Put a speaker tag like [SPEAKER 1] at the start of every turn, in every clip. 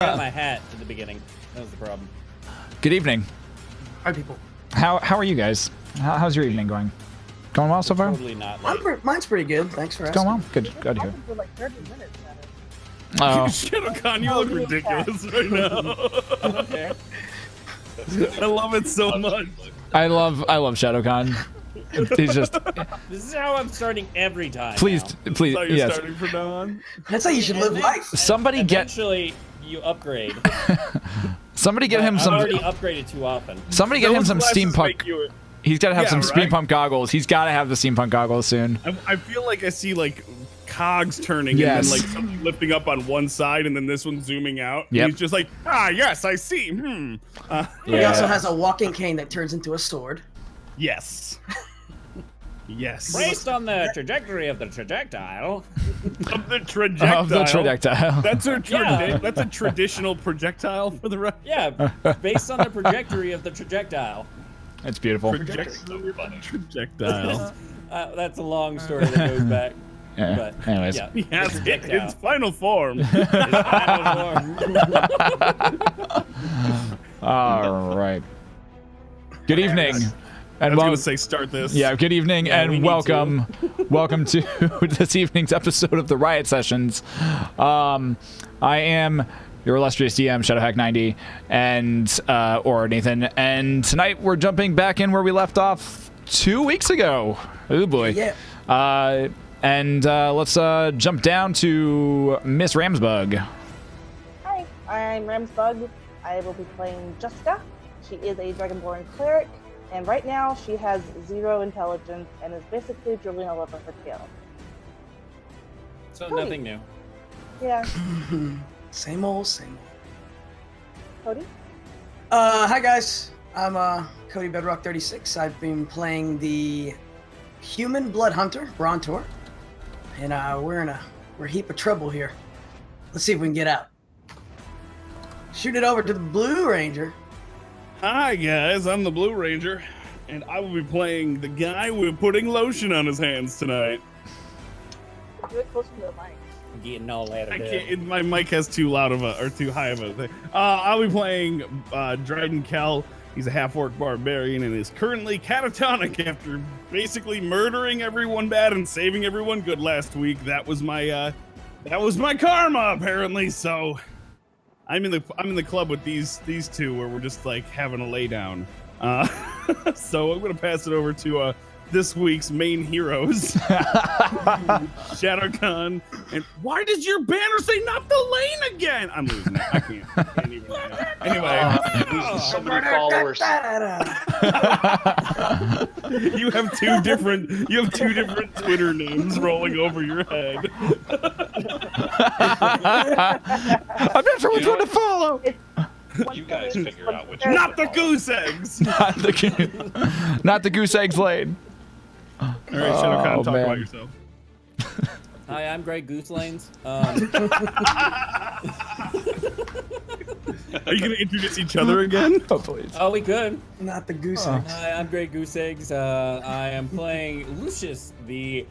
[SPEAKER 1] I got my hat at the beginning. That was the problem.
[SPEAKER 2] Good evening.
[SPEAKER 3] Hi, people.
[SPEAKER 2] How are you guys? How's your evening going? Going well so far?
[SPEAKER 1] Totally not late.
[SPEAKER 3] Mine's pretty good. Thanks for
[SPEAKER 2] It's
[SPEAKER 3] asking.
[SPEAKER 2] going well. Good. Good to hear.
[SPEAKER 4] For like 30 minutes,
[SPEAKER 2] Oh,
[SPEAKER 5] Shadowcon, you look ridiculous right now.
[SPEAKER 1] Okay.
[SPEAKER 5] I love it so much.
[SPEAKER 2] I love Shadowcon. He's just
[SPEAKER 1] This is how I'm starting every time.
[SPEAKER 2] please,
[SPEAKER 1] now.
[SPEAKER 2] please,
[SPEAKER 5] So you're
[SPEAKER 2] yes.
[SPEAKER 5] starting from now on?
[SPEAKER 3] That's how you should live life.
[SPEAKER 2] Somebody get
[SPEAKER 1] Eventually, you upgrade.
[SPEAKER 2] somebody get him
[SPEAKER 1] I've
[SPEAKER 2] some.
[SPEAKER 1] already upgraded too often.
[SPEAKER 2] Somebody get him
[SPEAKER 5] Those
[SPEAKER 2] some
[SPEAKER 5] glasses
[SPEAKER 2] steampunk.
[SPEAKER 5] make you-
[SPEAKER 2] He's got to have
[SPEAKER 5] Yeah,
[SPEAKER 2] some
[SPEAKER 5] right?
[SPEAKER 2] steampunk goggles. He's got to have the steampunk goggles soon.
[SPEAKER 5] I feel like I see like cogs turning
[SPEAKER 2] Yes.
[SPEAKER 5] and then like something lifting up on one side and then this one zooming out.
[SPEAKER 2] Yep.
[SPEAKER 5] And he's just like, yes, I see.
[SPEAKER 3] He also has a walking cane that turns into a sword.
[SPEAKER 5] Yes. Yes.
[SPEAKER 1] Based on the trajectory of the projectile.
[SPEAKER 5] Of the trajectile.
[SPEAKER 2] Of the projectile.
[SPEAKER 5] That's a
[SPEAKER 1] Yeah.
[SPEAKER 5] that's a traditional projectile for the rest.
[SPEAKER 1] Yeah, based on the trajectory of the projectile.
[SPEAKER 2] It's beautiful.
[SPEAKER 5] Projectile.
[SPEAKER 1] That's a long story that goes back.
[SPEAKER 2] Yeah.
[SPEAKER 1] But,
[SPEAKER 2] Anyways.
[SPEAKER 1] yeah,
[SPEAKER 5] He has hit
[SPEAKER 1] projectile.
[SPEAKER 5] its final form.
[SPEAKER 1] Final form.
[SPEAKER 2] All right. Good evening.
[SPEAKER 5] I
[SPEAKER 2] And
[SPEAKER 5] was gonna say start this.
[SPEAKER 2] yeah, good evening
[SPEAKER 1] Yeah, we
[SPEAKER 2] and
[SPEAKER 1] need
[SPEAKER 2] welcome. Welcome to this evening's episode of the Riot Sessions. I am your illustrious DM, Shadowhack90, and or Nathan. And tonight we're jumping back in where we left off 2 weeks ago. Oh boy.
[SPEAKER 3] Yeah.
[SPEAKER 2] Let's jump down to Miss Ramsbug.
[SPEAKER 4] Hi, I'm Ramsbug. I will be playing Jessica. She is a Dragonborn cleric, and right now she has 0 intelligence and is basically drooling all over her tail.
[SPEAKER 1] So
[SPEAKER 4] Cody.
[SPEAKER 1] nothing new.
[SPEAKER 4] Yeah,
[SPEAKER 3] Same old, same old.
[SPEAKER 4] Cody?
[SPEAKER 3] Hi guys. I'm Cody Bedrock 36. I've been playing the human blood hunter, Brontor. And we're in a heap of trouble here. Let's see if we can get out. Shoot it over to the Blue Ranger.
[SPEAKER 5] Hi guys, I'm the Blue Ranger, and I will be playing the guy with putting lotion on his hands tonight.
[SPEAKER 4] Do it closer to the mic.
[SPEAKER 1] Getting all that.
[SPEAKER 5] I can't. My mic has too loud of a or too high of a thing. I'll be playing Dryden Kell. He's a half-orc barbarian and is currently catatonic after basically murdering everyone bad and saving everyone good last week. That was my karma apparently. So I'm in the club with these two where we're just like having a lay down. So I'm gonna pass it over to this week's main heroes, Shadowcon. And why does your banner say not the lane again? I'm losing it. I can't even. Anyway,
[SPEAKER 6] So many followers.
[SPEAKER 5] you have two different Twitter names rolling over your head.
[SPEAKER 2] I'm not sure which one to follow.
[SPEAKER 6] You guys figure out which
[SPEAKER 5] Not the
[SPEAKER 6] one.
[SPEAKER 5] goose eggs.
[SPEAKER 2] Not the goose eggs laid.
[SPEAKER 5] All right, Shadowcon, talk
[SPEAKER 2] man.
[SPEAKER 5] about yourself.
[SPEAKER 1] Hi, I'm Greg Gooselanes.
[SPEAKER 5] Are you gonna introduce each other again?
[SPEAKER 2] Oh please.
[SPEAKER 1] Oh, we could.
[SPEAKER 3] Not the goose eggs.
[SPEAKER 1] Hi, I'm Greg Goose Eggs. I am playing Lucius, the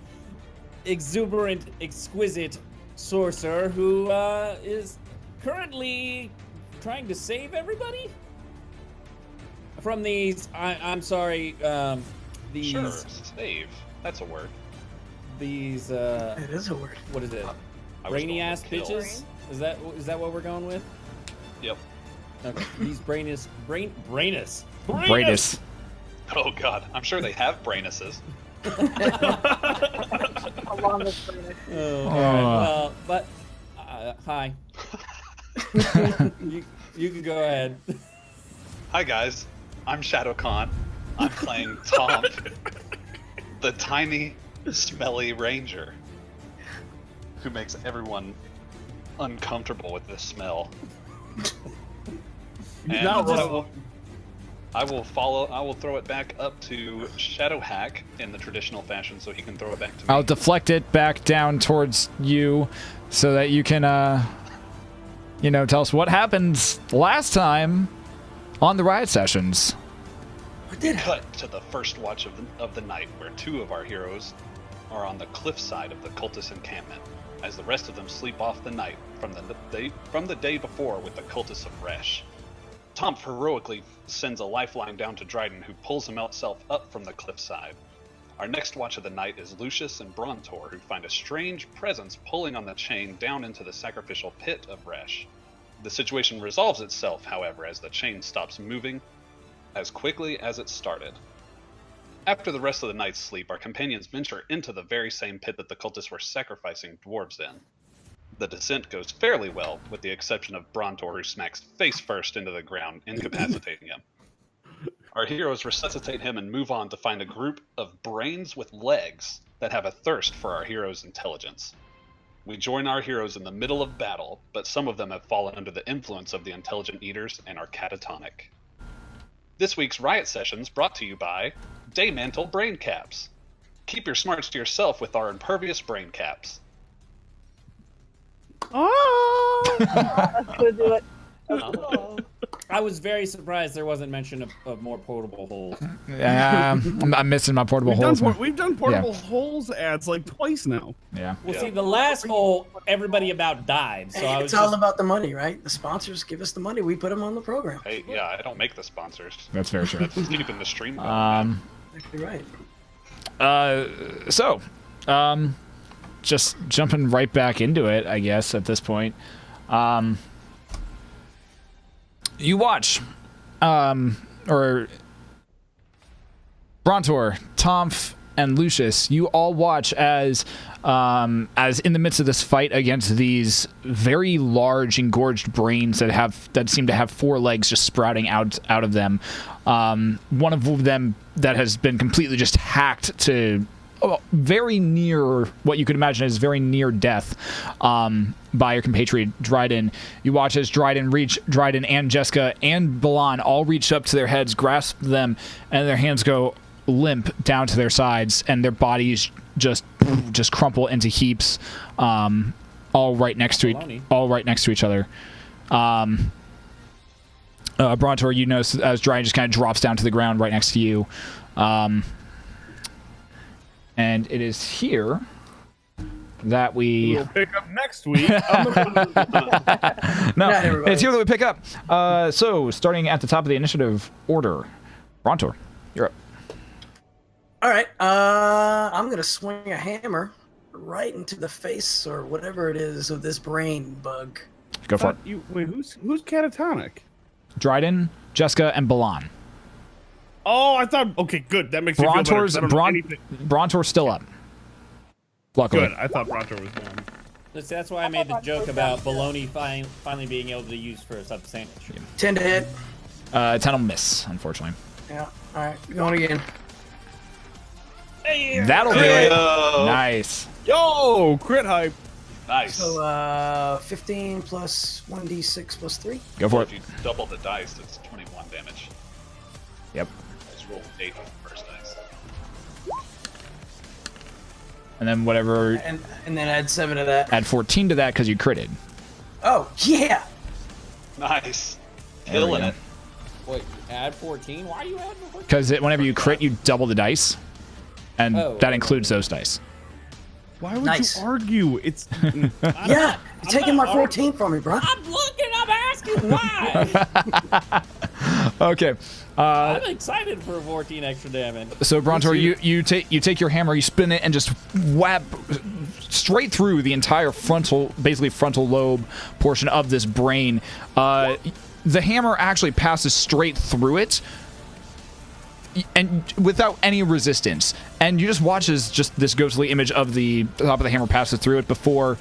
[SPEAKER 1] exuberant, exquisite sorcerer who is currently trying to save everybody from these. I'm sorry. These.
[SPEAKER 6] Sure, save. That's a word.
[SPEAKER 1] These.
[SPEAKER 3] It is a word.
[SPEAKER 1] What is it?
[SPEAKER 6] I was
[SPEAKER 1] Rainy
[SPEAKER 6] going
[SPEAKER 1] ass
[SPEAKER 6] with kill.
[SPEAKER 1] bitches. Is that what we're going with?
[SPEAKER 6] Yep.
[SPEAKER 1] Okay. These brainus.
[SPEAKER 2] Brainus.
[SPEAKER 6] Oh god, I'm sure they have brainuses.
[SPEAKER 4] Along with Brandon.
[SPEAKER 1] Oh, all right. But hi. you can go ahead.
[SPEAKER 6] Hi guys, I'm Shadowcon. I'm playing Tom, the tiny, smelly ranger, who makes everyone uncomfortable with this smell. And
[SPEAKER 5] not wrong.
[SPEAKER 6] I will throw it back up to Shadowhack in the traditional fashion, so he can throw it back to me.
[SPEAKER 2] I'll deflect it back down towards you, so that you can, tell us what happened last time on the Riot Sessions.
[SPEAKER 3] What did
[SPEAKER 6] Cut to the first watch of the night, where two of our heroes are on the cliffside of the cultist encampment as the rest of them sleep off the night from the day before with the cultists of Resh. Tom heroically sends a lifeline down to Dryden, who pulls himself up from the cliffside. Our next watch of the night is Lucius and Brontor, who find a strange presence pulling on the chain down into the sacrificial pit of Resh. The situation resolves itself, however, as the chain stops moving as quickly as it started. After the rest of the night's sleep, our companions venture into the very same pit that the cultists were sacrificing dwarves in. The descent goes fairly well, with the exception of Brontor, who smacks face first into the ground, incapacitating him. Our heroes resuscitate him and move on to find a group of brains with legs that have a thirst for our heroes' intelligence. We join our heroes in the middle of battle, but some of them have fallen under the influence of the intelligent eaters and are catatonic. This week's Riot Sessions brought to you by Daymantle Brain Caps. Keep your smarts to yourself with our impervious brain caps.
[SPEAKER 5] Oh!
[SPEAKER 4] That's gonna do it.
[SPEAKER 1] I was very surprised there wasn't mention of more portable holes.
[SPEAKER 2] Yeah, I'm missing my portable holes.
[SPEAKER 5] We've done portable holes ads like twice now.
[SPEAKER 2] Yeah.
[SPEAKER 1] Well, see, the last hole, everybody about died. So I was
[SPEAKER 3] It's all about the money, right? The sponsors give us the money. We put them on the program.
[SPEAKER 6] Hey, yeah, I don't make the sponsors.
[SPEAKER 2] That's very true.
[SPEAKER 6] That's keeping the stream going.
[SPEAKER 3] Exactly right.
[SPEAKER 2] Just jumping right back into it, I guess, at this point. You watch, or Brontor, Tomf, and Lucius, you all watch as in the midst of this fight against these very large engorged brains that seem to have four legs just sprouting out of them. One of them that has been completely just hacked to very near what you could imagine is very near death by your compatriot Dryden. You watch as Dryden and Jessica and Balan all reach up to their heads, grasp them, and their hands go limp down to their sides, and their bodies just crumple into heaps, all right next to each other. Brontor, you notice as Dryden just kind of drops down to the ground right next to you. And it is here that we'll
[SPEAKER 5] pick up next week.
[SPEAKER 2] No, it's here that we pick up. So, starting at the top of the initiative order, Brontor, you're up.
[SPEAKER 3] All right. I'm gonna swing a hammer right into the face or whatever it is of this brain bug.
[SPEAKER 2] Go for it.
[SPEAKER 5] Wait, who's catatonic?
[SPEAKER 2] Dryden, Jessica, and Balan.
[SPEAKER 5] Oh, I thought. Okay, good. That makes me feel better.
[SPEAKER 2] Brontor's still up. Luckily.
[SPEAKER 5] Good. I thought Brontor was done.
[SPEAKER 1] That's why I made the joke about baloney finally being able to be used for a sub sandwich.
[SPEAKER 3] 10 to hit.
[SPEAKER 2] 10 will miss, unfortunately.
[SPEAKER 3] Yeah. All right. Going again.
[SPEAKER 2] That'll do it. Nice.
[SPEAKER 5] Yo, crit hype.
[SPEAKER 6] Nice.
[SPEAKER 3] So 15 plus 1d6 plus 3.
[SPEAKER 2] Go for it.
[SPEAKER 6] If you double the dice, it's 21 damage.
[SPEAKER 2] Yep.
[SPEAKER 6] Let's roll 8 on the first dice.
[SPEAKER 2] And then whatever.
[SPEAKER 3] And then add 7 to that.
[SPEAKER 2] Add 14 to that because you critted.
[SPEAKER 3] Oh, yeah.
[SPEAKER 6] Nice.
[SPEAKER 2] There we
[SPEAKER 6] Killing
[SPEAKER 2] go.
[SPEAKER 6] it.
[SPEAKER 1] Wait, add 14? Why are you adding 14?
[SPEAKER 2] Because whenever you crit, you double the dice. And that includes those dice.
[SPEAKER 5] Why would
[SPEAKER 3] Nice.
[SPEAKER 5] you argue? It's
[SPEAKER 3] Yeah. You're taking my 14 from me, bro.
[SPEAKER 1] I'm looking, I'm asking why.
[SPEAKER 2] Okay.
[SPEAKER 1] I'm excited for 14 extra damage.
[SPEAKER 2] So Brontor, you take your hammer, you spin it, and just whap straight through the entire frontal lobe portion of this brain. The hammer actually passes straight through it, and without any resistance. And you just watch as just this ghostly image of the top of the hammer passes through it before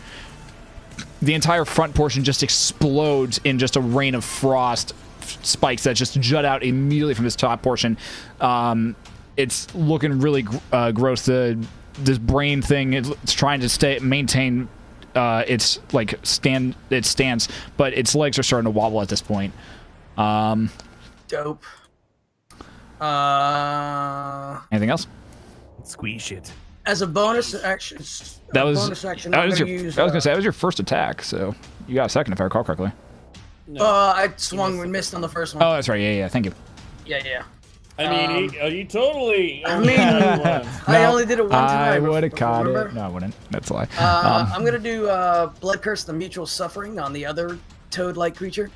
[SPEAKER 2] the entire front portion just explodes in just a rain of frost spikes that just jut out immediately from this top portion. It's looking really gross. This brain thing, it's trying to maintain its stance, but its legs are starting to wobble at this point.
[SPEAKER 3] Dope.
[SPEAKER 2] Anything else?
[SPEAKER 5] squeeze it.
[SPEAKER 3] As a bonus action,
[SPEAKER 2] That was
[SPEAKER 3] use,
[SPEAKER 2] your first attack, so you got a second if I recall correctly.
[SPEAKER 1] No,
[SPEAKER 3] I swung and missed on the first one.
[SPEAKER 2] Oh, that's right. Yeah, thank you.
[SPEAKER 3] Yeah.
[SPEAKER 1] I mean, he totally.
[SPEAKER 3] I mean, I only did it one time.
[SPEAKER 2] I would have caught
[SPEAKER 3] remember?
[SPEAKER 2] it. No, I wouldn't. That's a lie.
[SPEAKER 3] I'm gonna do Blood Curse, the Mutual Suffering on the other toad-like creature,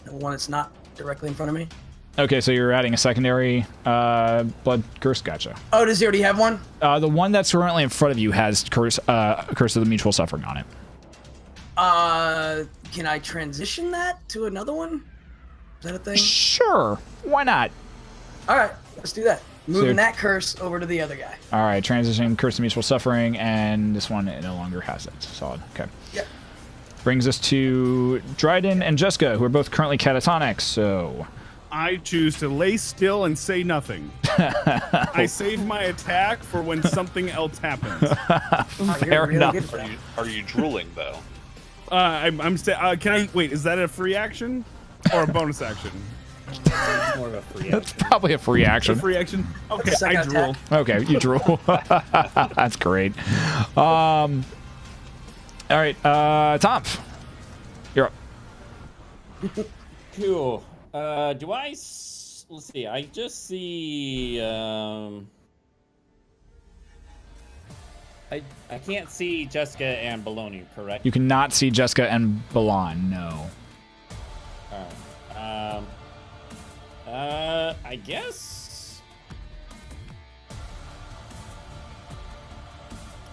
[SPEAKER 3] the one that's not directly in front of me.
[SPEAKER 2] Okay, so you're adding a secondary blood curse. Gotcha.
[SPEAKER 3] Oh, does he already have one?
[SPEAKER 2] The one that's currently in front of you has curse of the mutual suffering on it.
[SPEAKER 3] Can I transition that to another one? Is that a thing?
[SPEAKER 2] Sure. Why not?
[SPEAKER 3] All right, let's do that. Moving
[SPEAKER 2] So-
[SPEAKER 3] that curse over to the other guy.
[SPEAKER 2] All right, transition curse of mutual suffering, and this one no longer has it. Solid. Okay.
[SPEAKER 3] Yep.
[SPEAKER 2] Brings us to Dryden and Jessica, who are both currently catatonic. So.
[SPEAKER 5] I choose to lay still and say nothing. I save my attack for when something else happens.
[SPEAKER 2] Fair enough.
[SPEAKER 3] good for that.
[SPEAKER 6] Are you drooling though?
[SPEAKER 5] Can I wait? Is that a free action or a bonus action?
[SPEAKER 1] It's more of a free action.
[SPEAKER 2] Probably a free
[SPEAKER 5] A
[SPEAKER 2] action.
[SPEAKER 5] free action. Okay,
[SPEAKER 3] Second
[SPEAKER 5] I drool.
[SPEAKER 3] attack.
[SPEAKER 2] Okay, you drool. That's great. All right, Tom, you're up.
[SPEAKER 1] Cool. Do I? Let's see. I just see. I can't see Jessica and Baloney, correct?
[SPEAKER 2] You cannot see Jessica and Balan. No.
[SPEAKER 1] Alright. I guess.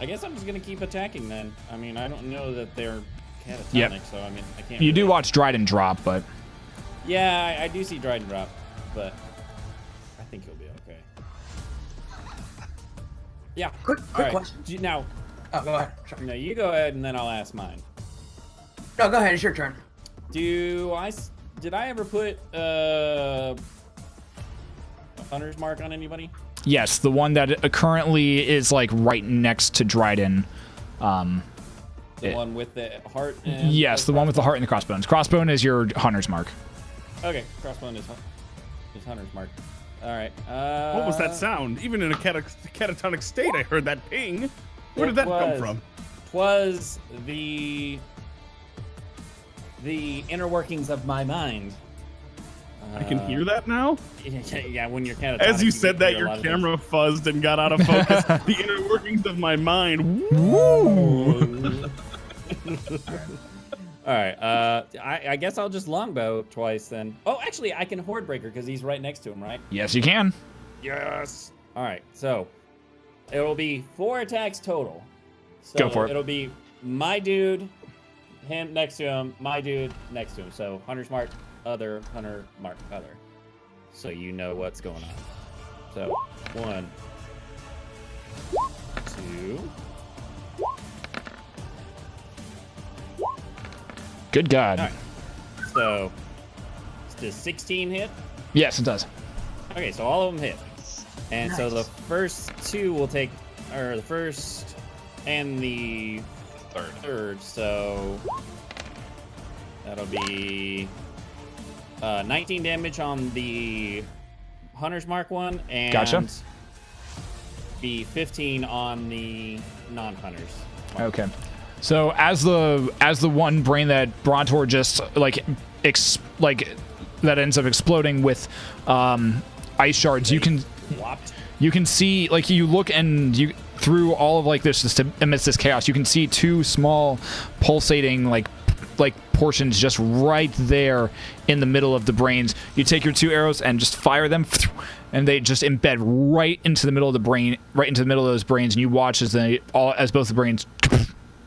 [SPEAKER 1] I guess I'm just gonna keep attacking then. I mean, I don't know that they're catatonic,
[SPEAKER 2] Yep.
[SPEAKER 1] so I mean, I can't.
[SPEAKER 2] You do
[SPEAKER 1] really-
[SPEAKER 2] watch Dryden drop, but
[SPEAKER 1] Yeah, I do see Dryden drop, but I think he'll be okay. Yeah.
[SPEAKER 3] Quick
[SPEAKER 1] All right.
[SPEAKER 3] question.
[SPEAKER 1] Now,
[SPEAKER 3] Oh, go ahead. Sorry.
[SPEAKER 1] no, you go ahead and then I'll ask mine.
[SPEAKER 3] No, go ahead. It's your turn.
[SPEAKER 1] Did I ever put a hunter's mark on anybody?
[SPEAKER 2] yes, the one that currently is like right next to Dryden.
[SPEAKER 1] The one with the heart? And
[SPEAKER 2] Yes, the one with the heart and the crossbones. Crossbone is your hunter's mark.
[SPEAKER 1] Okay, crossbone is hunter's mark. All right.
[SPEAKER 5] What was that sound? Even in a catatonic state, I heard that ping. Where did that come from?
[SPEAKER 1] Was the inner workings of my mind.
[SPEAKER 5] I can hear that now.
[SPEAKER 1] Yeah, when you're catatonic.
[SPEAKER 5] As you
[SPEAKER 1] can
[SPEAKER 5] said that,
[SPEAKER 1] hear a lot
[SPEAKER 5] your
[SPEAKER 1] of
[SPEAKER 5] camera fuzzed and got out of focus. The inner workings of my mind.
[SPEAKER 1] things. All right. I guess I'll just longbow twice then. Oh, actually, I can horde breaker because he's right next to him, right?
[SPEAKER 2] Yes, you can.
[SPEAKER 1] Yes. All right. So it'll be 4 attacks total. So
[SPEAKER 2] Go for it.
[SPEAKER 1] It'll be my dude, him next to him, my dude next to him. So hunter's mark, other, hunter mark, other. So you know what's going on. So 1, 2.
[SPEAKER 2] Good God.
[SPEAKER 1] All right. So does 16 hit?
[SPEAKER 2] Yes, it does.
[SPEAKER 1] Okay, so all of them hit. And so the first 2 will take, or the first and the third, so that'll be 19 damage on the Hunter's Mark one, and
[SPEAKER 2] Gotcha.
[SPEAKER 1] be 15 on the non-hunters.
[SPEAKER 2] Okay. So as the one brain that Brontor just that ends up exploding with ice shards, you can
[SPEAKER 1] Whopped.
[SPEAKER 2] see, like, you look and you through all of like this, just amidst this chaos, you can see 2 small pulsating like portions just right there in the middle of the brains. You take your 2 arrows and just fire them, and they just embed right into the middle of the brain, right into the middle of those brains, and you watch as both the brains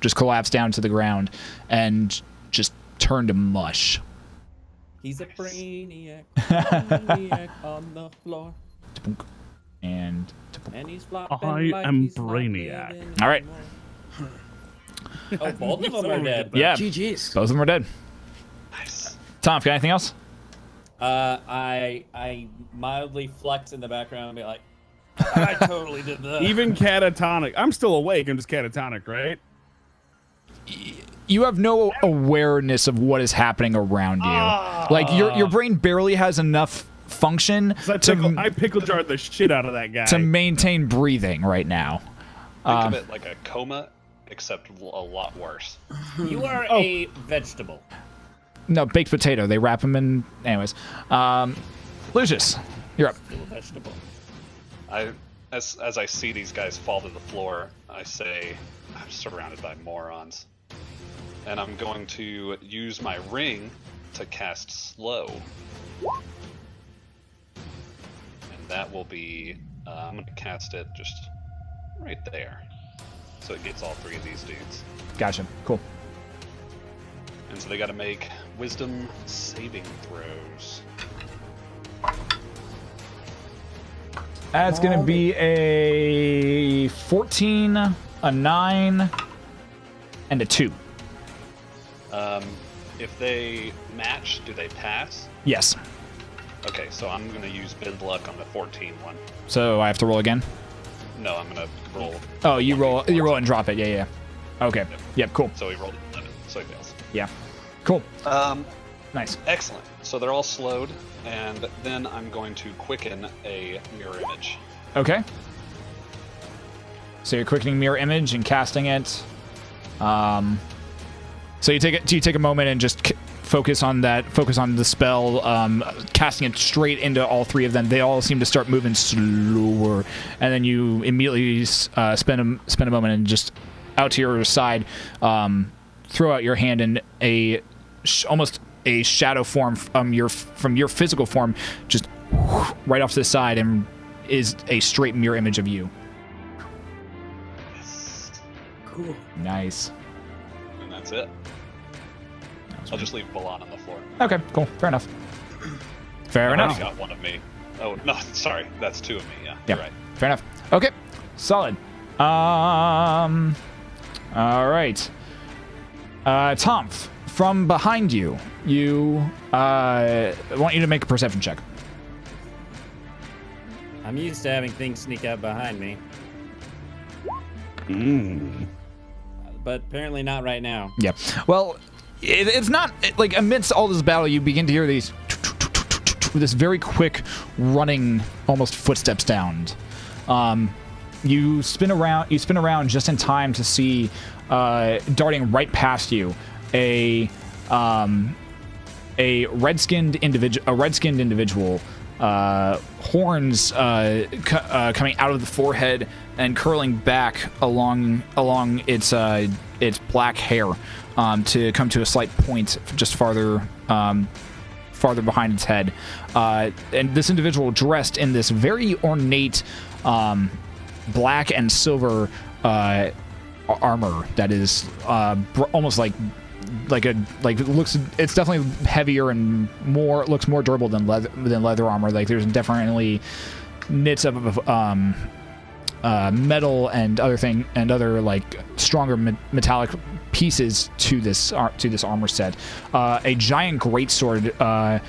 [SPEAKER 2] just collapse down to the ground and just turn to mush.
[SPEAKER 1] He's a brainiac on the floor,
[SPEAKER 2] And
[SPEAKER 1] and he's flopping
[SPEAKER 5] I
[SPEAKER 1] like
[SPEAKER 5] am
[SPEAKER 1] he's not
[SPEAKER 5] Brainiac.
[SPEAKER 1] living
[SPEAKER 2] All right.
[SPEAKER 1] anymore. Oh, both of them are dead.
[SPEAKER 2] yeah,
[SPEAKER 3] GG's.
[SPEAKER 2] both of them are dead.
[SPEAKER 6] Nice.
[SPEAKER 2] Tom, got anything else?
[SPEAKER 1] I mildly flex in the background and be like, I totally did that.
[SPEAKER 5] Even catatonic. I'm still awake. I'm just catatonic, right?
[SPEAKER 2] You have no awareness of what is happening around you. Like your brain barely has enough function
[SPEAKER 5] 'Cause I pickle jarred the shit out of that guy.
[SPEAKER 2] to maintain breathing right now.
[SPEAKER 6] Think of it like a coma, except a lot worse.
[SPEAKER 1] You are a vegetable.
[SPEAKER 2] No, baked potato. They wrap them in. Anyways, Lucius. You're up.
[SPEAKER 1] Little vegetable.
[SPEAKER 6] As I see these guys fall to the floor, I say, I'm surrounded by morons. And I'm going to use my ring to cast slow. And that will be, I'm going to cast it just right there. So it gets all three of these dudes.
[SPEAKER 2] Gotcha. Cool.
[SPEAKER 6] And so they got to make wisdom saving throws.
[SPEAKER 2] That's going to be a 14, a 9, and a 2.
[SPEAKER 6] If they match, do they pass?
[SPEAKER 2] Yes.
[SPEAKER 6] Okay, so I'm going to use bid luck on the 14 one.
[SPEAKER 2] So I have to roll again?
[SPEAKER 6] No, I'm going to roll.
[SPEAKER 2] Oh, you roll and drop it. Yeah. Okay. Yep, cool.
[SPEAKER 6] So he rolled 11, so he fails.
[SPEAKER 2] Yeah. Cool. Nice.
[SPEAKER 6] Excellent. So they're all slowed, and then I'm going to quicken a mirror image.
[SPEAKER 2] Okay. So you're quickening mirror image and casting it. So you take a moment and just focus on that. Focus on the spell, casting it straight into all three of them. They all seem to start moving slower, and then you immediately spend a moment and just out to your side, throw out your hand, and almost a shadow form from your physical form just right off to the side and is a straight mirror image of you.
[SPEAKER 6] Yes.
[SPEAKER 3] Cool.
[SPEAKER 2] Nice.
[SPEAKER 6] And that's it. I'll just leave Balan on the floor.
[SPEAKER 2] Okay, cool. Fair enough. Fair
[SPEAKER 6] I
[SPEAKER 2] enough.
[SPEAKER 6] already got one of me. Oh, no, sorry. That's two of me, yeah.
[SPEAKER 2] Yeah,
[SPEAKER 6] You're right.
[SPEAKER 2] fair enough. Okay, solid. All right. Tom, from behind you, I want you to make a perception check.
[SPEAKER 1] I'm used to having things sneak out behind me, but apparently not right now.
[SPEAKER 2] Yeah. Well, it's not like amidst all this battle, you begin to hear these this very quick running, almost footstep sound. You spin around just in time to see darting right past you a red-skinned individual, horns coming out of the forehead and curling back along its black hair to come to a slight point just farther behind its head. And this individual dressed in this very ornate black and silver armor that is almost it's definitely heavier and looks more durable than leather armor. Like there's definitely knits of metal and other like stronger metallic pieces to this armor set. A giant greatsword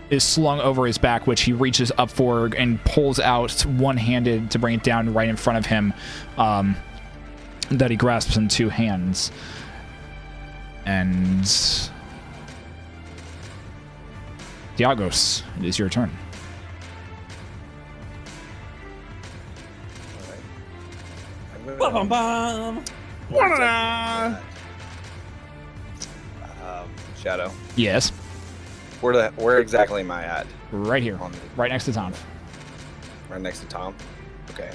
[SPEAKER 2] is slung over his back, which he reaches up for and pulls out one-handed to bring it down right in front of him, that he grasps in two hands. And Diagos, it is your turn.
[SPEAKER 1] Bum, bum, bum.
[SPEAKER 7] Shadow.
[SPEAKER 2] Yes.
[SPEAKER 7] Where exactly am I at?
[SPEAKER 2] Right here. Right next to Tom.
[SPEAKER 7] Right next to Tom. Okay.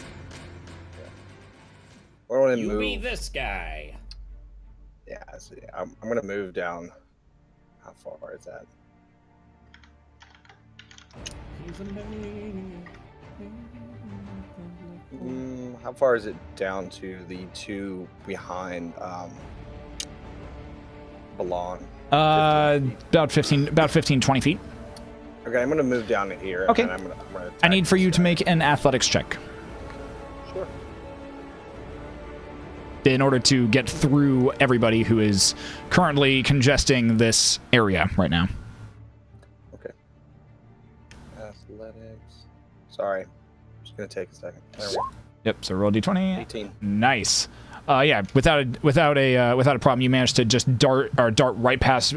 [SPEAKER 7] Where want to
[SPEAKER 1] You
[SPEAKER 7] move?
[SPEAKER 1] be this guy.
[SPEAKER 7] Yeah, I see. I'm gonna move down. How far is that? How far is it down to the two behind Balan?
[SPEAKER 2] About 15, 20 feet.
[SPEAKER 7] Okay, I'm gonna move down to here.
[SPEAKER 2] Okay.
[SPEAKER 7] And I'm gonna
[SPEAKER 2] I
[SPEAKER 7] attack
[SPEAKER 2] need for you
[SPEAKER 7] this
[SPEAKER 2] to
[SPEAKER 7] guy.
[SPEAKER 2] make an athletics check
[SPEAKER 7] Sure.
[SPEAKER 2] in order to get through everybody who is currently congesting this area right now.
[SPEAKER 7] Okay. Athletics. Sorry. Just gonna take a second. There we go.
[SPEAKER 2] Yep. So roll d20.
[SPEAKER 7] 18.
[SPEAKER 2] Nice. Yeah. Without a problem, you managed to just dart right past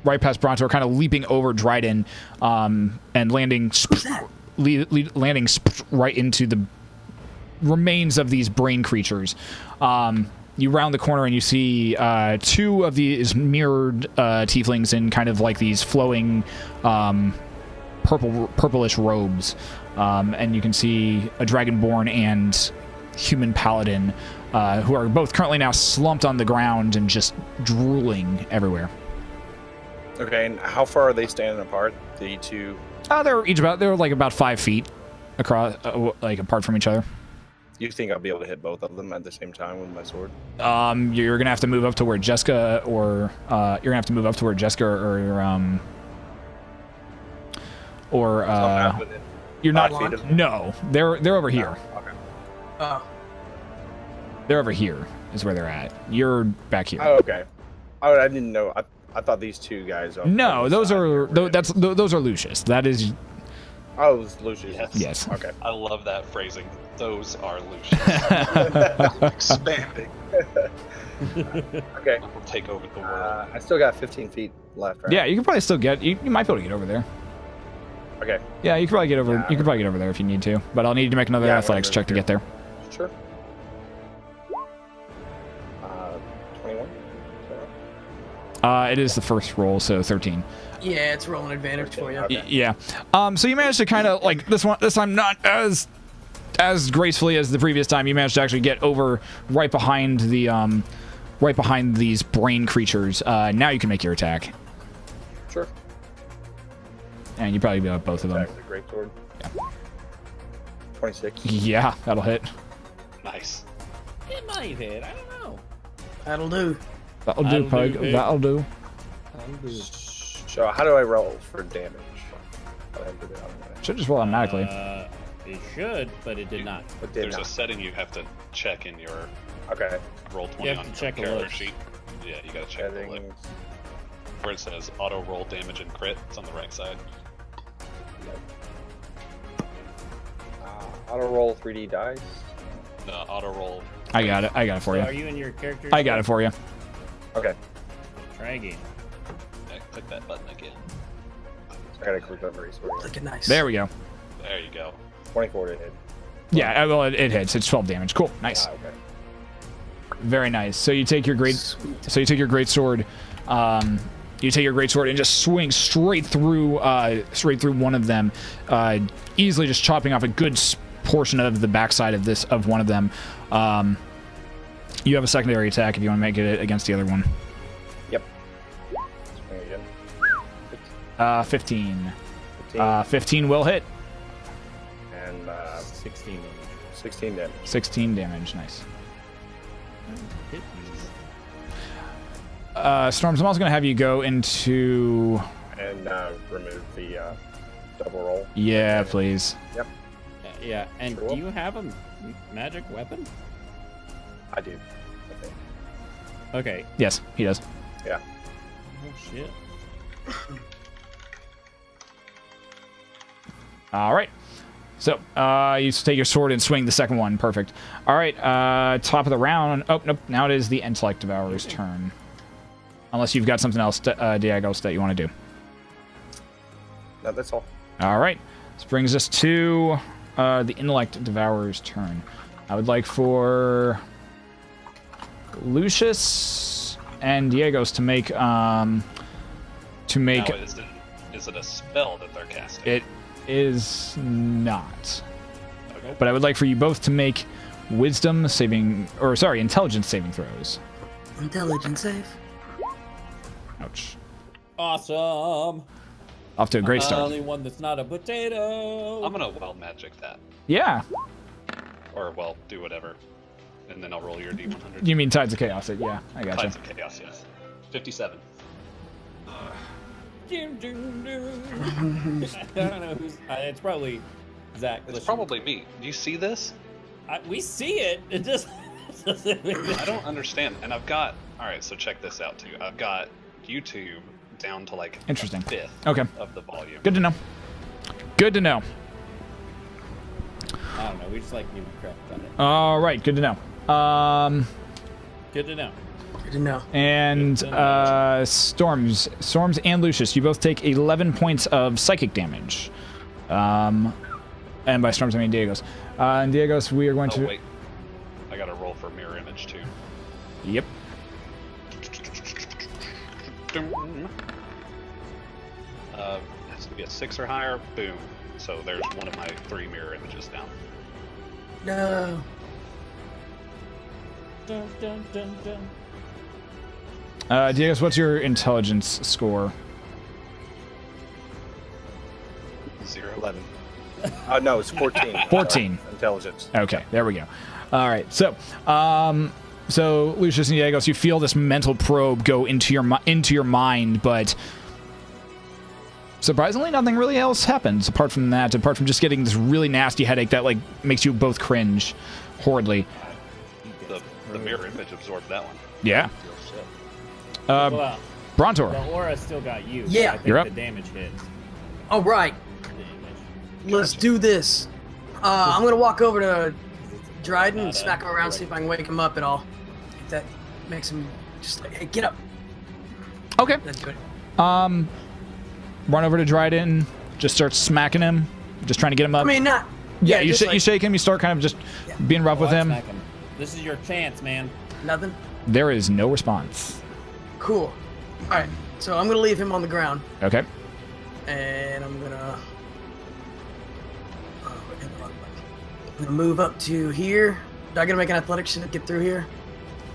[SPEAKER 2] Brontor, kind of leaping over Dryden, and landing right into the remains of these brain creatures. You round the corner and you see two of these mirrored tieflings in kind of like these flowing purplish robes, and you can see a dragonborn and human paladin who are both currently now slumped on the ground and just drooling everywhere.
[SPEAKER 7] Okay, and how far are they standing apart? The two.
[SPEAKER 2] They're like about 5 feet across, like apart from each other.
[SPEAKER 7] You think I'll be able to hit both of them at the same time with my sword?
[SPEAKER 2] You're gonna have to move up to where Jessica or you're not. No, they're over here.
[SPEAKER 7] No. Okay.
[SPEAKER 3] Oh.
[SPEAKER 2] They're over here is where they're at. You're back here.
[SPEAKER 7] Oh, okay. Oh, I didn't know. I thought these two guys.
[SPEAKER 2] No, those are those are Lucius. That is.
[SPEAKER 7] Oh, it was Lucius.
[SPEAKER 2] Yes.
[SPEAKER 7] Okay.
[SPEAKER 6] I love that phrasing. Those are Lucius. Expanding.
[SPEAKER 7] Okay.
[SPEAKER 6] We'll take over the world.
[SPEAKER 7] I still got 15 feet left, right?
[SPEAKER 2] Yeah, you can probably still get. You might be able to get over there.
[SPEAKER 7] Okay.
[SPEAKER 2] Yeah, you can probably get over. You can probably get over there if you need to. But I'll need you to make another athletics check to get there.
[SPEAKER 7] Sure. 21.
[SPEAKER 2] It is the first roll, so 13.
[SPEAKER 3] Yeah, it's rolling advantage for you.
[SPEAKER 7] Okay.
[SPEAKER 2] Yeah. So you managed to kind of like this time not as gracefully as the previous time. You managed to actually get over right behind these brain creatures. Now you can make your attack,
[SPEAKER 7] Sure.
[SPEAKER 2] and you probably be with both of them.
[SPEAKER 7] Attack with the great sword.
[SPEAKER 2] Yeah.
[SPEAKER 7] 26.
[SPEAKER 2] Yeah, that'll hit.
[SPEAKER 6] Nice.
[SPEAKER 1] It might hit. I don't know.
[SPEAKER 3] That'll do.
[SPEAKER 2] That'll do,
[SPEAKER 1] That'll
[SPEAKER 2] Pug.
[SPEAKER 1] do, dude.
[SPEAKER 2] That'll do.
[SPEAKER 7] So how do I roll for damage? How do I do that on that?
[SPEAKER 2] Should just roll automatically.
[SPEAKER 1] It should, but it did not.
[SPEAKER 7] It did
[SPEAKER 6] There's a
[SPEAKER 7] not.
[SPEAKER 6] setting you have to check in your
[SPEAKER 7] Okay.
[SPEAKER 6] roll 20
[SPEAKER 1] You have
[SPEAKER 6] on
[SPEAKER 1] to
[SPEAKER 6] your
[SPEAKER 1] check a
[SPEAKER 6] character
[SPEAKER 1] list.
[SPEAKER 6] sheet. Yeah, you gotta check the list.
[SPEAKER 7] Settings.
[SPEAKER 6] Where it says auto roll damage and crit, it's on the right side.
[SPEAKER 7] Auto roll 3D dice.
[SPEAKER 6] No, auto roll.
[SPEAKER 2] I got it. I got it for
[SPEAKER 1] So
[SPEAKER 2] you.
[SPEAKER 1] are you in your character?
[SPEAKER 2] I got it for you.
[SPEAKER 7] Okay.
[SPEAKER 1] Try again.
[SPEAKER 6] Okay, click that button again.
[SPEAKER 7] I gotta click that very sword.
[SPEAKER 3] Looking nice.
[SPEAKER 2] There we go.
[SPEAKER 6] There you go.
[SPEAKER 7] 24 to hit.
[SPEAKER 2] Yeah, well, it hits. It's 12 damage. Cool. Nice.
[SPEAKER 7] Okay.
[SPEAKER 2] Very nice. So you take your great.
[SPEAKER 3] Sweet.
[SPEAKER 2] So you take your great sword. You take your great sword and just swing straight through one of them, easily just chopping off a good portion of the backside of one of them. You have a secondary attack if you want to make it against the other one.
[SPEAKER 7] Yep. Swing again.
[SPEAKER 2] 15.
[SPEAKER 7] 15.
[SPEAKER 2] 15 will hit.
[SPEAKER 7] And
[SPEAKER 1] 16 damage.
[SPEAKER 7] 16 damage.
[SPEAKER 2] 16 damage. Nice.
[SPEAKER 1] Hit you.
[SPEAKER 2] Storms, I'm also going to have you go into...
[SPEAKER 7] And remove the double roll.
[SPEAKER 2] Yeah, please.
[SPEAKER 7] Yep.
[SPEAKER 1] Yeah, and
[SPEAKER 7] Sure.
[SPEAKER 1] do you have a magic weapon?
[SPEAKER 7] I do. I think.
[SPEAKER 1] Okay.
[SPEAKER 2] Yes, he does.
[SPEAKER 7] Yeah.
[SPEAKER 1] Oh shit.
[SPEAKER 2] All right. So, you take your sword and swing the second one. Perfect. All right, top of the round. Oh, nope. Now it is the Intellect Devourer's turn. Unless you've got something else, Diegos, that you want to do.
[SPEAKER 7] No, that's all.
[SPEAKER 2] All right. This brings us to the Intellect Devourer's turn. I would like for Lucius and Diegos to make...
[SPEAKER 6] Now, is it a spell that they're casting?
[SPEAKER 2] It is not.
[SPEAKER 6] Okay.
[SPEAKER 2] But I would like for you both to make intelligence saving throws.
[SPEAKER 3] Intelligence save.
[SPEAKER 2] Ouch.
[SPEAKER 1] Awesome.
[SPEAKER 2] Off to a great start.
[SPEAKER 1] Only one that's not a potato.
[SPEAKER 6] I'm gonna well magic that.
[SPEAKER 2] Yeah.
[SPEAKER 6] Or, well, do whatever. And then I'll roll your D100.
[SPEAKER 2] You mean Tides of Chaos? Yeah, I gotcha.
[SPEAKER 6] Tides of Chaos, yes. 57.
[SPEAKER 1] Doom, doom, doom. I don't know who's. It's probably Zach.
[SPEAKER 6] It's
[SPEAKER 1] Listen,
[SPEAKER 6] probably me. Do you see this?
[SPEAKER 1] we see it. It just.
[SPEAKER 6] I don't understand. And I've got... Alright, so check this out, too. I've got YouTube down to, like,
[SPEAKER 2] Interesting.
[SPEAKER 6] a fifth
[SPEAKER 2] Okay.
[SPEAKER 6] of the volume.
[SPEAKER 2] Good to know. Good to know.
[SPEAKER 1] I don't know. We just like giving crap about it.
[SPEAKER 2] All right. Good to know.
[SPEAKER 1] Good to know.
[SPEAKER 3] Good to know.
[SPEAKER 2] And Storms and Lucius, you both take 11 points of psychic damage. And by Storms, I mean Diegos. And Diegos, we are going
[SPEAKER 6] Oh,
[SPEAKER 2] to...
[SPEAKER 6] wait. I gotta roll for mirror image, too.
[SPEAKER 2] Yep.
[SPEAKER 6] That's get 6 or higher, boom. So there's one of my 3 mirror images down.
[SPEAKER 3] No.
[SPEAKER 1] Dun, dun, dun, dun.
[SPEAKER 2] Diego, what's your intelligence score?
[SPEAKER 6] 0.
[SPEAKER 7] 11. No, it's 14.
[SPEAKER 2] 14.
[SPEAKER 7] Intelligence.
[SPEAKER 2] Okay, there we go. All right, so Lucius and Diego, you feel this mental probe go into your mind, but surprisingly, nothing really else happens apart from that. Apart from just getting this really nasty headache that like makes you both cringe horridly.
[SPEAKER 6] The mirror image absorbed that one.
[SPEAKER 2] Yeah.
[SPEAKER 1] Well,
[SPEAKER 2] Brontor.
[SPEAKER 1] the aura still got you.
[SPEAKER 3] Yeah.
[SPEAKER 1] I think
[SPEAKER 2] You're up.
[SPEAKER 1] the damage hit.
[SPEAKER 3] All right, let's do this. I'm gonna walk over to Dryden and smack him around, see if I can wake him up at all. If that makes him just like, hey, get up.
[SPEAKER 2] Okay.
[SPEAKER 3] Let's do it.
[SPEAKER 2] Run over to Dryden, just start smacking him, just trying to get him up.
[SPEAKER 3] I mean, not.
[SPEAKER 2] yeah, you,
[SPEAKER 3] just
[SPEAKER 2] you shake him, you start kind of just being rough with him.
[SPEAKER 1] Smack him. This is your chance, man.
[SPEAKER 3] Nothing.
[SPEAKER 2] There is no response.
[SPEAKER 3] Cool. All right, so I'm gonna leave him on the ground,
[SPEAKER 2] Okay.
[SPEAKER 3] and I'm gonna move up to here. Do I gotta make an athletics to get through here?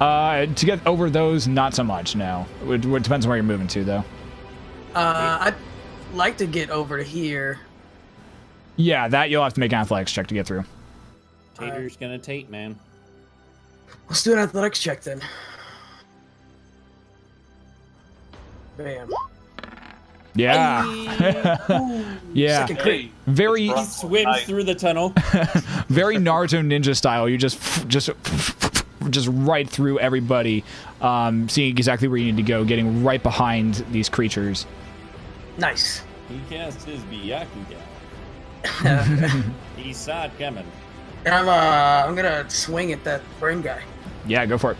[SPEAKER 2] To get over those, not so much, no. It depends on where you're moving to, though.
[SPEAKER 3] I'd like to get over to here.
[SPEAKER 2] Yeah, that you'll have to make an athletics check to get through.
[SPEAKER 1] Tater's gonna tate, man.
[SPEAKER 3] Let's do an athletics check then. Bam.
[SPEAKER 2] Yeah. Yeah.
[SPEAKER 3] Second crit.
[SPEAKER 6] Hey,
[SPEAKER 2] Very,
[SPEAKER 1] He swims through the tunnel.
[SPEAKER 2] very Naruto ninja style. You just right through everybody, seeing exactly where you need to go, getting right behind these creatures.
[SPEAKER 3] Nice.
[SPEAKER 1] He cast his Byakugan. He saw it coming.
[SPEAKER 3] And I'm gonna swing at that brain guy.
[SPEAKER 2] Yeah, go for it.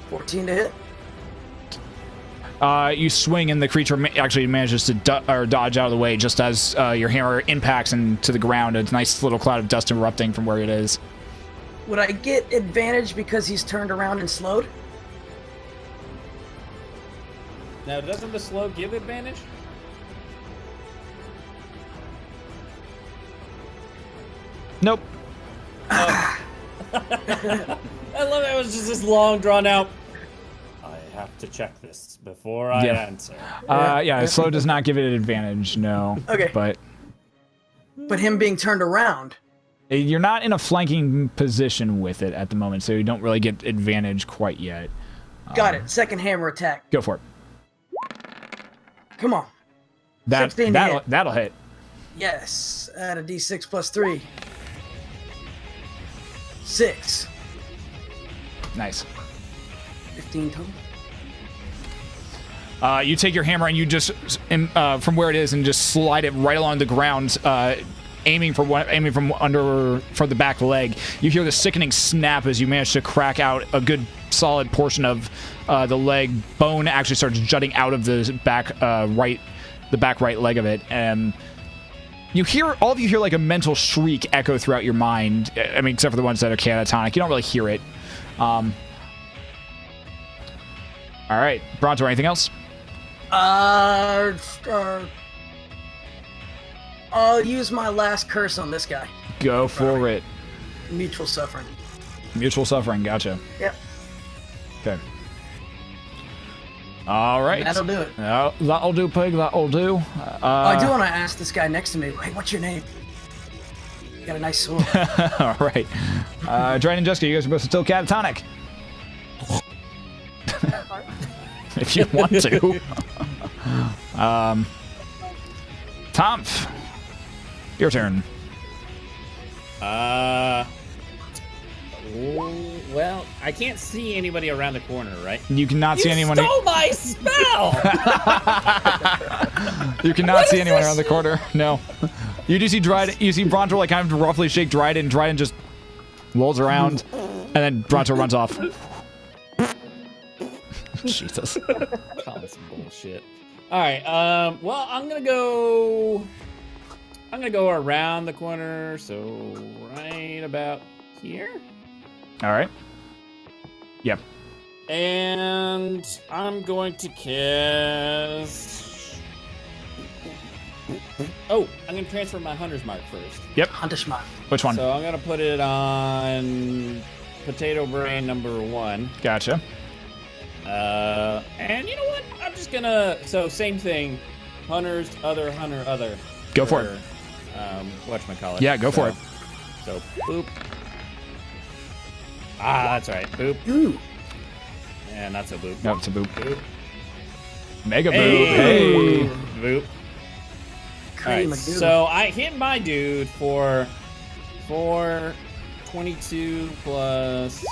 [SPEAKER 3] 14 to hit.
[SPEAKER 2] You swing, and the creature actually manages to dodge out of the way just as your hammer impacts into the ground. A nice little cloud of dust erupting from where it is.
[SPEAKER 3] Would I get advantage because he's turned around and slowed?
[SPEAKER 1] Now, doesn't the slow give advantage?
[SPEAKER 2] Nope.
[SPEAKER 1] I love it. It was just this long, drawn out. I have to check this before I answer.
[SPEAKER 2] Yeah, slow does not give it an advantage, no.
[SPEAKER 3] Okay.
[SPEAKER 2] But
[SPEAKER 3] But him being turned around.
[SPEAKER 2] you're not in a flanking position with it at the moment, so you don't really get advantage quite yet.
[SPEAKER 3] Got it. Second hammer attack.
[SPEAKER 2] Go for it.
[SPEAKER 3] Come on. 16 to
[SPEAKER 2] that'll,
[SPEAKER 3] hit.
[SPEAKER 2] that'll hit.
[SPEAKER 3] Yes. Add a d6 plus 3. 6.
[SPEAKER 2] Nice.
[SPEAKER 3] 15 total.
[SPEAKER 2] You take your hammer and you just, from where it is, and just slide it right along the ground, aiming from the back leg. You hear the sickening snap as you manage to crack out a good solid portion of the leg. Bone actually starts jutting out of the back right leg of it. All of you hear like a mental shriek echo throughout your mind. I mean, except for the ones that are catatonic. You don't really hear it. All right, Bronto, anything else?
[SPEAKER 3] I'll use my last curse on this guy.
[SPEAKER 2] Go for it.
[SPEAKER 3] Mutual suffering.
[SPEAKER 2] Mutual suffering, gotcha.
[SPEAKER 3] Yep.
[SPEAKER 2] Okay. All right.
[SPEAKER 3] That'll do it.
[SPEAKER 2] That'll do, pig. That'll do.
[SPEAKER 3] I do want to ask this guy next to me, hey, what's your name? You got a nice sword.
[SPEAKER 2] All right. Dryden and Jessica, you guys are both still catatonic. If you want to. Tomf, your turn.
[SPEAKER 1] Well, I can't see anybody around the corner, right?
[SPEAKER 2] You cannot see anyone.
[SPEAKER 1] You stole my spell!
[SPEAKER 2] You cannot see anyone around the corner. No. You do see Dryden. You see Bronto like kind of roughly shake Dryden. Dryden just rolls around, and then Bronto runs off. Jesus.
[SPEAKER 1] Calling some bullshit. All right. Well, I'm gonna go around the corner, so right about here.
[SPEAKER 2] All right. Yep.
[SPEAKER 1] And I'm going to cast... Oh, I'm going to transfer my Hunter's Mark first.
[SPEAKER 2] Yep.
[SPEAKER 3] Hunter Schmuck.
[SPEAKER 2] Which one?
[SPEAKER 1] So I'm going to put it on Potato Brain number 1.
[SPEAKER 2] Gotcha.
[SPEAKER 1] And you know what? I'm just going to... So same thing. Hunter's, other, Hunter, other.
[SPEAKER 2] Go for it.
[SPEAKER 1] Whatchamacallit.
[SPEAKER 2] Yeah, go for it.
[SPEAKER 1] So, boop. Ah, that's right. Boop.
[SPEAKER 3] Ooh.
[SPEAKER 1] And that's a boop.
[SPEAKER 2] No, it's a boop.
[SPEAKER 1] Boop.
[SPEAKER 2] Mega boop.
[SPEAKER 1] Hey.
[SPEAKER 2] Hey.
[SPEAKER 1] Boop.
[SPEAKER 3] Cream
[SPEAKER 1] Alright,
[SPEAKER 3] of doom.
[SPEAKER 1] so I hit my dude for 22 plus...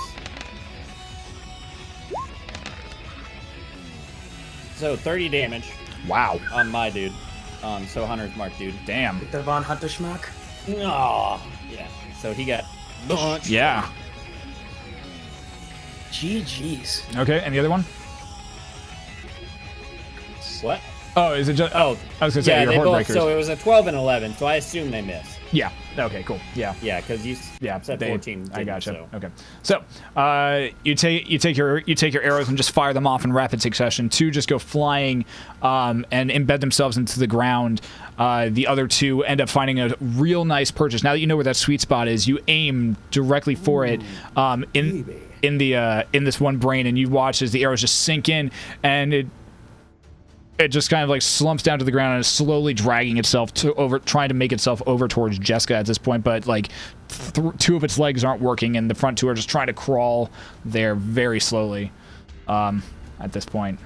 [SPEAKER 1] So 30 damage
[SPEAKER 2] Wow.
[SPEAKER 1] on my dude. So Hunter's Mark dude.
[SPEAKER 2] Damn.
[SPEAKER 3] The Von Hunter Schmuck.
[SPEAKER 1] Aw. Yeah. So he got launched.
[SPEAKER 2] Yeah.
[SPEAKER 3] GG's.
[SPEAKER 2] Okay, and the other one?
[SPEAKER 1] What?
[SPEAKER 2] Oh, is it just... Oh, I was going to say
[SPEAKER 1] Yeah,
[SPEAKER 2] your
[SPEAKER 1] they
[SPEAKER 2] Horde
[SPEAKER 1] both,
[SPEAKER 2] Breakers.
[SPEAKER 1] so it was a 12 and 11, so I assume they missed.
[SPEAKER 2] Yeah. Okay, cool. Yeah.
[SPEAKER 1] Yeah, because you
[SPEAKER 2] Yeah,
[SPEAKER 1] said 14.
[SPEAKER 2] I gotcha.
[SPEAKER 1] So.
[SPEAKER 2] Okay, so you take your arrows and just fire them off in rapid succession. 2 just go flying and embed themselves into the ground. The other 2 end up finding a real nice purchase. Now that you know where that sweet spot is, you aim directly for it in this one brain, and you watch as the arrows just sink in, and it just kind of like slumps down to the ground and is slowly dragging itself trying to make itself over towards Jessica at this point, but like 2 of its legs aren't working and the front 2 are just trying to crawl there very slowly at this point.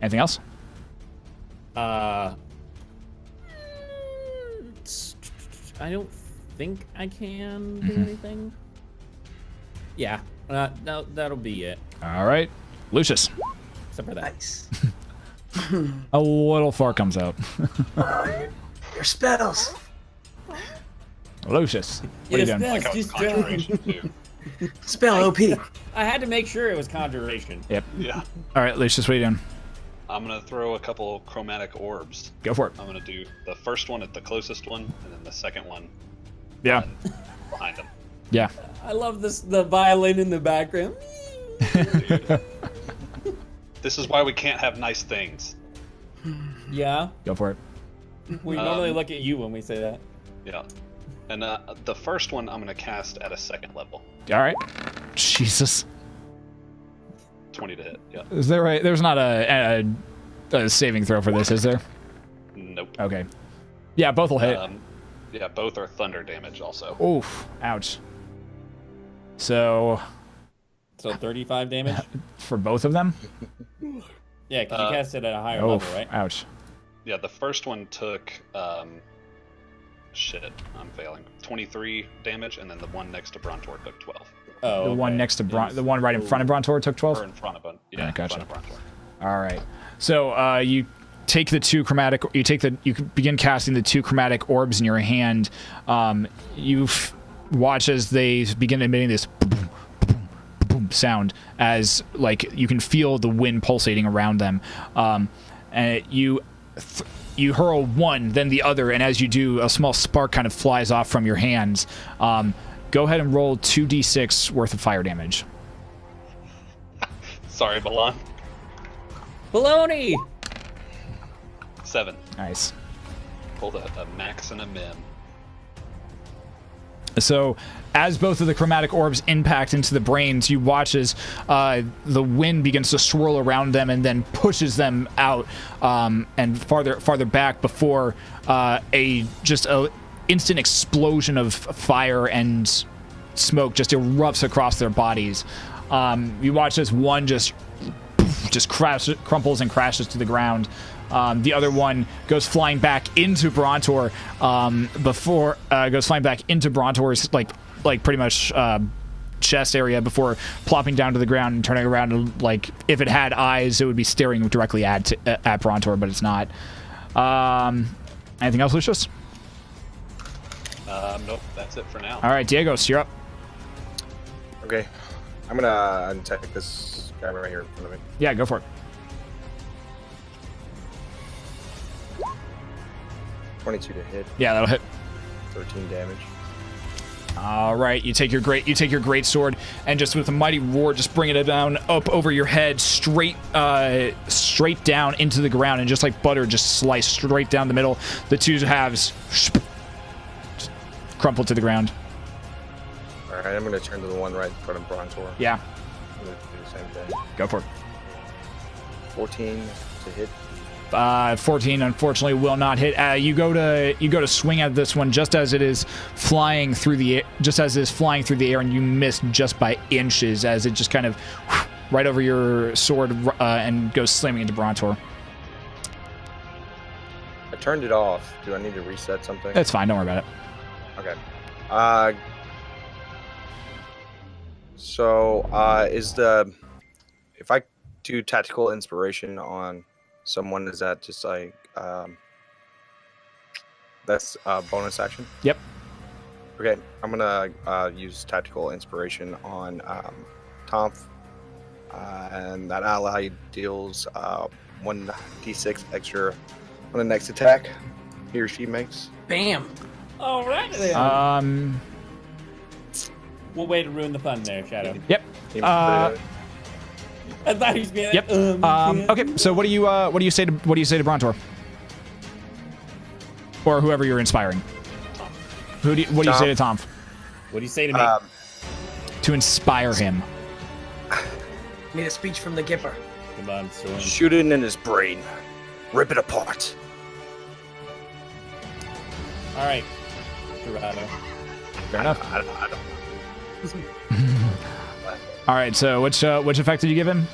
[SPEAKER 2] Anything else?
[SPEAKER 1] I don't think I can do anything. Yeah, no, that'll be it.
[SPEAKER 2] All right. Lucius.
[SPEAKER 1] Except for that.
[SPEAKER 3] Nice.
[SPEAKER 2] A little fart comes out.
[SPEAKER 3] Your spells.
[SPEAKER 2] Lucius. What are you doing?
[SPEAKER 6] Like how it's conjuration too.
[SPEAKER 3] Spell OP.
[SPEAKER 1] I had to make sure it was conjuration.
[SPEAKER 2] Yep.
[SPEAKER 6] Yeah.
[SPEAKER 2] All right, Lucius, what are you doing?
[SPEAKER 6] I'm gonna throw a couple chromatic orbs.
[SPEAKER 2] Go for it.
[SPEAKER 6] I'm gonna do the first one at the closest one, and then the second one
[SPEAKER 2] Yeah.
[SPEAKER 6] behind them.
[SPEAKER 2] Yeah.
[SPEAKER 1] I love the violin in the background.
[SPEAKER 6] This is why we can't have nice things.
[SPEAKER 1] Yeah,
[SPEAKER 2] Go for it.
[SPEAKER 1] we normally look at you when we say that.
[SPEAKER 6] Yeah. And the first one I'm gonna cast at a second level.
[SPEAKER 2] All right. Jesus.
[SPEAKER 6] 20 to hit. Yeah.
[SPEAKER 2] Is there there's not a saving throw for this, is there?
[SPEAKER 6] Nope.
[SPEAKER 2] Okay. Yeah, both will hit.
[SPEAKER 6] Yeah, both are thunder damage also.
[SPEAKER 2] Oof. Ouch. So,
[SPEAKER 1] So 35 damage.
[SPEAKER 2] for both of them?
[SPEAKER 1] Yeah, because you cast it at a higher
[SPEAKER 2] Oof.
[SPEAKER 1] level, right?
[SPEAKER 2] Ouch.
[SPEAKER 6] Yeah, the first one took shit, I'm failing. 23 damage, and then the one next to Brontor took 12.
[SPEAKER 1] Oh,
[SPEAKER 2] The one
[SPEAKER 1] okay.
[SPEAKER 2] next to the one right in front of Brontor took 12?
[SPEAKER 6] Or in front of him. Yeah,
[SPEAKER 2] Yeah,
[SPEAKER 6] in
[SPEAKER 2] gotcha.
[SPEAKER 6] front of Brontor.
[SPEAKER 2] All right. So, you take the 2 chromatic, you begin casting the 2 chromatic orbs in your hand. You watch as they begin emitting this boom, boom, boom sound as like you can feel the wind pulsating around them. And you hurl one, then the other, and as you do, a small spark kind of flies off from your hands. Go ahead and roll 2d6 worth of fire damage.
[SPEAKER 6] Sorry, Balan.
[SPEAKER 1] Baloney!
[SPEAKER 6] 7.
[SPEAKER 2] Nice.
[SPEAKER 6] Pulled a max and a min.
[SPEAKER 2] So, as both of the chromatic orbs impact into the brains, you watch as the wind begins to swirl around them and then pushes them out and farther back before a instant explosion of fire and smoke just erupts across their bodies. You watch as one just crumples and crashes to the ground. The other one goes flying back into Brontor goes flying back into Brontor's like pretty much chest area before plopping down to the ground and turning around and like if it had eyes it would be staring directly at Brontor, but it's not. Anything else, Lucius?
[SPEAKER 6] Nope, that's it for now.
[SPEAKER 2] All right, Diego, you're up.
[SPEAKER 7] Okay. I'm gonna untech this guy right here in front of me.
[SPEAKER 2] Yeah, go for it.
[SPEAKER 7] 22 to hit,
[SPEAKER 2] Yeah, that'll hit.
[SPEAKER 7] 13 damage.
[SPEAKER 2] All right, you take your great sword, and just with a mighty roar, just bring it down up over your head, straight down into the ground, and just like butter, just slice straight down the middle. The two halves just crumple to the ground.
[SPEAKER 7] All right, I'm gonna turn to the one right in front of Brontor.
[SPEAKER 2] Yeah,
[SPEAKER 7] I'm gonna do the same thing.
[SPEAKER 2] go for it.
[SPEAKER 7] 14 to hit.
[SPEAKER 2] 14 unfortunately will not hit. You go to swing at this one just as it is flying through the air, and you miss just by inches as it just kind of right over your sword and goes slamming into Brontor.
[SPEAKER 7] I turned it off. Do I need to reset something?
[SPEAKER 2] That's fine. Don't worry about it.
[SPEAKER 7] Okay. If I do tactical inspiration on someone, is that just like that's a bonus action?
[SPEAKER 2] Yep.
[SPEAKER 7] Okay, I'm gonna use tactical inspiration on Tomf, and that ally deals 1d6 extra on the next attack he or she makes.
[SPEAKER 3] Bam.
[SPEAKER 1] All right. We'll way to ruin the fun there, Shadow.
[SPEAKER 2] Yep.
[SPEAKER 1] I thought he was being
[SPEAKER 2] Yep. Okay. So what do you say to Brontor, or whoever you're inspiring? What do you say to Tom?
[SPEAKER 1] What do you say to me?
[SPEAKER 2] To inspire him.
[SPEAKER 3] Need a speech from the Gipper.
[SPEAKER 1] Come on, Storm.
[SPEAKER 7] Shoot it in his brain. Rip it apart.
[SPEAKER 1] All right, Dorado.
[SPEAKER 2] Fair enough.
[SPEAKER 7] I don't.
[SPEAKER 2] All right. So which effect did you give him?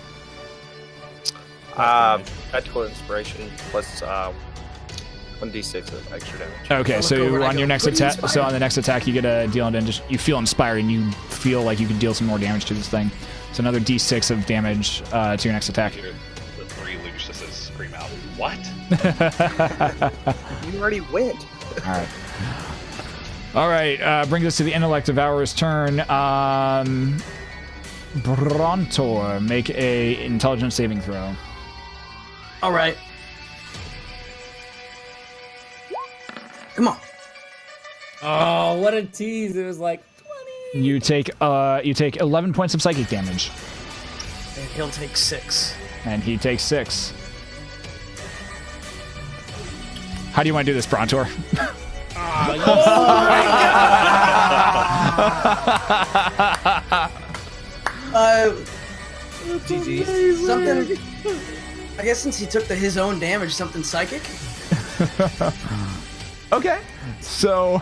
[SPEAKER 7] Tactical inspiration plus 1d6 of extra damage.
[SPEAKER 2] Okay,
[SPEAKER 3] Look
[SPEAKER 2] so
[SPEAKER 3] over, I
[SPEAKER 2] on
[SPEAKER 3] go,
[SPEAKER 2] your next
[SPEAKER 3] "Pretty
[SPEAKER 2] attack,
[SPEAKER 3] inspired."
[SPEAKER 2] on the next attack, you get a deal, and just you feel inspired, and you feel like you can deal some more damage to this thing. So another d6 of damage to your next attack.
[SPEAKER 6] Hear the three Luciuses scream out, "What?"
[SPEAKER 7] You already went.
[SPEAKER 2] All right. Brings us to the intellect of ours turn. Brontor, make a intelligence saving throw.
[SPEAKER 3] All right. Come on.
[SPEAKER 1] Oh, what a tease! It was like 20.
[SPEAKER 2] You take 11 points of psychic damage,
[SPEAKER 3] And he'll take 6.
[SPEAKER 2] and he takes 6. How do you want to do this, Brontor?
[SPEAKER 3] GG. Something. I guess since he took his own damage, something psychic.
[SPEAKER 2] Okay. So,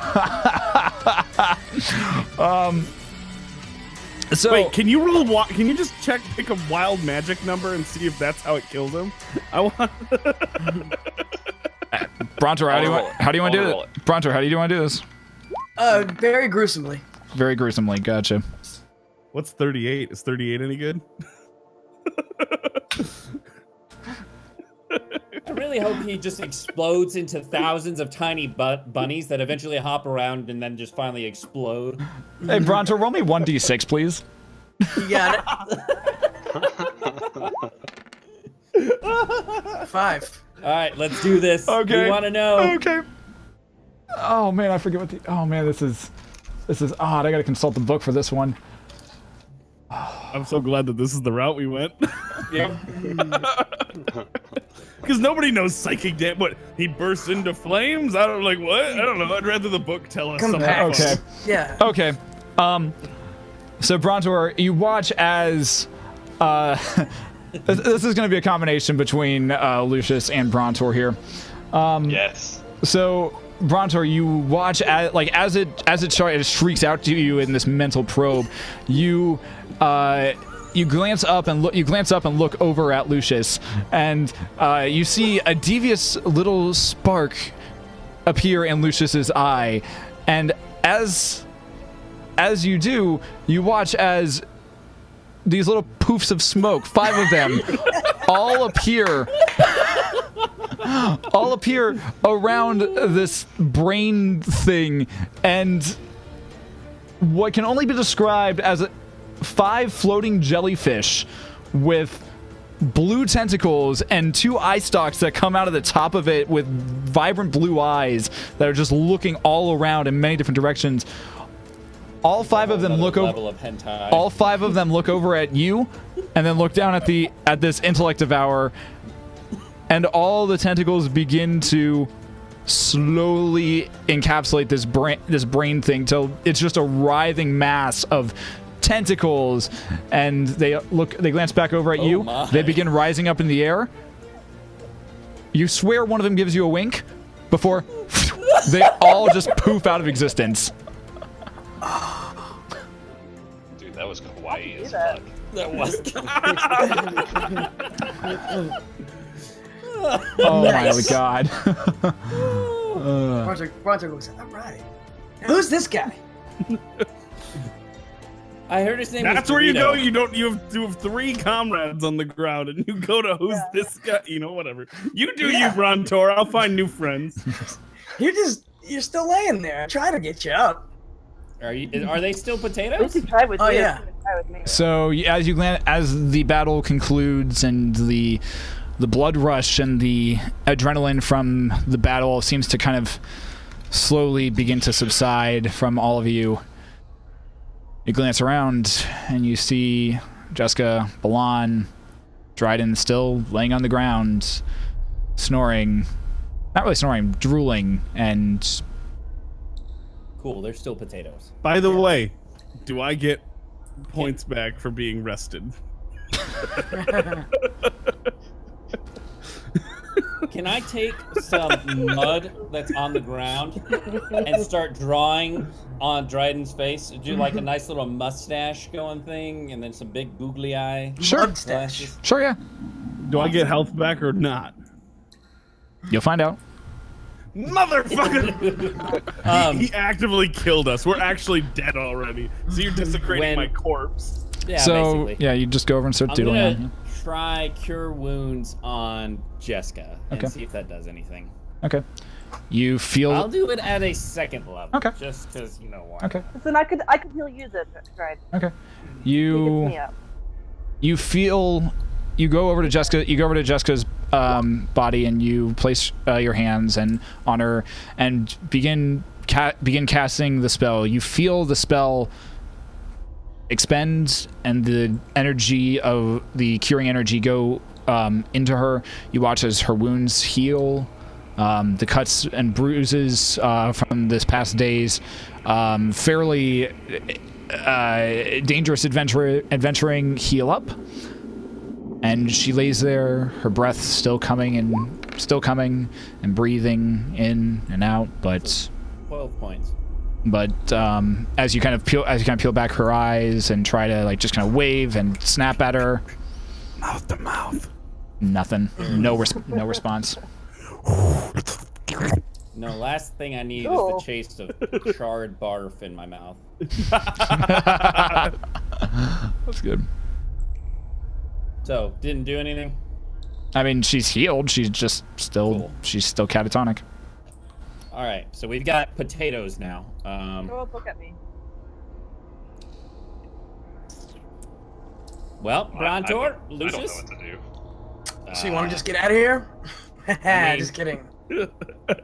[SPEAKER 5] Wait, can you roll? Can you just pick a wild magic number and see if that's how it kills him? I want.
[SPEAKER 2] Brontor, how do you want to do
[SPEAKER 6] roll
[SPEAKER 2] it?
[SPEAKER 6] it.
[SPEAKER 2] Brontor, how do you want to do this?
[SPEAKER 3] Very gruesomely.
[SPEAKER 2] Very gruesomely. Gotcha.
[SPEAKER 5] What's 38? Is 38 any good?
[SPEAKER 1] I really hope he just explodes into thousands of tiny bunnies that eventually hop around and then just finally explode.
[SPEAKER 2] Hey, Brontor, roll me 1d6, please.
[SPEAKER 3] You got it. 5.
[SPEAKER 1] All right, let's do this.
[SPEAKER 2] Okay.
[SPEAKER 1] We want to know.
[SPEAKER 2] Okay. Oh man, I forget what the. Oh man, this is odd. I gotta consult the book for this one.
[SPEAKER 5] I'm so glad that this is the route we went.
[SPEAKER 1] Yep.
[SPEAKER 5] Because nobody knows psychic damage. What, he bursts into flames? I don't like what? I don't know. I'd rather the book tell us something.
[SPEAKER 3] Compact.
[SPEAKER 2] Okay.
[SPEAKER 3] Yeah.
[SPEAKER 2] Okay. So Brontor, you watch as this is going to be a combination between Lucius and Brontor here.
[SPEAKER 6] Yes.
[SPEAKER 2] So Brontor, you watch as it shrieks out to you in this mental probe. You glance up and look over at Lucius, and you see a devious little spark appear in Lucius's eye, and as you do, you watch as these little poofs of smoke, 5 of them, all appear around this brain thing, and what can only be described as 5 floating jellyfish with blue tentacles and 2 eye stalks that come out of the top of it with vibrant blue eyes that are just looking all around in many different directions, All 5 of them
[SPEAKER 1] Another
[SPEAKER 2] look over.
[SPEAKER 1] level of hentai.
[SPEAKER 2] All 5 of them look over at you, and then look down at this intellect devourer, and all the tentacles begin to slowly encapsulate this brain thing till it's just a writhing mass of tentacles. And they glance back over at you.
[SPEAKER 1] My.
[SPEAKER 2] They begin rising up in the air. You swear one of them gives you a wink before they all just poof out of existence.
[SPEAKER 6] Dude, that was kawaii as
[SPEAKER 4] that?
[SPEAKER 6] fuck.
[SPEAKER 1] That was.
[SPEAKER 2] Oh
[SPEAKER 3] Nice.
[SPEAKER 2] my god.
[SPEAKER 3] Bronto goes, all right. Who's this guy?
[SPEAKER 1] I heard his name.
[SPEAKER 5] That's
[SPEAKER 1] was
[SPEAKER 5] where you go.
[SPEAKER 1] Dorito.
[SPEAKER 5] You have 3 comrades on the ground, and you go to who's this guy? You know, whatever. You do
[SPEAKER 3] Yeah.
[SPEAKER 5] you, Brontor. I'll find new friends.
[SPEAKER 3] You're still laying there. I try to get you up.
[SPEAKER 1] Are they still
[SPEAKER 4] At least
[SPEAKER 1] potatoes?
[SPEAKER 4] you tried with
[SPEAKER 3] Oh,
[SPEAKER 4] you.
[SPEAKER 3] yeah.
[SPEAKER 4] You try with me.
[SPEAKER 2] So as the battle concludes and the blood rush and the adrenaline from the battle seems to kind of slowly begin to subside from all of you, you glance around and you see Jessica, Balan, Dryden still laying on the ground, snoring. Not really snoring, drooling, and
[SPEAKER 1] Cool. They're still potatoes.
[SPEAKER 5] By the way, do I get points back for being rested?
[SPEAKER 1] Can I take some mud that's on the ground and start drawing on Dryden's face? Do like a nice little mustache going thing, and then some big googly eye.
[SPEAKER 2] Sure.
[SPEAKER 3] Mustache.
[SPEAKER 1] glasses?
[SPEAKER 2] sure, yeah.
[SPEAKER 5] Do I get health back or not?
[SPEAKER 2] You'll find out.
[SPEAKER 5] Motherfucker! He actively killed us. We're actually dead already. So you're desecrating my corpse.
[SPEAKER 1] Yeah,
[SPEAKER 2] So,
[SPEAKER 1] basically.
[SPEAKER 2] yeah, you just go over and start
[SPEAKER 1] I'm
[SPEAKER 2] doodling.
[SPEAKER 1] gonna try cure wounds on Jessica and
[SPEAKER 2] Okay.
[SPEAKER 1] see if that does anything.
[SPEAKER 2] Okay. You feel...
[SPEAKER 1] I'll do it at a second level.
[SPEAKER 2] Okay.
[SPEAKER 1] Just because you know why.
[SPEAKER 2] Okay.
[SPEAKER 4] Listen, I could heal you then, tried.
[SPEAKER 2] Okay.
[SPEAKER 4] He gets
[SPEAKER 2] You...
[SPEAKER 4] me up.
[SPEAKER 2] You feel, you go over to Jessica's body and you place your hands on her and begin casting the spell. You feel the spell expend and the energy of the curing energy go into her. You watch as her wounds heal. The cuts and bruises from this past days, fairly dangerous adventuring heal up. And she lays there, her breath still coming and breathing in and out, but
[SPEAKER 1] 12 points.
[SPEAKER 2] as you kind of peel back her eyes and try to just kind of wave and snap at her,
[SPEAKER 5] Mouth to mouth.
[SPEAKER 2] nothing, no response.
[SPEAKER 1] No, last thing I need
[SPEAKER 4] Cool.
[SPEAKER 1] is the taste of charred barf in my mouth.
[SPEAKER 2] That's good.
[SPEAKER 1] So, didn't do anything?
[SPEAKER 2] I mean, she's healed. She's just still
[SPEAKER 1] Cool.
[SPEAKER 2] she's still catatonic.
[SPEAKER 1] Alright, so we've got potatoes now.
[SPEAKER 4] Throw a book at me.
[SPEAKER 1] Well, Brontor,
[SPEAKER 6] I don't know
[SPEAKER 1] Lucius.
[SPEAKER 6] what to do.
[SPEAKER 3] So you want to just get out of here?
[SPEAKER 1] I mean-
[SPEAKER 3] Just kidding.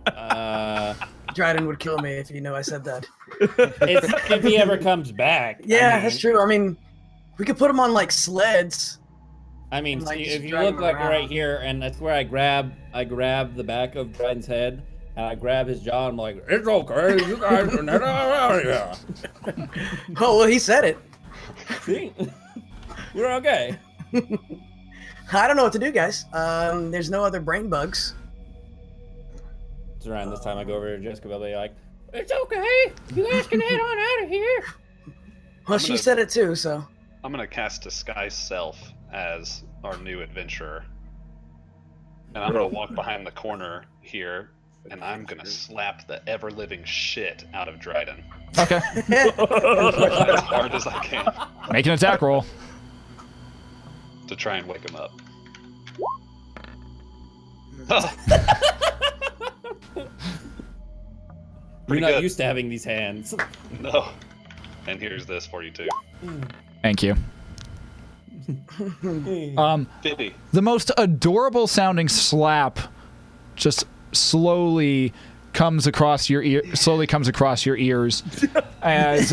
[SPEAKER 1] Uh,
[SPEAKER 3] Dryden would kill me if he knew I said that.
[SPEAKER 1] if he ever comes back.
[SPEAKER 3] Yeah, that's true. I mean, we could put him on sleds.
[SPEAKER 1] I mean,
[SPEAKER 3] Like,
[SPEAKER 1] see,
[SPEAKER 3] just
[SPEAKER 1] if you
[SPEAKER 3] drag
[SPEAKER 1] look
[SPEAKER 3] him
[SPEAKER 1] like
[SPEAKER 3] around.
[SPEAKER 1] right here, and that's where I grab the back of Dryden's head, and I grab his jaw, and I'm like, it's okay, you guys are not out of here.
[SPEAKER 3] Oh well, he said it.
[SPEAKER 1] See? We're okay.
[SPEAKER 3] I don't know what to do, guys. There's no other brain bugs.
[SPEAKER 1] It's around this time I go over to Jessica, they'll be like, it's okay, you guys can head on out of here.
[SPEAKER 3] Well, she
[SPEAKER 6] gonna-
[SPEAKER 3] said it too, so.
[SPEAKER 6] I'm gonna cast Disguise Self as our new adventurer. And I'm gonna walk behind the corner here, and I'm gonna slap the ever-living shit out of Dryden.
[SPEAKER 2] Okay.
[SPEAKER 6] As hard as I can
[SPEAKER 2] Make an attack roll.
[SPEAKER 6] to try and wake him up.
[SPEAKER 1] You're
[SPEAKER 6] Pretty
[SPEAKER 1] not
[SPEAKER 6] good.
[SPEAKER 1] used to having these hands.
[SPEAKER 6] No. And here's this for you too.
[SPEAKER 2] Thank you.
[SPEAKER 6] 50.
[SPEAKER 2] The most adorable sounding slap just slowly comes across your slowly comes across your ears as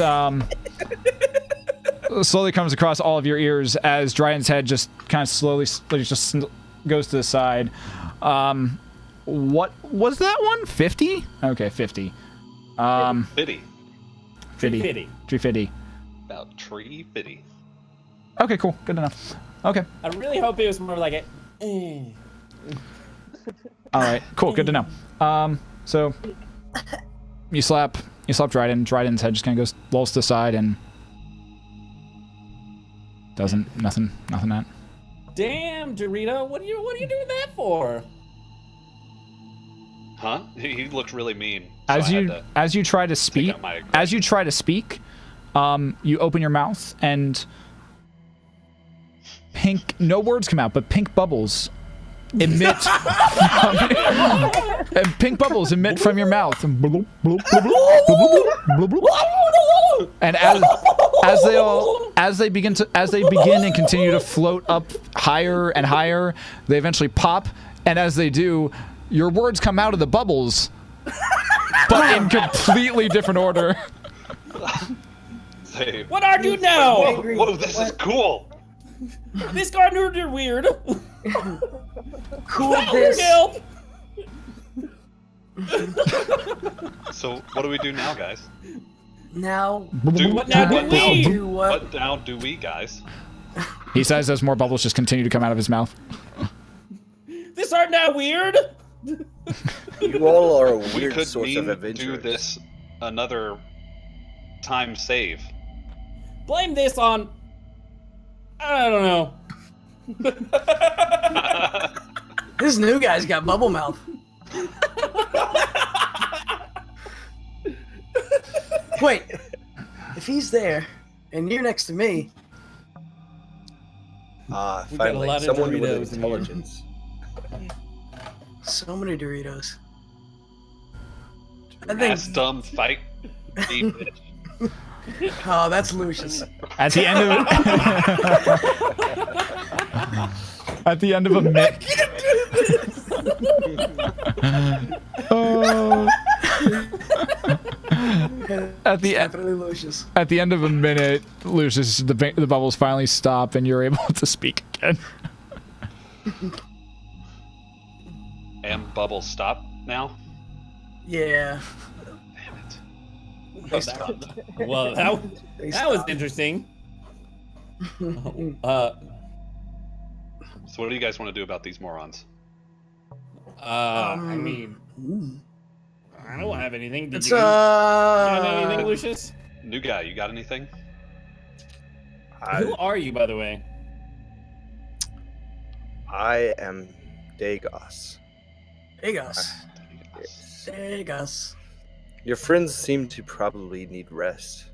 [SPEAKER 2] slowly comes across all of your ears as Dryden's head just kind of slowly just goes to the side. What was that one? 50? Okay, 50.
[SPEAKER 6] 50.
[SPEAKER 2] 350.
[SPEAKER 6] About 350.
[SPEAKER 2] Okay, cool. Good to know. Okay.
[SPEAKER 1] I really hope it was more like a.
[SPEAKER 2] All right. Cool. Good to know. So you slap Dryden. Dryden's head just kind of lolls to the side and nothing. That.
[SPEAKER 1] Damn, Dorito! What are you doing that for?
[SPEAKER 6] Huh? He looked really mean.
[SPEAKER 2] As you try to speak, you open your mouth and no words come out, but pink bubbles emit and pink bubbles emit from your mouth. And as they begin and continue to float up higher and higher, they eventually pop, and as they do, your words come out of the bubbles, but in completely different order.
[SPEAKER 6] Hey.
[SPEAKER 1] What are you now?
[SPEAKER 6] Whoa, this is cool.
[SPEAKER 1] This gardener, you're weird.
[SPEAKER 3] Cool this.
[SPEAKER 6] So what do we do now, guys?
[SPEAKER 3] Now.
[SPEAKER 1] What now do we?
[SPEAKER 3] Do what?
[SPEAKER 6] What now do we, guys?
[SPEAKER 2] He says as more bubbles just continue to come out of his mouth.
[SPEAKER 1] This art now weird.
[SPEAKER 7] You all are a
[SPEAKER 6] We
[SPEAKER 7] weird
[SPEAKER 6] could
[SPEAKER 7] source of adventure.
[SPEAKER 6] do this another time save.
[SPEAKER 1] Blame this on. I don't know.
[SPEAKER 3] This new guy's got bubble mouth. Wait, if he's there and you're next to me,
[SPEAKER 1] We got a
[SPEAKER 7] Finally,
[SPEAKER 1] lot of
[SPEAKER 7] someone with
[SPEAKER 1] Doritos in here.
[SPEAKER 7] intelligence.
[SPEAKER 3] so many Doritos. I
[SPEAKER 6] Ass
[SPEAKER 3] think.
[SPEAKER 6] dumb fight. Me, bitch.
[SPEAKER 3] Oh, that's Lucius.
[SPEAKER 2] At the end of at the end of a minute.
[SPEAKER 3] Definitely Lucius.
[SPEAKER 2] At the end of a minute, Lucius, the bubbles finally stop, and you're able to speak again.
[SPEAKER 6] And bubbles stop now.
[SPEAKER 3] Yeah.
[SPEAKER 6] Damn it.
[SPEAKER 3] They stopped.
[SPEAKER 1] Well, that
[SPEAKER 3] They
[SPEAKER 1] was
[SPEAKER 3] stopped.
[SPEAKER 1] interesting.
[SPEAKER 6] So what do you guys want to do about these morons?
[SPEAKER 1] I mean,
[SPEAKER 3] Ooh.
[SPEAKER 1] I don't have anything. Did
[SPEAKER 3] It's
[SPEAKER 1] you got anything, Lucius?
[SPEAKER 6] New guy, you got anything?
[SPEAKER 1] Who are you, by the way?
[SPEAKER 7] I am Dagos.
[SPEAKER 3] Dagos.
[SPEAKER 7] Yes.
[SPEAKER 3] Dagos.
[SPEAKER 7] Your friends seem to probably need rest.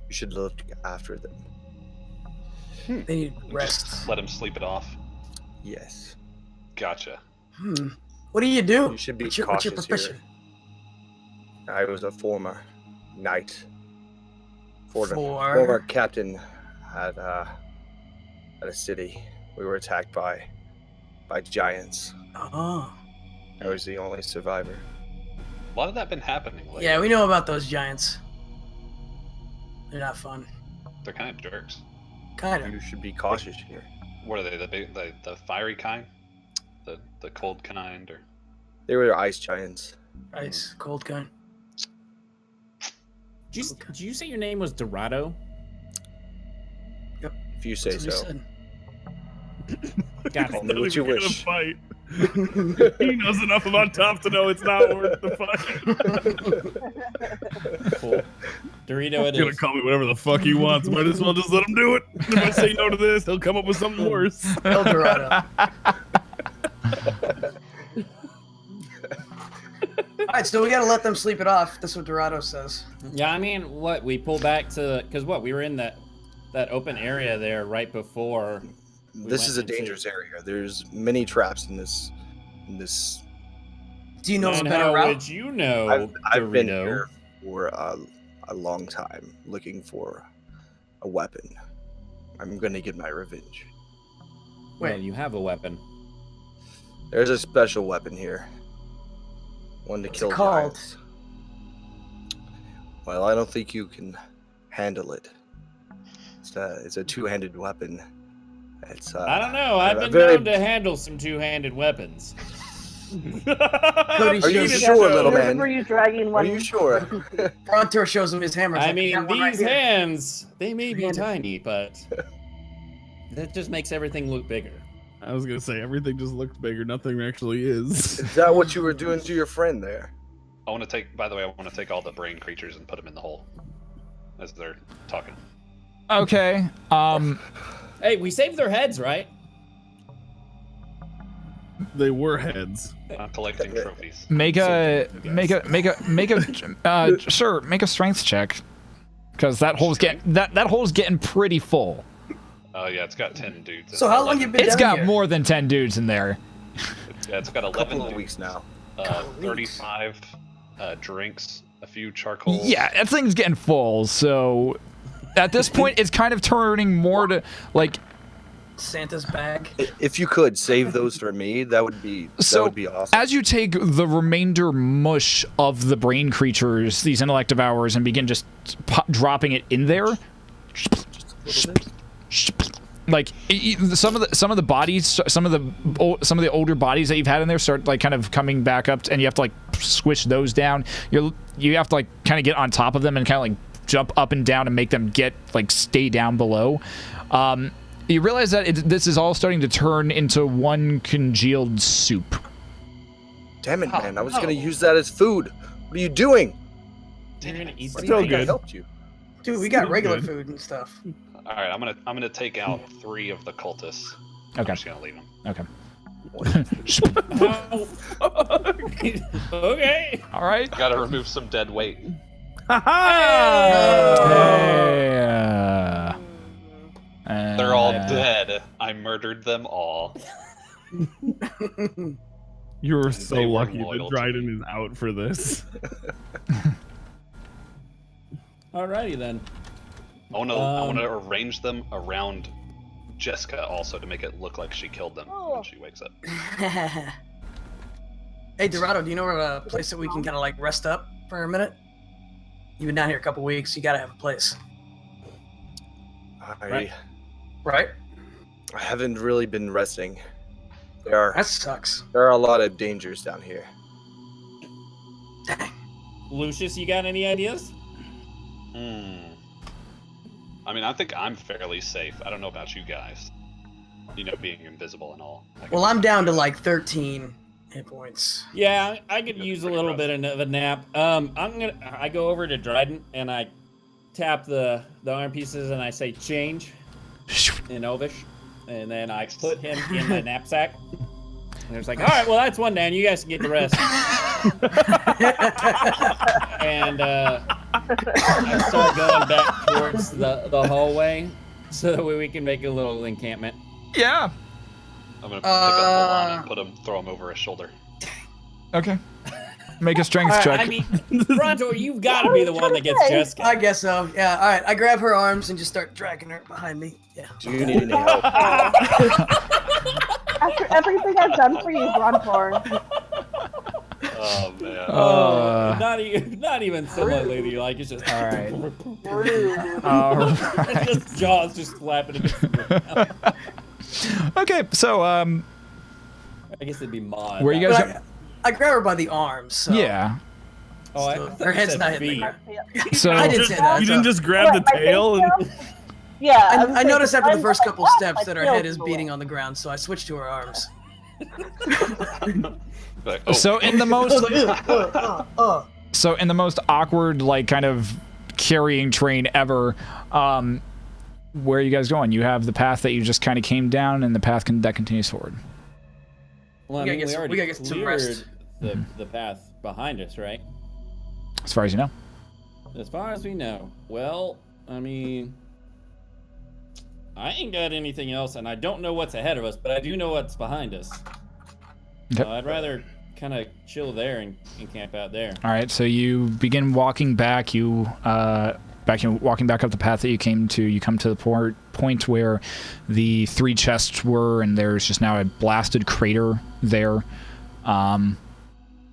[SPEAKER 7] You should look after them.
[SPEAKER 3] They need rest.
[SPEAKER 6] Just let him sleep it off.
[SPEAKER 7] Yes.
[SPEAKER 6] Gotcha.
[SPEAKER 3] What do you do?
[SPEAKER 7] You should be
[SPEAKER 3] what's your
[SPEAKER 7] cautious
[SPEAKER 3] profession?
[SPEAKER 7] here. I was a former knight. Former
[SPEAKER 3] For
[SPEAKER 7] captain at a city. We were attacked by giants.
[SPEAKER 3] oh,
[SPEAKER 7] I was the only survivor.
[SPEAKER 6] A lot of that been happening lately.
[SPEAKER 3] yeah, we know about those giants. They're not fun.
[SPEAKER 6] They're kind of jerks.
[SPEAKER 3] Kind of.
[SPEAKER 7] You should be cautious here.
[SPEAKER 6] What are they? The fiery kind? The cold kind, or?
[SPEAKER 7] They were ice giants.
[SPEAKER 3] Ice, cold kind.
[SPEAKER 1] Did you say your name was Dorado?
[SPEAKER 7] If you say
[SPEAKER 3] That's what
[SPEAKER 7] so.
[SPEAKER 3] he said.
[SPEAKER 1] Got
[SPEAKER 7] Call
[SPEAKER 1] it.
[SPEAKER 7] me what you
[SPEAKER 5] We're gonna
[SPEAKER 7] wish.
[SPEAKER 5] fight. He knows enough about Top to know it's not worth the fight.
[SPEAKER 1] Cool. Dorito, it
[SPEAKER 5] He's gonna
[SPEAKER 1] is.
[SPEAKER 5] call me whatever the fuck he wants. Might as well just let him do it. If I say no to this, he'll come up with something worse.
[SPEAKER 3] El Dorado. Alright, so we gotta let them sleep it off. That's what Dorado says.
[SPEAKER 1] Yeah, I mean, what we pull back to because we were in that open area there right before.
[SPEAKER 7] This
[SPEAKER 1] went
[SPEAKER 7] is a
[SPEAKER 1] into-
[SPEAKER 7] dangerous area. There's many traps in this.
[SPEAKER 3] Do you know of a
[SPEAKER 1] And
[SPEAKER 3] better
[SPEAKER 1] how
[SPEAKER 3] route?
[SPEAKER 1] would you know,
[SPEAKER 7] I've been
[SPEAKER 1] Dorito?
[SPEAKER 7] here for a long time looking for a weapon. I'm gonna get my revenge.
[SPEAKER 1] Well,
[SPEAKER 3] Wait.
[SPEAKER 1] you have a weapon.
[SPEAKER 7] There's a special weapon here. One to
[SPEAKER 3] What's
[SPEAKER 7] kill
[SPEAKER 3] it called?
[SPEAKER 7] giants. Well, I don't think you can handle it. It's a two-handed weapon. It's
[SPEAKER 1] I don't know. I've been
[SPEAKER 7] very...
[SPEAKER 1] known to handle some two-handed weapons.
[SPEAKER 3] Cody
[SPEAKER 7] Are you
[SPEAKER 3] shows
[SPEAKER 7] sure,
[SPEAKER 3] him-
[SPEAKER 7] little man?
[SPEAKER 4] Were you dragging
[SPEAKER 7] Are
[SPEAKER 4] one?
[SPEAKER 7] you sure?
[SPEAKER 3] Brontor shows him his hammer. He's
[SPEAKER 1] I
[SPEAKER 3] like,
[SPEAKER 1] mean,
[SPEAKER 3] "Got one right
[SPEAKER 1] these
[SPEAKER 3] here."
[SPEAKER 1] hands, they may be
[SPEAKER 3] Two-handed.
[SPEAKER 1] tiny, but that just makes everything look bigger.
[SPEAKER 5] I was gonna say everything just looks bigger. Nothing actually is.
[SPEAKER 7] Is that what you were doing to your friend there?
[SPEAKER 6] I want to take. By the way, I want to take all the brain creatures and put them in the hole as they're talking.
[SPEAKER 2] Okay.
[SPEAKER 1] Hey, we saved their heads, right?
[SPEAKER 5] They were heads.
[SPEAKER 6] I'm collecting trophies.
[SPEAKER 2] Make a strength check, because that hole's getting pretty full.
[SPEAKER 6] Oh yeah, it's got 10 dudes.
[SPEAKER 3] So how long you been
[SPEAKER 2] It's
[SPEAKER 3] down
[SPEAKER 2] got
[SPEAKER 3] here?
[SPEAKER 2] more than 10 dudes in there.
[SPEAKER 6] Yeah, it's got
[SPEAKER 7] A
[SPEAKER 6] 11
[SPEAKER 7] couple of
[SPEAKER 6] dudes,
[SPEAKER 7] weeks now.
[SPEAKER 3] Couple of weeks.
[SPEAKER 6] 35 drinks, a few charcoals.
[SPEAKER 2] Yeah, that thing's getting full. So at this point, it's kind of turning more to like.
[SPEAKER 3] Santa's bag.
[SPEAKER 7] If you could save those for me, that would be awesome.
[SPEAKER 2] As you take the remainder mush of the brain creatures, these intellect devourers, and begin just dropping it in there, like some of the bodies, some of the older bodies that you've had in there start like kind of coming back up, and you have to like squish those down. You have to like kind of get on top of them and kind of like jump up and down and make them get like stay down below. You realize that this is all starting to turn into one congealed soup.
[SPEAKER 7] Damn it, man! I was gonna use that as food. What are you doing?
[SPEAKER 1] You're gonna eat
[SPEAKER 5] Still
[SPEAKER 1] some
[SPEAKER 7] I
[SPEAKER 1] brains.
[SPEAKER 5] good.
[SPEAKER 7] helped you.
[SPEAKER 3] Dude, we got
[SPEAKER 5] Still
[SPEAKER 3] regular
[SPEAKER 5] good.
[SPEAKER 3] food and stuff.
[SPEAKER 6] All right, I'm gonna take out 3 of the cultists. I'm
[SPEAKER 2] Okay.
[SPEAKER 6] just gonna leave them.
[SPEAKER 2] Okay.
[SPEAKER 1] Okay.
[SPEAKER 2] All right.
[SPEAKER 6] Gotta remove some dead weight.
[SPEAKER 2] Yeah.
[SPEAKER 6] They're all dead. I murdered them all.
[SPEAKER 5] You're so
[SPEAKER 6] They were
[SPEAKER 5] lucky
[SPEAKER 6] loyal
[SPEAKER 5] that
[SPEAKER 6] to
[SPEAKER 5] Dryden is out for this.
[SPEAKER 1] Alrighty then.
[SPEAKER 6] I wanna arrange them around Jessica also to make it look like she killed them when she wakes up.
[SPEAKER 3] Hey, Dorado, do you know a place that we can kind of like rest up for a minute? You've been down here a couple weeks. You gotta have a place,
[SPEAKER 7] I
[SPEAKER 3] right?
[SPEAKER 7] haven't really been resting. There
[SPEAKER 3] That sucks.
[SPEAKER 7] are a lot of dangers down here.
[SPEAKER 3] Dang.
[SPEAKER 1] Lucius, you got any ideas?
[SPEAKER 6] I mean, I think I'm fairly safe. I don't know about you guys. You know, being invisible and all.
[SPEAKER 3] Well, I'm down to like 13 hit points.
[SPEAKER 1] Yeah, I could use a little bit of a nap. I go over to Dryden and I tap the arm pieces and I say change in Elvish, and then I put him in the knapsack. And it's like, all right, well that's one down. You guys can get the rest. And I start going back towards the hallway so that way we can make a little encampment.
[SPEAKER 2] Yeah.
[SPEAKER 6] I'm gonna pick up Milan and throw him over his shoulder.
[SPEAKER 2] Okay. Make a strength check.
[SPEAKER 1] I mean, Bronto, you've got to be the one that gets Jessica.
[SPEAKER 3] I guess so. Yeah. All right. I grab her arms and just start dragging her behind me. Yeah.
[SPEAKER 7] Do you need any help?
[SPEAKER 4] After everything I've done for you, Brontor.
[SPEAKER 6] Oh man.
[SPEAKER 1] Not even somewhat ladylike. It's just
[SPEAKER 2] All right.
[SPEAKER 4] Rude.
[SPEAKER 2] All right.
[SPEAKER 1] just jaws just slapping against the ground.
[SPEAKER 2] Okay, so
[SPEAKER 1] I guess it'd be Maud.
[SPEAKER 2] where you
[SPEAKER 3] But
[SPEAKER 2] guys?
[SPEAKER 3] I grab her by the arms. So
[SPEAKER 2] Yeah.
[SPEAKER 1] Oh, I
[SPEAKER 3] so
[SPEAKER 1] thought
[SPEAKER 3] her
[SPEAKER 1] you
[SPEAKER 3] head's
[SPEAKER 1] said
[SPEAKER 3] not hitting the
[SPEAKER 1] feet.
[SPEAKER 3] ground.
[SPEAKER 2] So
[SPEAKER 3] I didn't say that.
[SPEAKER 5] You
[SPEAKER 3] so-
[SPEAKER 5] didn't just grab the
[SPEAKER 4] What, my
[SPEAKER 5] tail and.
[SPEAKER 4] face tail? Yeah.
[SPEAKER 3] I noticed after the first couple steps
[SPEAKER 4] my
[SPEAKER 3] that her
[SPEAKER 4] tail's
[SPEAKER 3] head is
[SPEAKER 4] below.
[SPEAKER 3] beating on the ground, so I switched to her arms.
[SPEAKER 6] Like, oh,
[SPEAKER 2] so in the
[SPEAKER 3] I
[SPEAKER 2] most
[SPEAKER 3] was like,
[SPEAKER 2] so in the most awkward like kind of carrying train ever, where are you guys going? You have the path that you just kind of came down, and the path that continues forward.
[SPEAKER 1] Well, I
[SPEAKER 3] We gotta
[SPEAKER 1] mean,
[SPEAKER 3] get
[SPEAKER 1] we
[SPEAKER 3] some-
[SPEAKER 1] already
[SPEAKER 3] we gotta get some
[SPEAKER 1] cleared
[SPEAKER 3] rest.
[SPEAKER 1] the path behind us, right?
[SPEAKER 2] As far as you know.
[SPEAKER 1] As far as we know. Well, I mean, I ain't got anything else, and I don't know what's ahead of us, but I do know what's behind us.
[SPEAKER 2] Okay.
[SPEAKER 1] So I'd rather kind of chill there and camp out there.
[SPEAKER 2] All right, so you begin walking back. Walking back up the path that you came to. You come to the point where the 3 chests were, and there's just now a blasted crater there.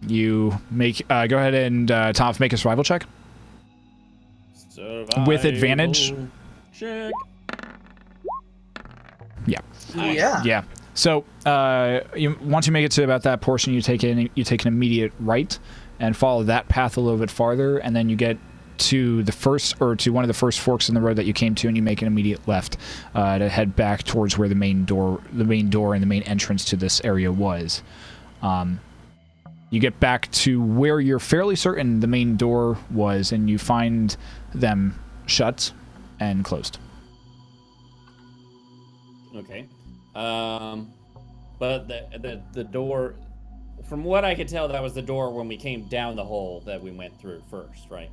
[SPEAKER 2] You make go ahead and Toph, make a survival check. With advantage.
[SPEAKER 1] Check.
[SPEAKER 2] Yeah.
[SPEAKER 3] Yeah.
[SPEAKER 2] Yeah. So once you make it to about that portion, you take an immediate right and follow that path a little bit farther, and then you get to the first or to one of the first forks in the road that you came to, and you make an immediate left to head back towards where the main door and the main entrance to this area was. You get back to where you're fairly certain the main door was, and you find them shut and closed.
[SPEAKER 1] Okay. But the door, from what I could tell, that was the door when we came down the hole that we went through first, right?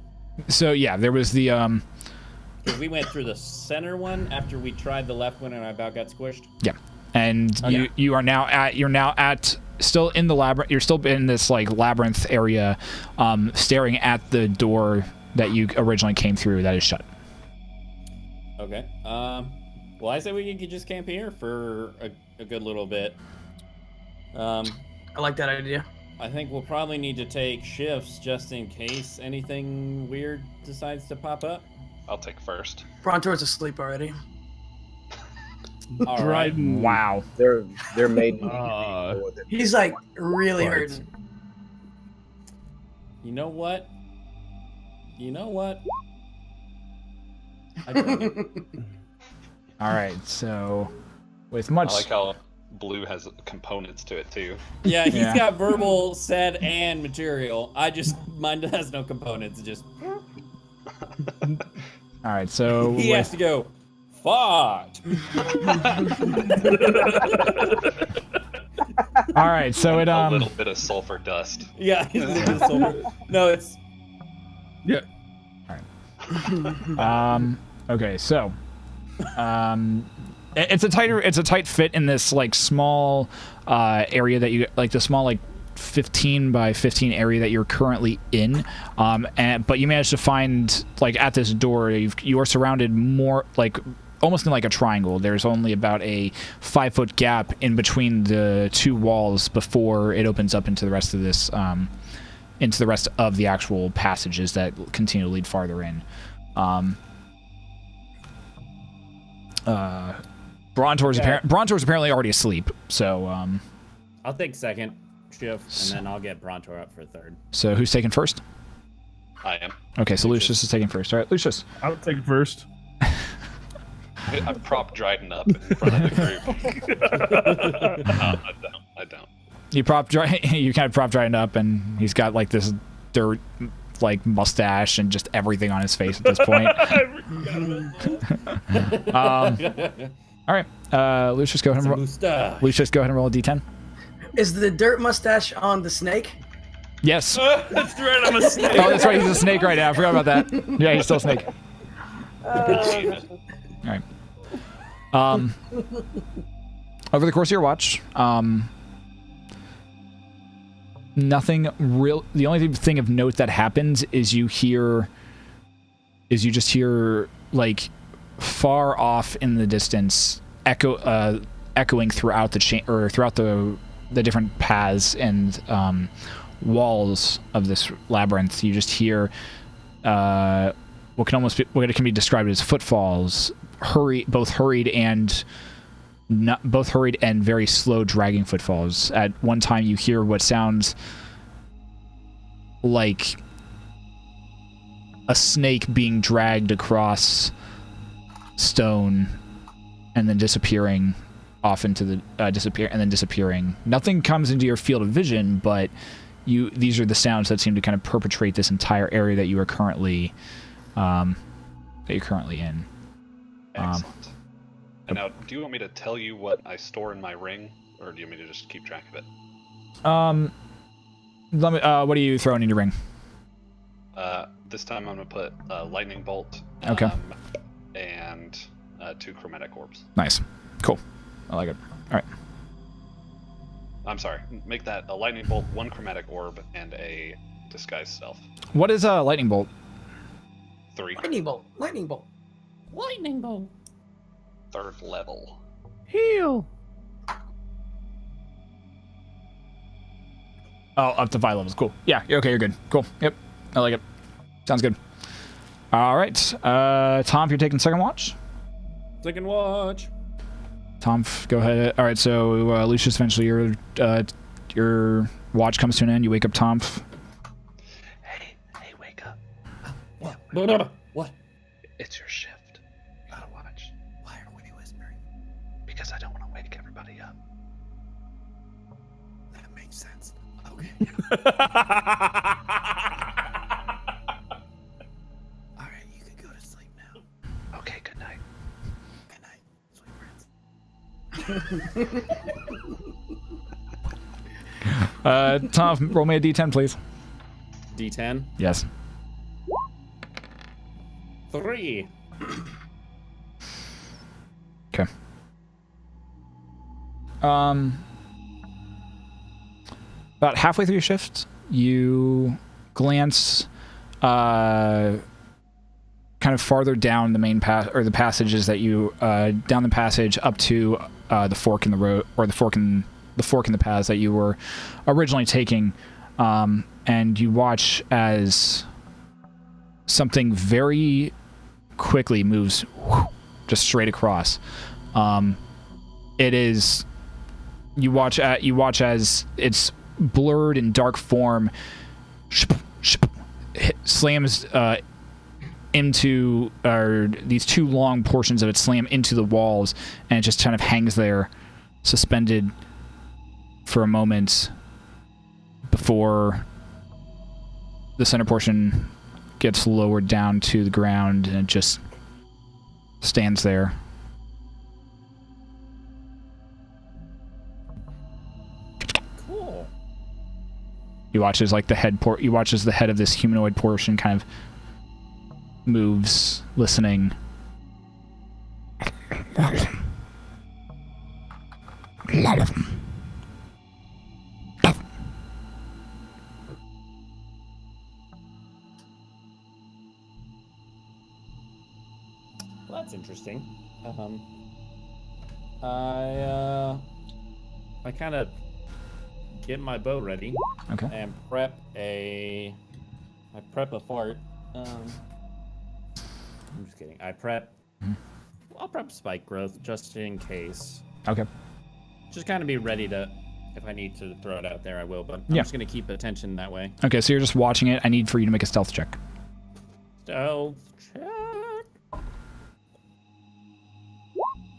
[SPEAKER 2] So yeah, there was the
[SPEAKER 1] 'Cause we went through the center one after we tried the left one and I about got squished.
[SPEAKER 2] yeah, and
[SPEAKER 1] Okay.
[SPEAKER 2] you are now at still in the labyrinth. You're still in this like labyrinth area, staring at the door that you originally came through that is shut.
[SPEAKER 1] Okay. Well, I say we could just camp here for a good little bit.
[SPEAKER 3] I like that idea.
[SPEAKER 1] I think we'll probably need to take shifts just in case anything weird decides to pop up.
[SPEAKER 6] I'll take first.
[SPEAKER 3] Brontor's asleep already.
[SPEAKER 1] All right.
[SPEAKER 5] Dryden.
[SPEAKER 2] Wow.
[SPEAKER 7] They're made.
[SPEAKER 3] He's like really hurting.
[SPEAKER 1] You know what? I don't know.
[SPEAKER 2] All right. So with much.
[SPEAKER 6] I like how Blue has components to it too.
[SPEAKER 1] Yeah, he's
[SPEAKER 2] Yeah.
[SPEAKER 1] got verbal, said, and material. Mine has no components. Just
[SPEAKER 2] All right. So
[SPEAKER 1] he has to go. Fart.
[SPEAKER 2] all right. So it
[SPEAKER 6] A little bit of sulfur dust.
[SPEAKER 1] Yeah. No, it's
[SPEAKER 5] Yeah.
[SPEAKER 2] Okay, so it's a tight fit in this like small area that you like, the small like 15 by 15 area that you're currently in, but you managed to find like at this door you are surrounded more like almost in like a triangle. There's only about a 5-foot gap in between the two walls before it opens up into the rest of this into the rest of the actual passages that continue to lead farther in. Brontor's apparently already asleep, so
[SPEAKER 1] I'll take second shift and then I'll get Brontor up for third.
[SPEAKER 2] so who's taking first?
[SPEAKER 6] I am.
[SPEAKER 2] Okay, so Lucius is taking first. All right, Lucius.
[SPEAKER 5] I'll take first.
[SPEAKER 6] I prop Dryden up in front of the group. I don't.
[SPEAKER 2] You kind of prop Dryden up, and he's got like this dirt like mustache and just everything on his face at this point. All right, Lucius, go ahead and roll. Lucius, go ahead and roll a d10.
[SPEAKER 3] Is the dirt mustache on the snake?
[SPEAKER 2] Yes.
[SPEAKER 5] That's right, I'm a snake.
[SPEAKER 2] Oh, that's right. He's a snake right now. I forgot about that. Yeah, he's still a snake. All right. Over the course of your watch, nothing real. The only thing of note that happens is you just hear like far off in the distance echoing throughout throughout the different paths and walls of this labyrinth. You just hear what can be described as footfalls, both hurried and very slow dragging footfalls. At one time you hear what sounds like a snake being dragged across stone and then disappearing off into the disappearing. Nothing comes into your field of vision, but these are the sounds that seem to kind of perpetrate this entire area that you are currently in.
[SPEAKER 6] Excellent. And now, do you want me to tell you what I store in my ring, or do you want me to just keep track of it?
[SPEAKER 2] Let me. What are you throwing in your ring?
[SPEAKER 6] This time I'm gonna put a lightning bolt.
[SPEAKER 2] Okay.
[SPEAKER 6] And 2 chromatic orbs.
[SPEAKER 2] Nice. Cool. I like it. All right.
[SPEAKER 6] I'm sorry. Make that a lightning bolt, 1 chromatic orb, and a disguise self.
[SPEAKER 2] What is a lightning bolt?
[SPEAKER 6] 3.
[SPEAKER 3] Lightning bolt. Lightning bolt.
[SPEAKER 1] Lightning bolt.
[SPEAKER 6] 3rd level.
[SPEAKER 5] Heal.
[SPEAKER 2] Oh, up to 5 levels. Cool. Yeah. Okay, you're good. Cool. Yep. I like it. Sounds good. All right. Tom, you're taking second watch.
[SPEAKER 1] Second watch.
[SPEAKER 2] Tom, go ahead. All right. So, Lucius, eventually your watch comes to an end. You wake up, Tom.
[SPEAKER 6] Hey, wake up.
[SPEAKER 1] What?
[SPEAKER 6] It's your shift. Gotta watch.
[SPEAKER 3] Why are we whispering?
[SPEAKER 6] Because I don't want to wake everybody up.
[SPEAKER 3] That makes sense. Okay. All right, you can go to sleep now.
[SPEAKER 6] Okay, good night.
[SPEAKER 3] Good night, sweet prince.
[SPEAKER 2] Tom, roll me a d10, please.
[SPEAKER 1] D10.
[SPEAKER 2] Yes.
[SPEAKER 1] 3.
[SPEAKER 2] Okay. About halfway through your shift, you glance kind of farther down the main path, or the passages that you down the passage up to the fork in the road, or the fork in the paths that you were originally taking, and you watch as something very quickly moves just straight across. It is you watch as it's blurred in dark form slams into these two long portions of it slam into the walls, and it just kind of hangs there suspended for a moment before the center portion gets lowered down to the ground, and it just stands there.
[SPEAKER 1] Cool.
[SPEAKER 2] You watch as the head of this humanoid portion kind of moves, listening.
[SPEAKER 1] Well, that's interesting. I kind of get my bow ready.
[SPEAKER 2] Okay.
[SPEAKER 1] And prep a fart. I'm just kidding. I'll prep spike growth just in case.
[SPEAKER 2] Okay.
[SPEAKER 1] Just kind of be ready to, if I need to throw it out there, I will. But I'm just gonna keep attention that way.
[SPEAKER 2] Okay, so you're just watching it. I need for you to make a stealth check.
[SPEAKER 1] Stealth check.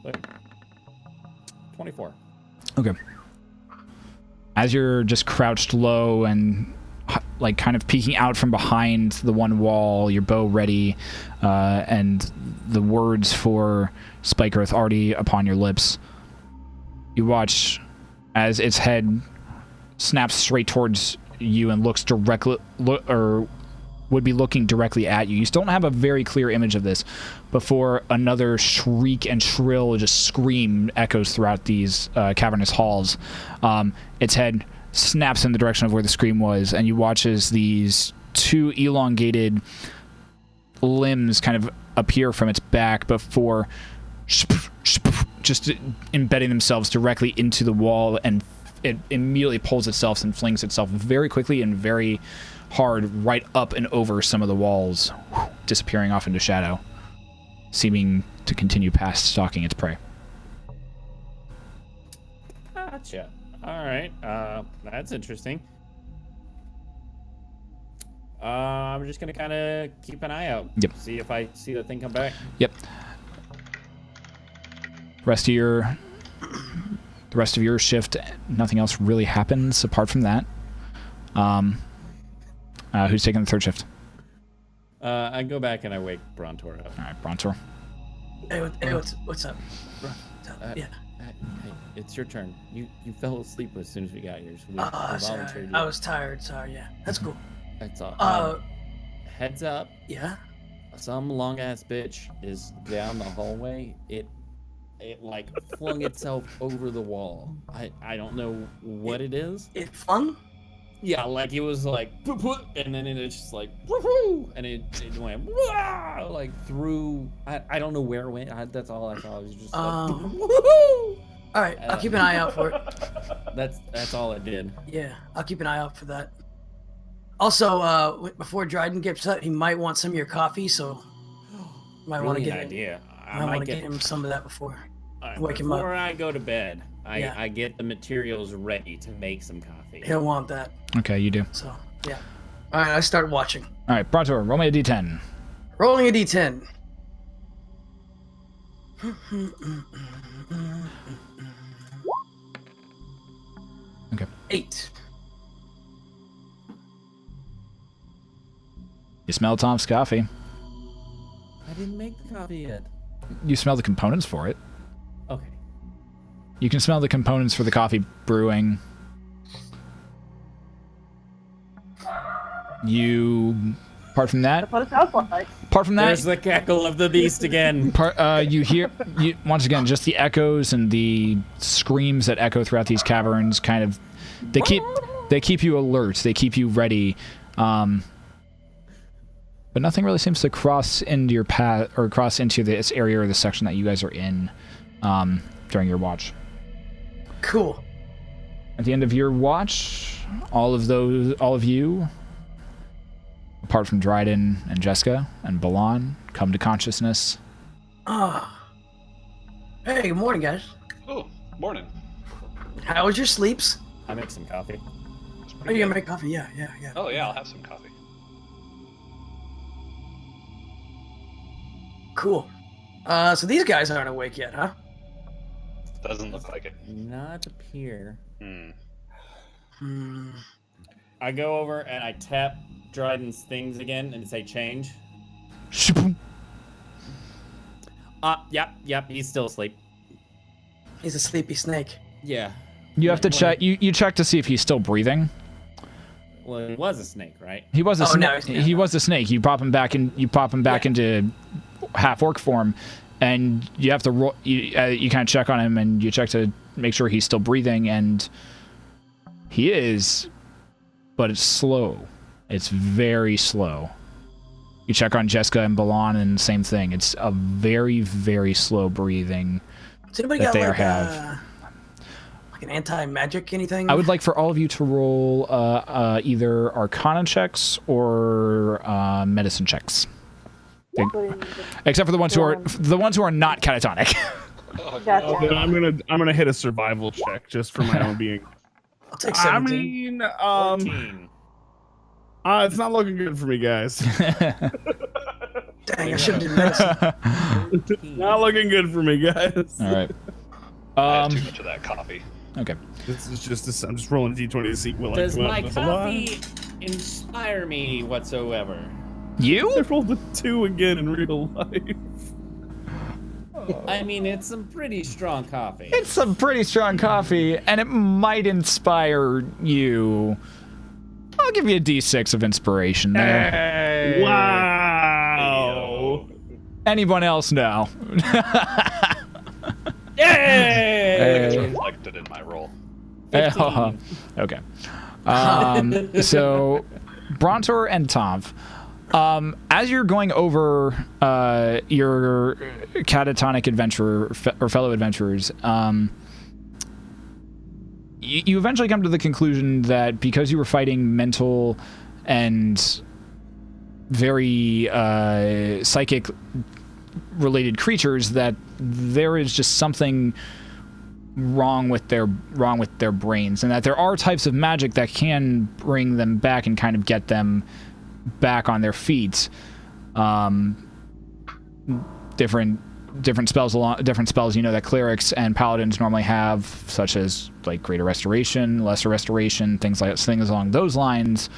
[SPEAKER 1] Wait. 24.
[SPEAKER 2] Okay. As you're just crouched low and kind of peeking out from behind the one wall, your bow ready, and the words for spike growth already upon your lips, you watch as its head snaps straight towards you and looks directly, would be looking directly at you. You still don't have a very clear image of this before another shriek and shrill just scream echoes throughout these cavernous halls. Its head snaps in the direction of where the scream was, and you watch as these two elongated limbs kind of appear from its back before just embedding themselves directly into the wall, and it immediately pulls itself and flings itself very quickly and very hard right up and over some of the walls, disappearing off into shadow, seeming to continue past stalking its prey.
[SPEAKER 1] Gotcha. All right. That's interesting. I'm just gonna kind of keep an eye out.
[SPEAKER 2] Yep.
[SPEAKER 1] See if I see the thing come back.
[SPEAKER 2] Yep. The rest of your shift, nothing else really happens apart from that. Who's taking the third shift?
[SPEAKER 1] I go back and I wake Brontor up.
[SPEAKER 2] All right, Brontor.
[SPEAKER 3] Hey, what's up? Yeah.
[SPEAKER 1] Hey, it's your turn. You fell asleep as soon as we got here. So we volunteered
[SPEAKER 3] Sorry.
[SPEAKER 1] you.
[SPEAKER 3] I was tired. Sorry. Yeah, that's cool.
[SPEAKER 1] That's all. Heads up.
[SPEAKER 3] Yeah.
[SPEAKER 1] Some long ass bitch is down the hallway. It flung itself over the wall. I don't know what it is.
[SPEAKER 3] It flung?
[SPEAKER 1] Yeah, it was and then it's just woohoo, and it went through. I don't know where it went. That's all I saw. It was just woohoo.
[SPEAKER 3] All right, I'll keep an eye out for it.
[SPEAKER 1] That's all it did.
[SPEAKER 3] Yeah, I'll keep an eye out for that. Also, before Dryden gets up, he might want some of your coffee, so you might want to
[SPEAKER 1] Brilliant
[SPEAKER 3] get
[SPEAKER 1] idea.
[SPEAKER 3] I want to get him some of that before. Wake him up.
[SPEAKER 1] Before I go to bed,
[SPEAKER 3] Yeah.
[SPEAKER 1] I get the materials ready to make some coffee.
[SPEAKER 3] He'll want that.
[SPEAKER 2] Okay, you do.
[SPEAKER 3] So, yeah. All right, I start watching.
[SPEAKER 2] All right, Brontor, roll me a d10.
[SPEAKER 3] Rolling a d10.
[SPEAKER 2] Okay.
[SPEAKER 3] 8.
[SPEAKER 2] You smell Tom's coffee.
[SPEAKER 1] I didn't make the coffee yet.
[SPEAKER 2] You smell the components for it.
[SPEAKER 1] Okay.
[SPEAKER 2] You can smell the components for the coffee brewing. Apart from that,
[SPEAKER 4] That's what it sounds like.
[SPEAKER 1] There's the cackle of the beast again.
[SPEAKER 2] you hear once again just the echoes and the screams that echo throughout these caverns. Kind of, they keep you alert. They keep you ready. But nothing really seems to cross into your path or cross into this area or the section that you guys are in during your watch.
[SPEAKER 3] Cool.
[SPEAKER 2] At the end of your watch, all of you, apart from Dryden and Jessica and Balan, come to consciousness.
[SPEAKER 3] Ah. Hey, good morning, guys.
[SPEAKER 6] Oh, morning.
[SPEAKER 3] How was your sleeps?
[SPEAKER 1] I make some coffee.
[SPEAKER 6] It's
[SPEAKER 3] Oh,
[SPEAKER 6] pretty
[SPEAKER 3] you
[SPEAKER 6] good.
[SPEAKER 3] gonna make coffee? Yeah.
[SPEAKER 6] Oh yeah, I'll have some coffee.
[SPEAKER 3] Cool. So these guys aren't awake yet, huh?
[SPEAKER 6] Doesn't look like it.
[SPEAKER 1] Not appear.
[SPEAKER 3] Hmm.
[SPEAKER 1] I go over and I tap Dryden's things again and say change.
[SPEAKER 2] Shaboom.
[SPEAKER 1] Yep, he's still asleep.
[SPEAKER 3] He's a sleepy snake.
[SPEAKER 1] Yeah.
[SPEAKER 2] You have to check. You check to see if he's still breathing.
[SPEAKER 1] Well, he was a snake, right?
[SPEAKER 2] He was a
[SPEAKER 3] Oh,
[SPEAKER 2] snake.
[SPEAKER 3] no, he's not.
[SPEAKER 2] He was a snake. You pop him back in. You pop him back into half orc form, and you have to roll. You kind of check on him, and you check to make sure he's still breathing, and he is, but it's slow. It's very slow. You check on Jessica and Balan, and same thing. It's a very, very slow breathing.
[SPEAKER 3] Does anybody
[SPEAKER 2] That
[SPEAKER 3] got
[SPEAKER 2] they
[SPEAKER 3] like
[SPEAKER 2] have.
[SPEAKER 3] like an anti-magic anything?
[SPEAKER 2] I would like for all of you to roll either Arcana checks or medicine checks, except for the ones who are not catatonic.
[SPEAKER 6] Oh,
[SPEAKER 4] Gotcha.
[SPEAKER 6] no.
[SPEAKER 5] Then I'm gonna hit a survival check just for my own being.
[SPEAKER 3] I'll take
[SPEAKER 5] I
[SPEAKER 3] 17.
[SPEAKER 5] mean,
[SPEAKER 1] 14.
[SPEAKER 5] it's not looking good for me, guys.
[SPEAKER 3] Dang, I should have done medicine.
[SPEAKER 5] Not looking good for me, guys.
[SPEAKER 2] All right.
[SPEAKER 6] I had too much of that coffee.
[SPEAKER 2] Okay.
[SPEAKER 5] This is just I'm just rolling d20 to see will I
[SPEAKER 1] Does
[SPEAKER 5] come out
[SPEAKER 1] my
[SPEAKER 5] of this alive.
[SPEAKER 1] coffee inspire me whatsoever?
[SPEAKER 5] I
[SPEAKER 2] You?
[SPEAKER 5] rolled a 2 again in real life.
[SPEAKER 1] I mean, it's some pretty strong coffee.
[SPEAKER 2] It's some pretty strong coffee, and it might inspire you. I'll give you a D6 of inspiration there.
[SPEAKER 1] Hey.
[SPEAKER 5] Wow.
[SPEAKER 2] Anyone else know?
[SPEAKER 1] Yay!
[SPEAKER 6] It's reflected in my roll.
[SPEAKER 1] 15.
[SPEAKER 2] Okay. So, Brontor and Tomv, as you're going over your catatonic adventurer or fellow adventurers, you eventually come to the conclusion that because you were fighting mental and very psychic related creatures, that there is just something wrong with their brains, and that there are types of magic that can bring them back and kind of get them back on their feet. Different spells that clerics and paladins normally have, such as like greater restoration, lesser restoration, things along those lines,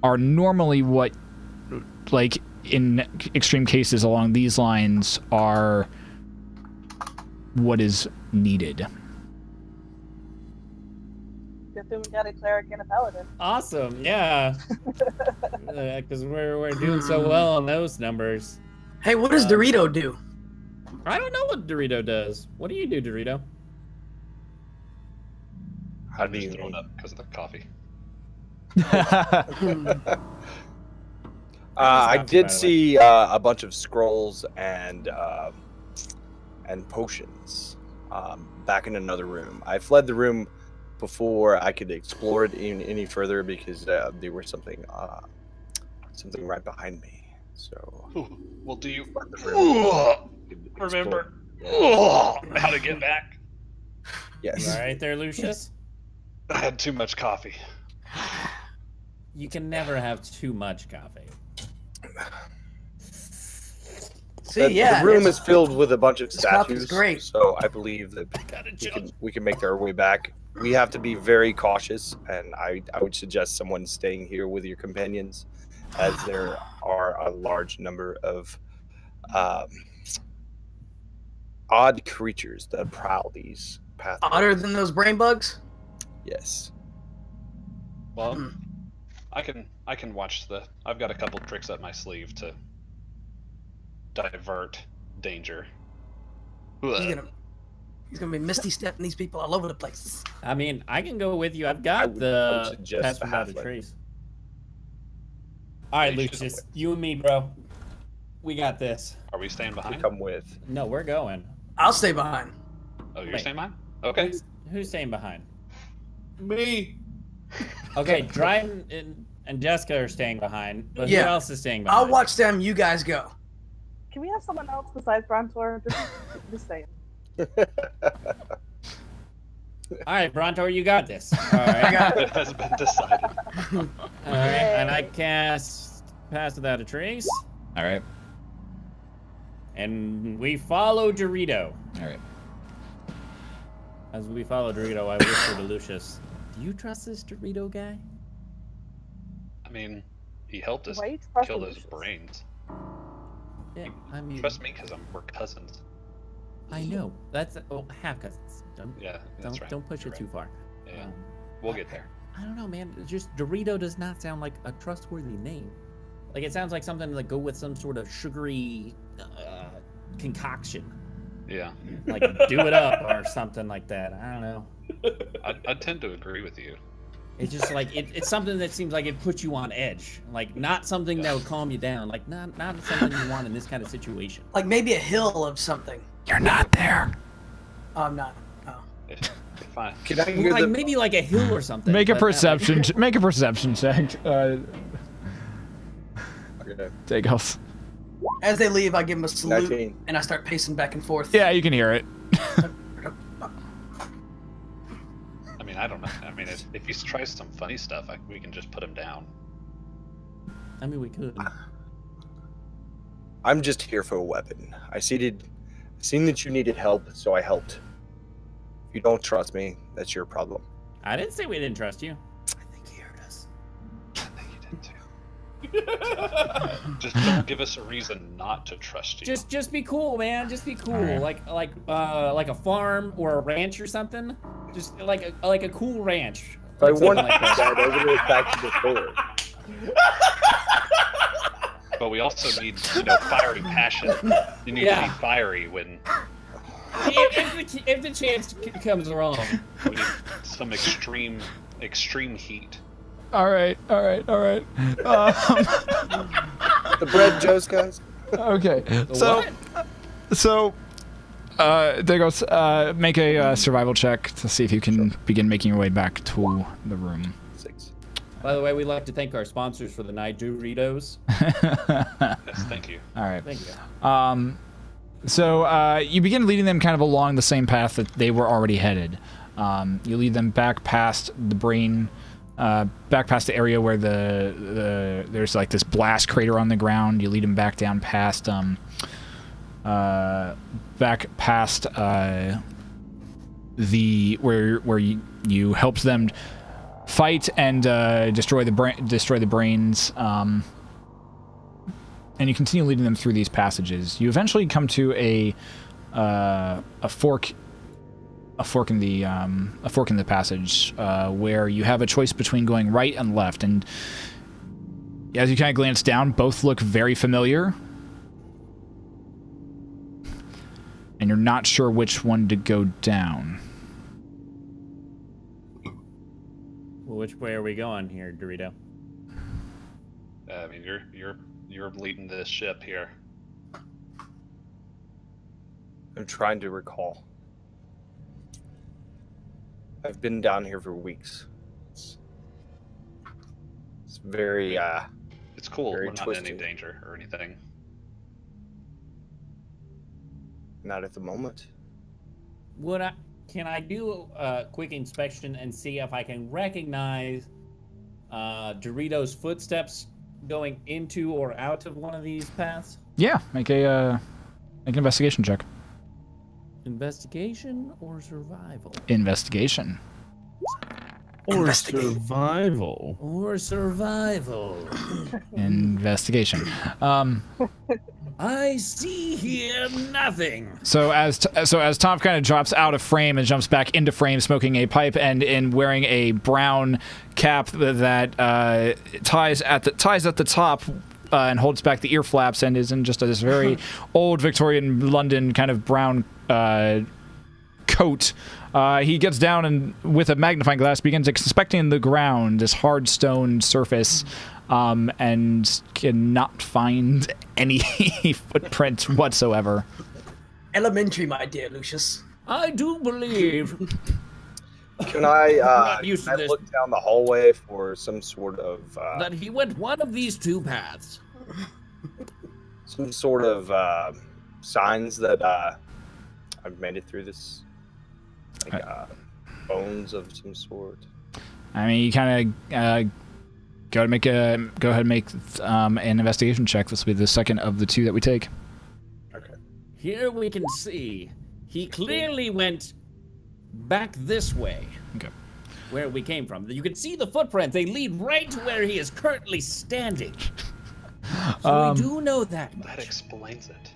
[SPEAKER 2] are normally what, like in extreme cases along these lines, are what is needed.
[SPEAKER 4] Good thing we got a cleric and a paladin.
[SPEAKER 1] Awesome, yeah. Because we're doing so well on those numbers.
[SPEAKER 3] Hey, what does Dorito do?
[SPEAKER 1] I don't know what Dorito does. What do you do, Dorito?
[SPEAKER 7] How do
[SPEAKER 6] Just
[SPEAKER 7] you
[SPEAKER 6] throwing up because of the coffee.
[SPEAKER 7] I
[SPEAKER 1] By the
[SPEAKER 7] did
[SPEAKER 1] way.
[SPEAKER 7] see a bunch of scrolls and potions, back in another room. I fled the room before I could explore it any further because there was something right behind me. So
[SPEAKER 6] Well, do you
[SPEAKER 7] fled the room.
[SPEAKER 6] remember
[SPEAKER 7] Explore.
[SPEAKER 6] how to get back?
[SPEAKER 7] Yes.
[SPEAKER 1] You all right there, Lucius?
[SPEAKER 6] I had too much coffee.
[SPEAKER 1] You can never have too much coffee.
[SPEAKER 3] See, yeah.
[SPEAKER 7] The room
[SPEAKER 3] it's-
[SPEAKER 7] is filled with a bunch of
[SPEAKER 3] this coffee's
[SPEAKER 7] statues.
[SPEAKER 3] great.
[SPEAKER 7] So I believe that we can make our way back. We have to be very cautious, and I would suggest someone staying here with your companions, as there are a large number of odd creatures that prowl these pathways.
[SPEAKER 3] Odder than those brain bugs?
[SPEAKER 7] Yes.
[SPEAKER 6] Well,
[SPEAKER 3] Hmm.
[SPEAKER 6] I can watch the. I've got a couple tricks up my sleeve to divert danger.
[SPEAKER 3] He's gonna be misty stepping these people all over the place.
[SPEAKER 1] I mean, I can go with you. I've
[SPEAKER 7] I
[SPEAKER 1] got
[SPEAKER 7] would
[SPEAKER 1] the
[SPEAKER 7] suggest
[SPEAKER 1] pass
[SPEAKER 7] a
[SPEAKER 1] without a
[SPEAKER 7] halfling.
[SPEAKER 1] trace. All right,
[SPEAKER 6] They should-
[SPEAKER 1] Lucius, you and me, bro. We got this.
[SPEAKER 6] Are we staying
[SPEAKER 7] To
[SPEAKER 6] behind?
[SPEAKER 7] come with.
[SPEAKER 1] No, we're going.
[SPEAKER 3] I'll stay behind.
[SPEAKER 6] Oh, you're
[SPEAKER 1] Wait.
[SPEAKER 6] staying behind? Okay.
[SPEAKER 1] Who's staying behind?
[SPEAKER 5] Me.
[SPEAKER 1] Okay, Dryden and Jessica are staying behind, but
[SPEAKER 3] Yeah.
[SPEAKER 1] who else is staying behind?
[SPEAKER 3] I'll watch them. You guys go.
[SPEAKER 4] Can we have someone else besides Brontor? Just saying.
[SPEAKER 1] All right, Brontor, you got this. All right.
[SPEAKER 6] It has been decided.
[SPEAKER 1] All right, and I cast Pass Without a Trace,
[SPEAKER 2] All right.
[SPEAKER 1] and we follow Dorito.
[SPEAKER 2] All right.
[SPEAKER 1] As we follow Dorito, I whisper to Lucius, "Do you trust this Dorito guy?"
[SPEAKER 6] I mean, he helped us
[SPEAKER 4] Why are you trusting
[SPEAKER 6] kill those
[SPEAKER 4] Lucius?
[SPEAKER 6] brains.
[SPEAKER 1] Yeah, I mean,
[SPEAKER 6] Trust me, because we're cousins.
[SPEAKER 1] I know. That's half cousins.
[SPEAKER 6] Yeah, that's right.
[SPEAKER 1] Don't push
[SPEAKER 6] You're
[SPEAKER 1] it too far.
[SPEAKER 6] Yeah,
[SPEAKER 1] Um,
[SPEAKER 6] we'll get there.
[SPEAKER 1] I don't know, man. Just Dorito does not sound like a trustworthy name. Like it sounds like something to go with some sort of sugary concoction,
[SPEAKER 6] Yeah,
[SPEAKER 1] like do it up or something like that. I don't know.
[SPEAKER 6] I tend to agree with you.
[SPEAKER 1] It's just like it's something that seems like it puts you on edge. Like not something that would calm you down. Like not something you want in this kind of situation.
[SPEAKER 3] Like maybe a hill of something.
[SPEAKER 2] You're not there.
[SPEAKER 3] Oh, I'm not. Oh.
[SPEAKER 6] It's fine.
[SPEAKER 7] Can I hear
[SPEAKER 1] Like
[SPEAKER 7] the
[SPEAKER 1] maybe like a hill or something.
[SPEAKER 2] Make a
[SPEAKER 1] but,
[SPEAKER 2] perception. Make a perception check.
[SPEAKER 7] Okay.
[SPEAKER 2] Take else.
[SPEAKER 3] As they leave, I give them a salute
[SPEAKER 7] 19.
[SPEAKER 3] and I start pacing back and forth.
[SPEAKER 2] Yeah, you can hear it.
[SPEAKER 6] I mean, I don't know. I mean, if he tries some funny stuff, we can just put him down.
[SPEAKER 1] I mean, we could.
[SPEAKER 7] I'm just here for a weapon. Seen that you needed help, so I helped. If you don't trust me, that's your problem.
[SPEAKER 1] I didn't say we didn't trust you.
[SPEAKER 3] I think he heard us.
[SPEAKER 6] I think you did too. Just don't give us a reason not to trust you.
[SPEAKER 1] Just be cool, man. Just be cool.
[SPEAKER 2] Alright.
[SPEAKER 1] Like a farm or a ranch or something. Just like a cool ranch.
[SPEAKER 7] If I
[SPEAKER 1] Something
[SPEAKER 7] want
[SPEAKER 1] like that.
[SPEAKER 7] that over it back to the door.
[SPEAKER 6] But we also need, fiery passion. You need to
[SPEAKER 1] Yeah.
[SPEAKER 6] be fiery when
[SPEAKER 1] If the chance comes along.
[SPEAKER 6] we need some extreme heat.
[SPEAKER 2] All right.
[SPEAKER 7] The bread, Joe's guys.
[SPEAKER 2] Okay.
[SPEAKER 1] What?
[SPEAKER 2] There goes. Make a survival check to see if you can begin making your way back to the room.
[SPEAKER 7] 6.
[SPEAKER 1] By the way, we'd like to thank our sponsors for the night, Doritos.
[SPEAKER 6] Yes, thank you.
[SPEAKER 2] All right.
[SPEAKER 1] Thank you.
[SPEAKER 2] So you begin leading them kind of along the same path that they were already headed. You lead them back past the brain, back past the area where there's like this blast crater on the ground. You lead them back down past, back past where you helped them fight and destroy the brains. And you continue leading them through these passages. You eventually come to a fork in the passage where you have a choice between going right and left. And as you kind of glance down, both look very familiar, and you're not sure which one to go down.
[SPEAKER 1] Well, which way are we going here, Dorito?
[SPEAKER 6] I mean, you're leading this ship here.
[SPEAKER 7] I'm trying to recall. I've been down here for weeks. It's very
[SPEAKER 6] It's cool.
[SPEAKER 7] Very
[SPEAKER 6] We're not in any
[SPEAKER 7] twisted.
[SPEAKER 6] danger or anything.
[SPEAKER 7] not at the moment.
[SPEAKER 1] Can I do a quick inspection and see if I can recognize Doritos' footsteps going into or out of one of these paths?
[SPEAKER 2] Yeah, make an investigation check.
[SPEAKER 1] Investigation or survival?
[SPEAKER 2] Investigation.
[SPEAKER 5] Or
[SPEAKER 3] Investigate.
[SPEAKER 5] survival.
[SPEAKER 1] Or survival.
[SPEAKER 2] Investigation.
[SPEAKER 1] I see here nothing.
[SPEAKER 2] So as Tom kind of drops out of frame and jumps back into frame, smoking a pipe and wearing a brown cap that ties at the top and holds back the ear flaps and is in just this very old Victorian London kind of brown coat. He gets down and with a magnifying glass begins inspecting the ground, this hard stone surface, and cannot find any footprints whatsoever.
[SPEAKER 3] Elementary, my dear Lucius.
[SPEAKER 1] I do believe.
[SPEAKER 7] Can I,
[SPEAKER 1] not used to
[SPEAKER 7] can I
[SPEAKER 1] this.
[SPEAKER 7] look down the hallway for some sort of
[SPEAKER 1] That he went one of these two paths.
[SPEAKER 7] signs that I've made it through this? Like bones of some sort.
[SPEAKER 2] I mean, you kind of go ahead and make an investigation check. This will be the second of the two that we take.
[SPEAKER 7] Okay.
[SPEAKER 1] Here we can see he clearly went back this way.
[SPEAKER 2] Okay.
[SPEAKER 1] Where we came from. You can see the footprints. They lead right to where he is currently standing. So we do know that much.
[SPEAKER 6] That explains it.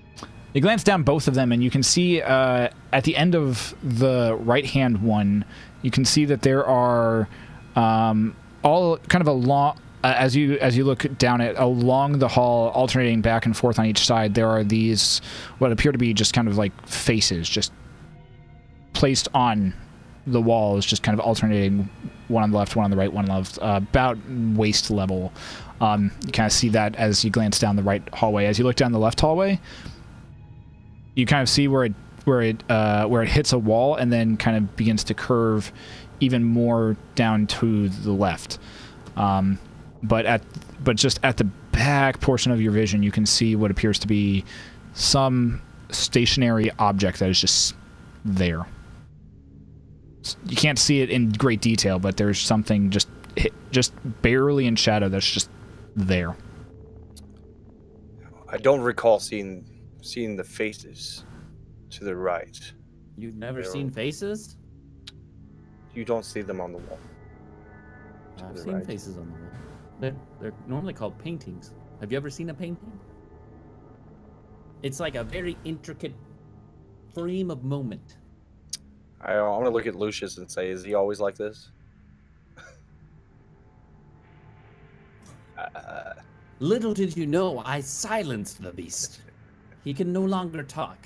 [SPEAKER 2] You glance down both of them, and you can see at the end of the right-hand one, you can see that there are all kind of along as you look down it along the hall, alternating back and forth on each side. There are these what appear to be just kind of like faces, just placed on the walls, just kind of alternating, one on the left, one on the right, one on the left, about waist level. You kind of see that as you glance down the right hallway. As you look down the left hallway, you kind of see where it hits a wall and then kind of begins to curve even more down to the left. But just at the back portion of your vision, you can see what appears to be some stationary object that is just there. You can't see it in great detail, but there's something just barely in shadow that's just there.
[SPEAKER 7] I don't recall seeing the faces to the right.
[SPEAKER 1] You've never
[SPEAKER 7] They're-
[SPEAKER 1] seen faces?
[SPEAKER 7] You don't see them on the wall. To
[SPEAKER 1] I've
[SPEAKER 7] the
[SPEAKER 1] seen
[SPEAKER 7] right.
[SPEAKER 1] faces on the wall. They're normally called paintings. Have you ever seen a painting? It's like a very intricate frame of moment.
[SPEAKER 7] I want to look at Lucius and say, is he always like this?
[SPEAKER 1] Little did you know, I silenced the beast. He can no longer talk.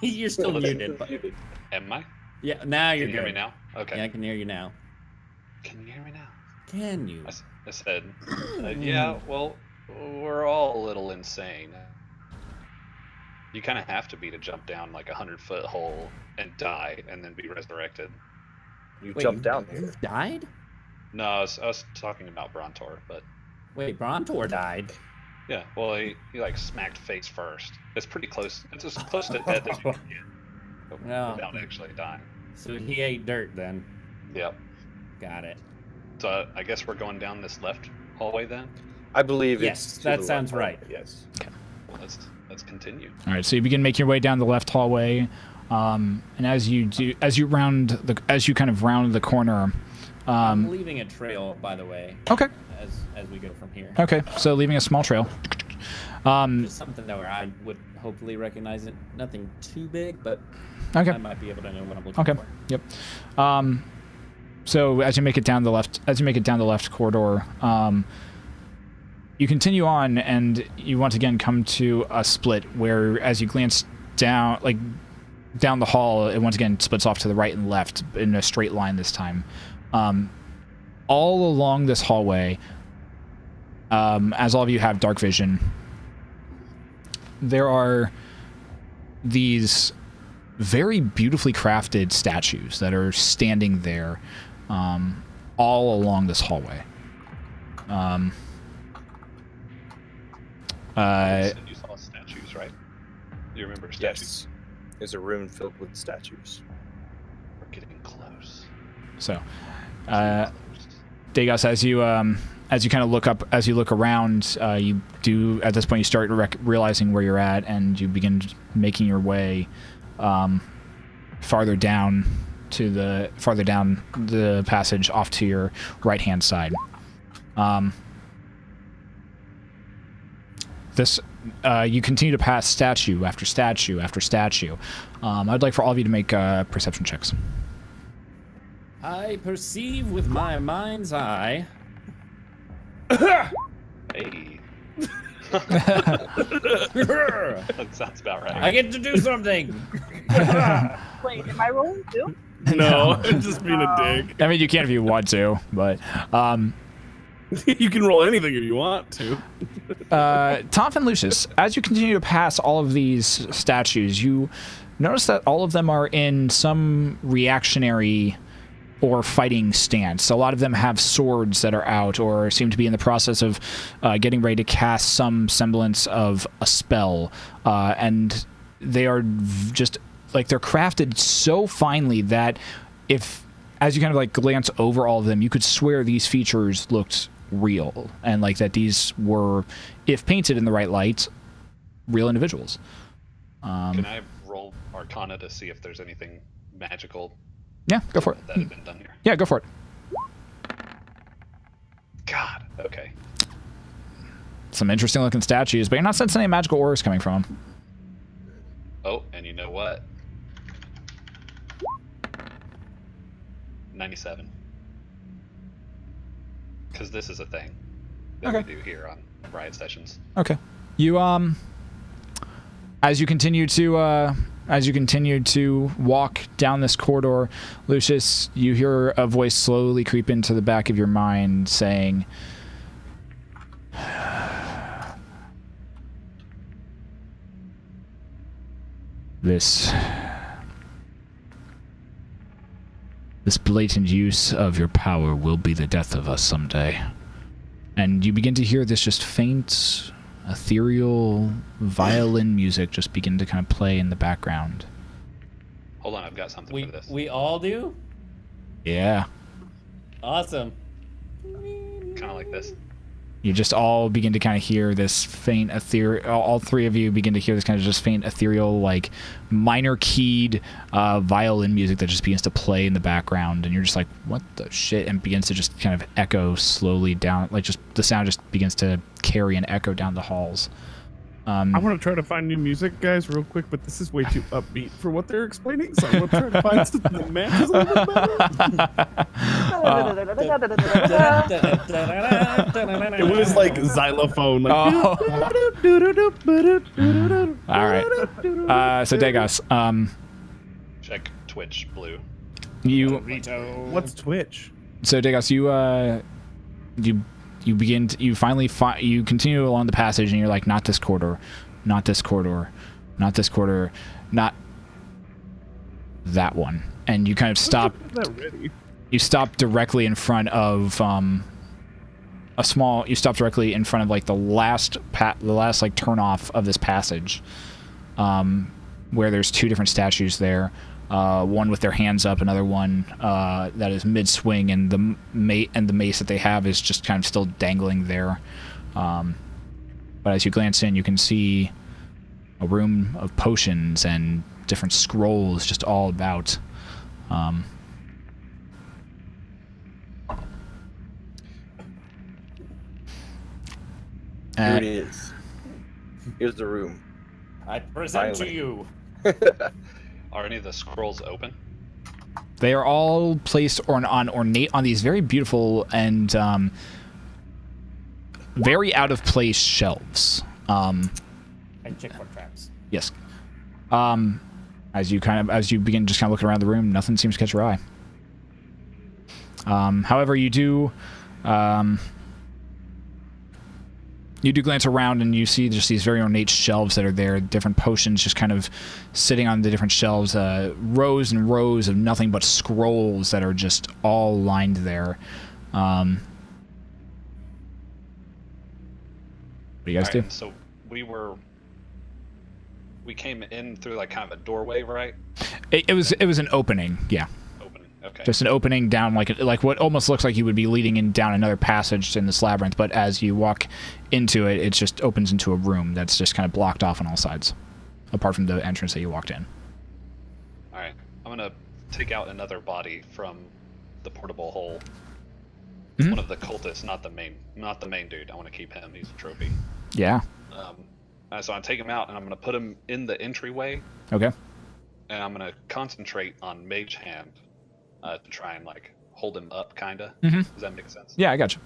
[SPEAKER 1] You're still muted, but
[SPEAKER 6] Am I?
[SPEAKER 1] yeah, now you're
[SPEAKER 6] Can you hear me
[SPEAKER 1] good.
[SPEAKER 6] now? Okay.
[SPEAKER 1] Yeah, I can hear you now.
[SPEAKER 6] Can you hear me now?
[SPEAKER 1] Can you?
[SPEAKER 6] I said, yeah, well, we're all a little insane. You kind of have to be to jump down like 100-foot hole and die and then be resurrected.
[SPEAKER 7] You
[SPEAKER 1] Wait,
[SPEAKER 7] jumped down here.
[SPEAKER 1] You died?
[SPEAKER 6] No, I was talking about Brontor, but
[SPEAKER 1] Wait, Brontor died.
[SPEAKER 6] yeah, well, he like smacked face first. It's pretty close. It's as close to dead as you can get
[SPEAKER 1] No.
[SPEAKER 6] without actually dying.
[SPEAKER 1] So he ate dirt then.
[SPEAKER 6] Yep.
[SPEAKER 1] Got it.
[SPEAKER 6] So I guess we're going down this left hallway then.
[SPEAKER 7] I believe
[SPEAKER 1] Yes,
[SPEAKER 7] it's. to
[SPEAKER 1] that
[SPEAKER 7] the
[SPEAKER 1] sounds
[SPEAKER 7] left.
[SPEAKER 1] right.
[SPEAKER 7] Yes.
[SPEAKER 6] Well, let's continue.
[SPEAKER 2] All right, so you begin making your way down the left hallway, and as you kind of round the corner.
[SPEAKER 1] I'm leaving a trail, by the way,
[SPEAKER 2] Okay.
[SPEAKER 1] as we go from here.
[SPEAKER 2] Okay. So leaving a small trail.
[SPEAKER 1] Just something that where I would hopefully recognize it. Nothing too big, but
[SPEAKER 2] Okay.
[SPEAKER 1] I might be able to know what I'm looking
[SPEAKER 2] Okay.
[SPEAKER 1] for.
[SPEAKER 2] Yep. So as you make it down the left corridor, you continue on, and you once again come to a split where, as you glance down the hall, it once again splits off to the right and left in a straight line this time. All along this hallway, as all of you have dark vision, there are these very beautifully crafted statues that are standing there all along this hallway.
[SPEAKER 6] You saw statues, right? You remember statues?
[SPEAKER 7] Yes. There's a room filled with statues.
[SPEAKER 6] We're getting close.
[SPEAKER 2] So, Degas, as you kind of look up, as you look around, you do at this point you start realizing where you're at, and you begin making your way farther down the passage off to your right hand side. You continue to pass statue after statue after statue. I'd like for all of you to make perception checks.
[SPEAKER 1] I perceive with my mind's eye.
[SPEAKER 6] Hey. That sounds about right.
[SPEAKER 1] I get to do something.
[SPEAKER 4] Wait, am I rolling too?
[SPEAKER 5] No, it's just being a dick.
[SPEAKER 2] I mean, you can if you want to, but
[SPEAKER 5] You can roll anything if you want to.
[SPEAKER 2] Tom and Lucius, as you continue to pass all of these statues, you notice that all of them are in some reactionary or fighting stance. A lot of them have swords that are out or seem to be in the process of getting ready to cast some semblance of a spell. And they are just, like, they're crafted so finely that as you kind of like glance over all of them, you could swear these features looked real, and like that these were, if painted in the right light, real individuals.
[SPEAKER 6] Can I roll Arcana to see if there's anything magical?
[SPEAKER 2] Yeah, go for it.
[SPEAKER 6] That had been done here.
[SPEAKER 2] Yeah, go for it.
[SPEAKER 6] God. Okay.
[SPEAKER 2] Some interesting looking statues, but you're not sensing any magical auras coming from them.
[SPEAKER 6] Oh, and you know what? 97. Because this is a thing that we do here on Riot Sessions.
[SPEAKER 2] Okay. You as you continue to walk down this corridor, Lucius, you hear a voice slowly creep into the back of your mind saying, This blatant use of your power will be the death of us someday. And you begin to hear this just faint, ethereal violin music just begin to kind of play in the background.
[SPEAKER 6] Hold on, I've got something for this.
[SPEAKER 1] We all do?
[SPEAKER 2] Yeah.
[SPEAKER 1] Awesome.
[SPEAKER 6] Kind of like this.
[SPEAKER 2] You just all begin to kind of hear this faint ethereal, all three of you begin to hear this kind of just faint ethereal, like minor keyed violin music that just begins to play in the background, and you're just like, what the shit? And begins to just kind of echo slowly down, like just the sound just begins to carry and echo down the halls.
[SPEAKER 5] I want to try to find new music, guys, real quick, but this is way too upbeat for what they're explaining, so I'm going to try to find something that matches a little better. It was like xylophone. Like,
[SPEAKER 2] all right. So Degas,
[SPEAKER 6] Check Twitch Blue.
[SPEAKER 5] what's Twitch?
[SPEAKER 2] So Degas, you begin to, you continue along the passage, and you're like, not this corridor, not this corridor, not this corridor, not that one. And you kind of stop. You stop directly in front of you stop directly in front of like the last like turn off of this passage, where there's two different statues there. One with their hands up, another one that is mid-swing, and the mace that they have is just kind of still dangling there. But as you glance in, you can see a room of potions and different scrolls just all about.
[SPEAKER 7] Here it is. Here's the room.
[SPEAKER 1] I present
[SPEAKER 7] Finally.
[SPEAKER 1] to you.
[SPEAKER 6] Are any of the scrolls open?
[SPEAKER 2] They are all placed on these very beautiful and very out of place shelves.
[SPEAKER 1] And check for traps.
[SPEAKER 2] Yes. As you begin just kind of looking around the room, nothing seems to catch your eye. However, you do You do glance around and you see just these very ornate shelves that are there, different potions just kind of sitting on the different shelves, rows and rows of nothing but scrolls that are just all lined there. What do you guys do?
[SPEAKER 6] So we came in through like kind of a doorway, right?
[SPEAKER 2] It was an opening, yeah.
[SPEAKER 6] Okay.
[SPEAKER 2] Just an opening down, like what almost looks like you would be leading in down another passage in this labyrinth, but as you walk into it, it just opens into a room that's just kind of blocked off on all sides, apart from the entrance that you walked in.
[SPEAKER 6] All right, I'm gonna take out another body from the portable hole.
[SPEAKER 2] Mm-hmm.
[SPEAKER 6] One of the cultists, not the main dude. I want to keep him. He's a trophy.
[SPEAKER 2] Yeah.
[SPEAKER 6] So I take him out and I'm gonna put him in the entryway.
[SPEAKER 2] Okay.
[SPEAKER 6] And I'm gonna concentrate on Mage Hand. To try and like hold him up, kinda.
[SPEAKER 2] Mm-hmm.
[SPEAKER 6] Does that make sense?
[SPEAKER 2] Yeah, I got you.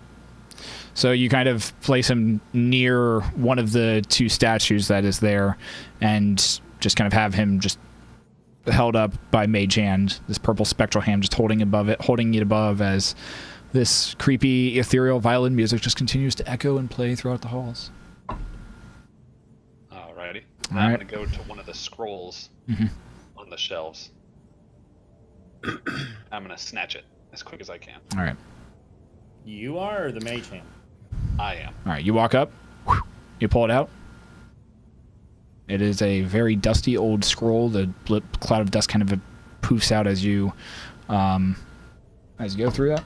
[SPEAKER 2] So you kind of place him near one of the two statues that is there, and just kind of have him just held up by Mage Hand, this purple spectral hand, just holding it above as this creepy, ethereal violin music just continues to echo and play throughout the halls.
[SPEAKER 6] Alrighty. Now I'm gonna go to one of the scrolls on the shelves. I'm gonna snatch it as quick as I can.
[SPEAKER 2] All right.
[SPEAKER 1] You are, or the mage hand?
[SPEAKER 6] I am.
[SPEAKER 2] All right. You walk up. You pull it out. It is a very dusty old scroll. The cloud of dust kind of poofs out as you go through that.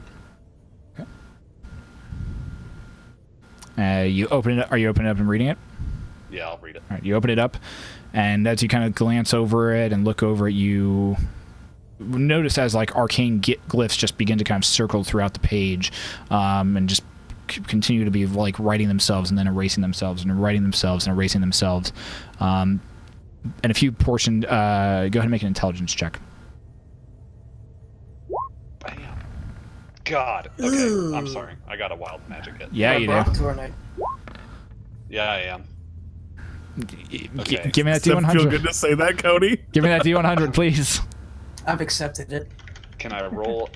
[SPEAKER 2] Okay. You open it. Are you opening it up and reading it?
[SPEAKER 6] Yeah, I'll read it.
[SPEAKER 2] All right. You open it up, and as you kind of glance over it and look over it, you notice as like arcane glyphs just begin to kind of circle throughout the page, and just continue to be like writing themselves and then erasing themselves and writing themselves and erasing themselves. And a few portions. Go ahead and make an intelligence check.
[SPEAKER 6] Bam. God. Okay.
[SPEAKER 3] Ooh.
[SPEAKER 6] I'm sorry. I got a wild magic hit.
[SPEAKER 2] Yeah, you do.
[SPEAKER 6] Yeah, I am. Okay.
[SPEAKER 2] Give me that
[SPEAKER 5] Does it feel
[SPEAKER 2] D100.
[SPEAKER 5] good to say that, Cody?
[SPEAKER 2] Give me that D100, please.
[SPEAKER 3] I've accepted it.
[SPEAKER 6] Can I roll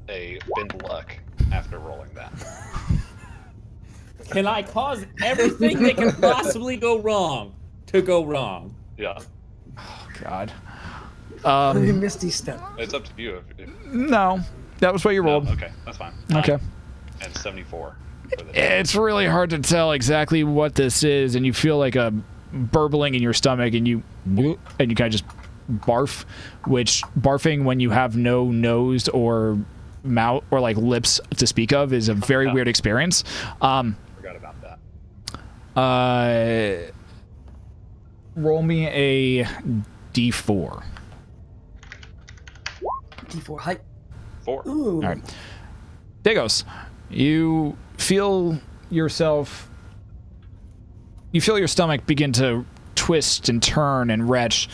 [SPEAKER 6] a bend luck after rolling that?
[SPEAKER 1] Can I cause everything that can possibly go wrong to go wrong?
[SPEAKER 6] Yeah.
[SPEAKER 2] Oh, God.
[SPEAKER 3] Misty step.
[SPEAKER 6] It's up to you.
[SPEAKER 2] No, that was what you rolled.
[SPEAKER 6] No, okay, that's fine.
[SPEAKER 2] Okay.
[SPEAKER 6] And 74 for the
[SPEAKER 2] It's really hard to tell exactly what this is, and you feel like a burbling in your stomach, and you kind of just barf, which barfing when you have no nose or mouth or like lips to speak of is a very weird experience.
[SPEAKER 6] Forgot about that.
[SPEAKER 2] Roll me a D4.
[SPEAKER 3] D4 height.
[SPEAKER 6] 4.
[SPEAKER 3] Ooh.
[SPEAKER 2] All right. Dagos, you feel your stomach begin to twist and turn and retch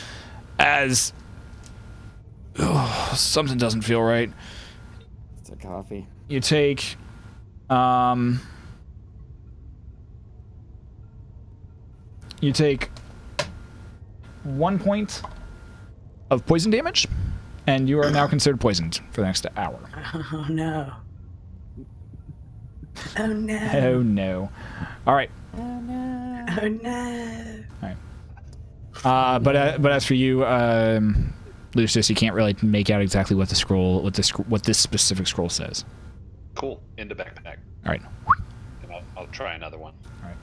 [SPEAKER 2] as something doesn't feel right.
[SPEAKER 1] It's a coffee.
[SPEAKER 2] You take 1 point of poison damage, and you are now considered poisoned for the next hour.
[SPEAKER 3] Oh no. Oh no.
[SPEAKER 2] Oh no. All right.
[SPEAKER 3] Oh no.
[SPEAKER 2] All right. But as for you, Lucius, you can't really make out exactly what what this specific scroll says.
[SPEAKER 6] Cool. Into backpack.
[SPEAKER 2] All right.
[SPEAKER 6] And I'll try another one.
[SPEAKER 2] All right.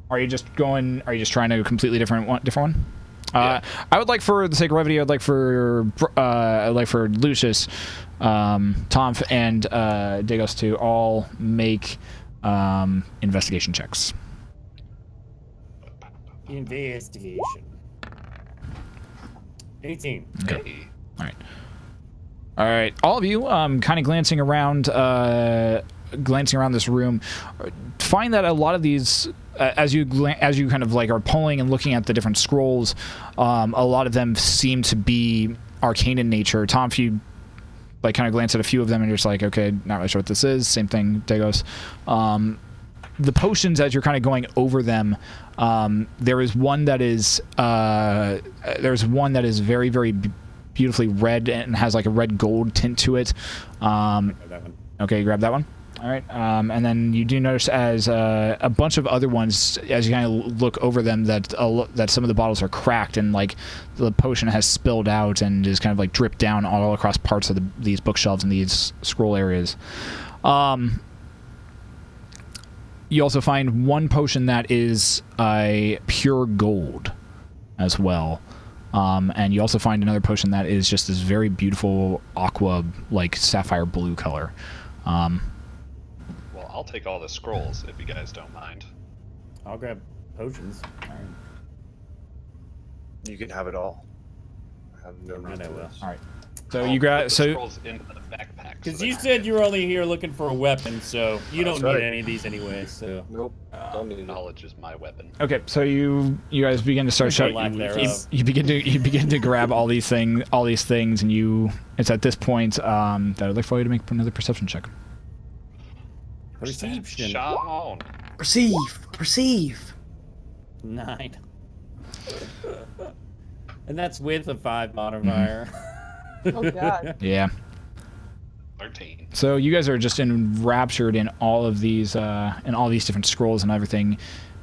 [SPEAKER 2] Are you just trying to go completely different one?
[SPEAKER 6] Yeah.
[SPEAKER 2] I would like, for the sake of brevity, I'd like for Lucius, Tom, and Dagos to all make investigation checks.
[SPEAKER 1] Investigation. 18.
[SPEAKER 2] Okay.
[SPEAKER 6] Hey.
[SPEAKER 2] All right. All of you, kind of glancing around this room, find that a lot of these, as you kind of like are pulling and looking at the different scrolls, a lot of them seem to be arcane in nature. Tom, if you like kind of glance at a few of them and you're just like, okay, not really sure what this is. Same thing, Dagos. The potions, as you're kind of going over them, there's one that is very, very beautifully red and has like a red gold tint to it.
[SPEAKER 1] That one.
[SPEAKER 2] Okay, you grab that one. All right, and then you do notice as a bunch of other ones, as you kind of look over them, that that some of the bottles are cracked and like the potion has spilled out and is kind of like dripped down all across parts of these bookshelves and these scroll areas. You also find one potion that is a pure gold as well. And you also find another potion that is just this very beautiful aqua, like sapphire blue color.
[SPEAKER 6] Well, I'll take all the scrolls if you guys don't mind.
[SPEAKER 1] I'll grab potions. All right.
[SPEAKER 7] You can have it all. I have no
[SPEAKER 1] Right,
[SPEAKER 7] need
[SPEAKER 1] I
[SPEAKER 7] for
[SPEAKER 1] will.
[SPEAKER 7] this.
[SPEAKER 2] All right. So
[SPEAKER 6] I'll
[SPEAKER 2] you grab
[SPEAKER 6] put the
[SPEAKER 2] so
[SPEAKER 6] scrolls into the backpack.
[SPEAKER 1] Because
[SPEAKER 6] so
[SPEAKER 1] you
[SPEAKER 6] they-
[SPEAKER 1] said you were only here looking for a weapon, so you don't
[SPEAKER 7] That's
[SPEAKER 1] need
[SPEAKER 7] right.
[SPEAKER 1] any of these anyway. So
[SPEAKER 7] Nope. Don't need it.
[SPEAKER 6] knowledge is my weapon.
[SPEAKER 2] okay. So you guys begin to start
[SPEAKER 1] Or
[SPEAKER 2] showing.
[SPEAKER 1] lack thereof.
[SPEAKER 2] You begin to grab all these things, and it's at this point that I'd like for you to make another perception check.
[SPEAKER 1] perception.
[SPEAKER 6] Sean.
[SPEAKER 3] Perceive.
[SPEAKER 1] 9. And that's with a 5 modifier.
[SPEAKER 4] Oh god.
[SPEAKER 2] Yeah.
[SPEAKER 6] 13.
[SPEAKER 2] So you guys are just enraptured in all of these different scrolls and everything,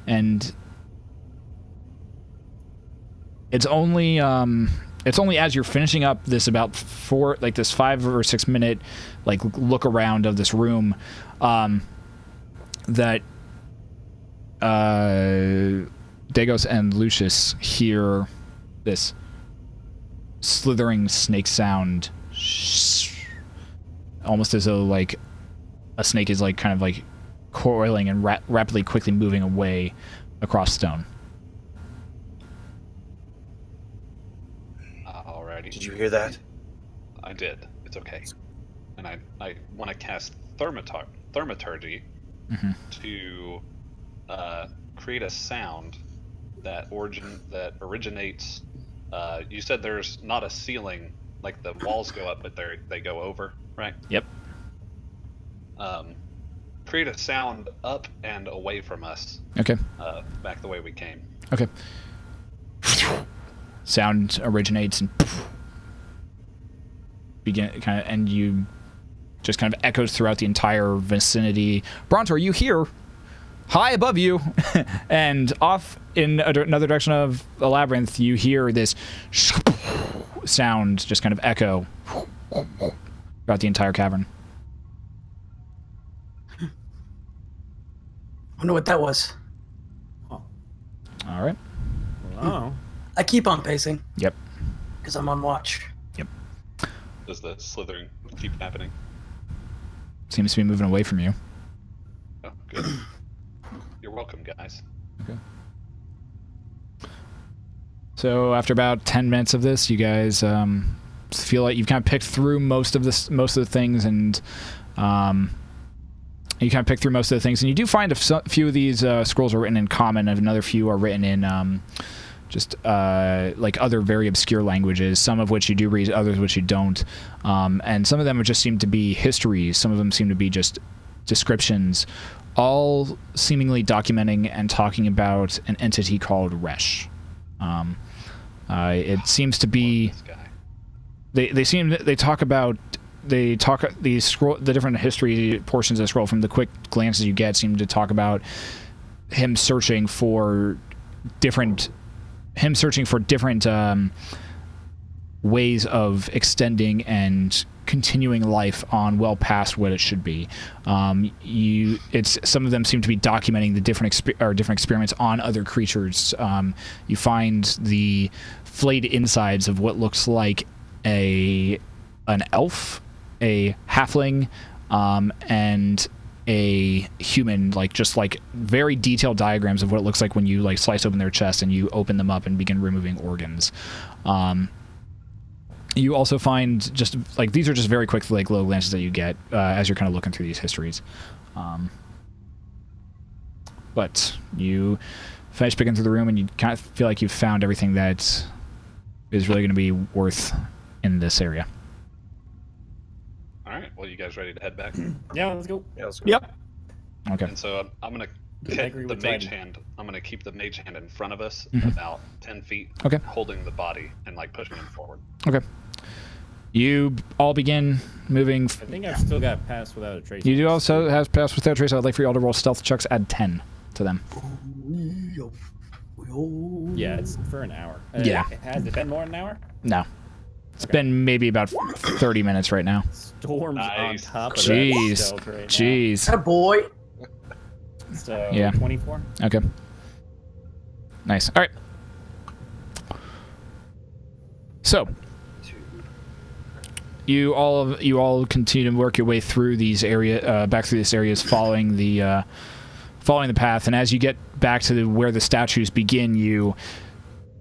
[SPEAKER 2] and it's only as you're finishing up this about 5 or 6 minute like look around of this room that Dagos and Lucius hear this slithering snake sound, almost as though like a snake is like kind of like coiling and rapidly quickly moving away across stone.
[SPEAKER 6] Alrighty.
[SPEAKER 7] Did you hear that?
[SPEAKER 6] I did. It's okay. And I want to cast Thaumaturgy
[SPEAKER 2] Mhm.
[SPEAKER 6] to create a sound that originates. You said there's not a ceiling, like the walls go up, but they go over, right?
[SPEAKER 2] Yep.
[SPEAKER 6] Create a sound up and away from us,
[SPEAKER 2] Okay.
[SPEAKER 6] back the way we came.
[SPEAKER 2] Okay. Sound originates and and you just kind of echoes throughout the entire vicinity. Bronto, are you here? High above you, and off in another direction of the labyrinth, you hear this sound just kind of echo throughout the entire cavern.
[SPEAKER 3] Wonder what that was.
[SPEAKER 2] All right.
[SPEAKER 1] Oh.
[SPEAKER 3] I keep on pacing
[SPEAKER 2] Yep.
[SPEAKER 3] because I'm on watch.
[SPEAKER 6] Does the slithering keep happening?
[SPEAKER 2] Seems to be moving away from you.
[SPEAKER 6] Oh, good. You're welcome, guys.
[SPEAKER 2] Okay. So after about 10 minutes of this, you guys feel like you've kind of picked through most of the things, and you kind of pick through most of the things, and you do find a few of these scrolls are written in common, and another few are written in just like other very obscure languages, some of which you do read, others which you don't, and some of them just seem to be histories, some of them seem to be just descriptions, all seemingly documenting and talking about an entity called Resh. It seems to be
[SPEAKER 6] This guy.
[SPEAKER 2] they talk the different history portions of the scroll. From the quick glances you get, seem to talk about him searching for different ways of extending and continuing life on well past what it should be. Some of them seem to be documenting the different experiments on other creatures. You find the flayed insides of what looks like an elf, a halfling, and a human, just very detailed diagrams of what it looks like when you slice open their chest and you open them up and begin removing organs. You also find these are just very quick low glances that you get as you're kind of looking through these histories. But you finish picking through the room and you kind of feel like you've found everything that is really going to be worth in this area.
[SPEAKER 6] All right. Well, you guys ready to head back?
[SPEAKER 1] Yeah, let's go.
[SPEAKER 7] Yeah, let's go.
[SPEAKER 2] Yep. Okay.
[SPEAKER 6] And so I'm gonna
[SPEAKER 1] I
[SPEAKER 6] hit
[SPEAKER 1] agree
[SPEAKER 6] the
[SPEAKER 1] with
[SPEAKER 6] mage
[SPEAKER 1] Titan.
[SPEAKER 6] hand. I'm gonna keep the mage hand in front of us,
[SPEAKER 2] Mhm.
[SPEAKER 6] about 10 feet,
[SPEAKER 2] Okay.
[SPEAKER 6] holding the body and pushing him forward.
[SPEAKER 2] Okay. You all begin moving.
[SPEAKER 1] I think I've still got Pass Without a Trace.
[SPEAKER 2] You do also have Pass Without a Trace. I would like for you all to roll stealth checks. Add 10 to them.
[SPEAKER 1] Yeah, it's for an hour.
[SPEAKER 2] Yeah.
[SPEAKER 1] Has it been more than an hour?
[SPEAKER 2] No. It's been maybe about 30 minutes right now.
[SPEAKER 1] Storm's
[SPEAKER 6] Nice.
[SPEAKER 1] on top of
[SPEAKER 2] Jeez.
[SPEAKER 1] that stealth right
[SPEAKER 2] Jeez.
[SPEAKER 3] That boy.
[SPEAKER 1] now. So,
[SPEAKER 2] Yeah.
[SPEAKER 1] 24?
[SPEAKER 2] Okay. Nice. All right. So, you all continue to work your way through these back through these areas, following the path. And as you get back to where the statues begin, you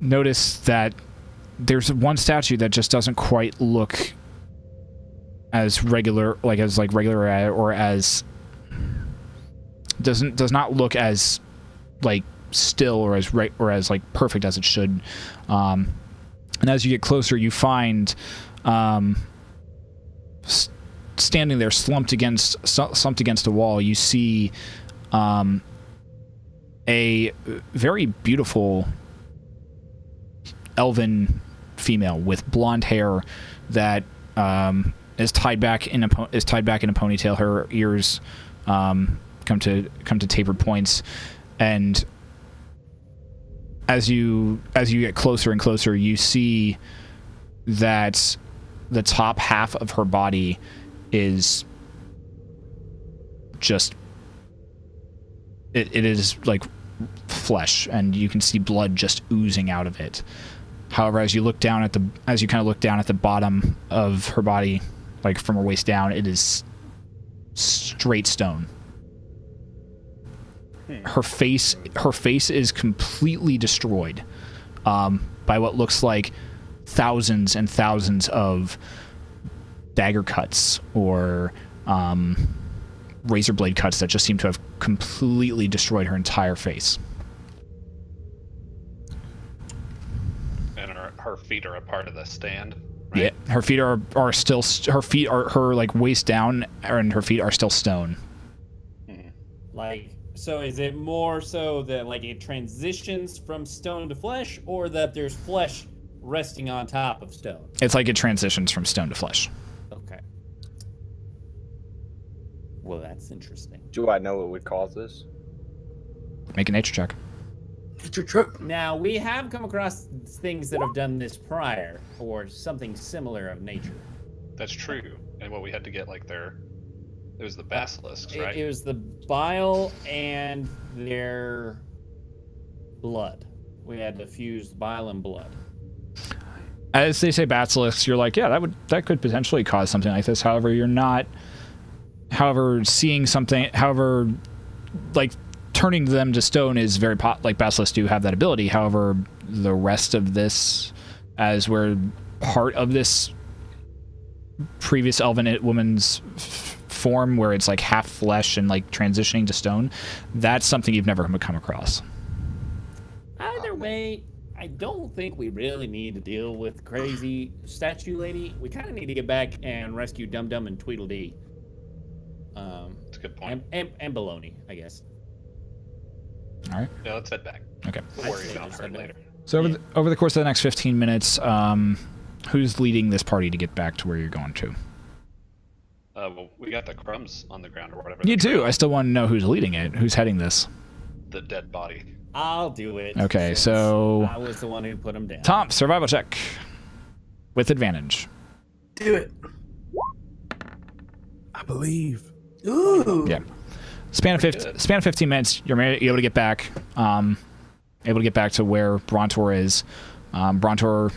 [SPEAKER 2] notice that there's one statue that just doesn't quite look as regular, or as does not look as like still or as like perfect as it should. And as you get closer, you find standing there, slumped against a wall, you see a very beautiful elven female with blonde hair that is tied back in a ponytail. Her ears come to tapered points, and as you get closer and closer, you see that the top half of her body is just it is like flesh, and you can see blood just oozing out of it. However, as you kind of look down at the bottom of her body, like from her waist down, it is straight stone. Her face is completely destroyed by what looks like thousands and thousands of dagger cuts or razor blade cuts that just seem to have completely destroyed her entire face.
[SPEAKER 6] And her feet are a part of the stand. Right?
[SPEAKER 2] Yeah, her feet are still her like waist down, and her feet are still stone.
[SPEAKER 1] Like, so is it more so that like it transitions from stone to flesh, or that there's flesh resting on top of stone?
[SPEAKER 2] It's like it transitions from stone to flesh.
[SPEAKER 1] Okay. Well, that's interesting.
[SPEAKER 7] Do I know what would cause this?
[SPEAKER 2] Make a nature check.
[SPEAKER 3] Nature check.
[SPEAKER 1] Now, we have come across things that have done this prior, or something similar of nature.
[SPEAKER 6] That's true. And what we had to get like it was the basilisks, right?
[SPEAKER 1] It was the bile and their blood. We had to fuse bile and blood.
[SPEAKER 2] As they say basilisks, you're like, yeah, that could potentially cause something like this. However, you're not. However, seeing something. However, like turning them to stone is very like basilisks do have that ability. However, the rest of this, as we're part of this previous elven woman's form, where it's like half flesh and like transitioning to stone, that's something you've never come across.
[SPEAKER 1] Either way, I don't think we really need to deal with crazy statue lady. We kind of need to get back and rescue Dum Dum and Tweedledee.
[SPEAKER 6] That's a good point.
[SPEAKER 1] And Baloney, I guess.
[SPEAKER 2] All right.
[SPEAKER 6] Yeah, let's head back.
[SPEAKER 2] Okay.
[SPEAKER 6] We'll worry about her later.
[SPEAKER 2] So over the course of the next 15 minutes, who's leading this party to get back to where you're going to?
[SPEAKER 6] Well, we got the crumbs on the ground or whatever.
[SPEAKER 2] You do. I still want to know who's leading it. Who's heading this?
[SPEAKER 6] The dead body.
[SPEAKER 1] I'll do it.
[SPEAKER 2] Okay,
[SPEAKER 1] since
[SPEAKER 2] so
[SPEAKER 1] I was the one who put him down.
[SPEAKER 2] Tom, survival check with advantage.
[SPEAKER 3] Do it.
[SPEAKER 5] I believe.
[SPEAKER 3] Ooh.
[SPEAKER 2] Yeah. Span of 15 minutes. You're able to get back. Able to get back to where Brontor is. Brontor,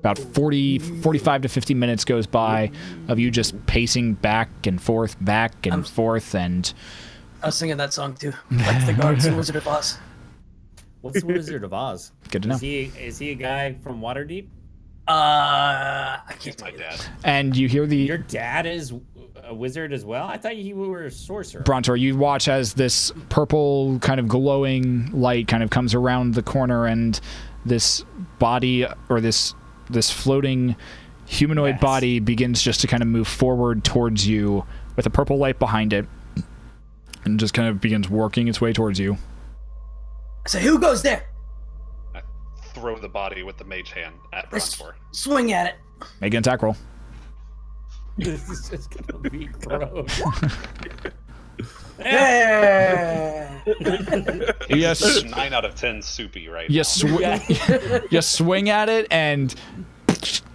[SPEAKER 2] about 45 to 50 minutes goes by of you just pacing back and forth, and
[SPEAKER 3] I was singing that song too. Like the guards in Wizard of Oz.
[SPEAKER 1] What's the Wizard of Oz?
[SPEAKER 2] Good to know.
[SPEAKER 1] Is he a guy from Waterdeep?
[SPEAKER 3] I can't
[SPEAKER 6] He's
[SPEAKER 3] tell
[SPEAKER 6] my
[SPEAKER 3] you.
[SPEAKER 6] dad.
[SPEAKER 2] And you hear
[SPEAKER 1] Your dad is a wizard as well? I thought you were a sorcerer.
[SPEAKER 2] Brontor, you watch as this purple kind of glowing light kind of comes around the corner, and this body, or this floating humanoid body, begins just to kind of move forward towards you with a purple light behind it, and just kind of begins working its way towards you.
[SPEAKER 3] I say, who goes there?
[SPEAKER 6] I throw the body with the mage hand at
[SPEAKER 3] Let's
[SPEAKER 6] Brontor.
[SPEAKER 3] swing at it.
[SPEAKER 2] Make an attack roll.
[SPEAKER 1] This is just gonna be gross.
[SPEAKER 3] Yeah.
[SPEAKER 2] Yes.
[SPEAKER 6] This is 9 out of 10 soupy right
[SPEAKER 2] You,
[SPEAKER 6] now.
[SPEAKER 2] you swing at it, and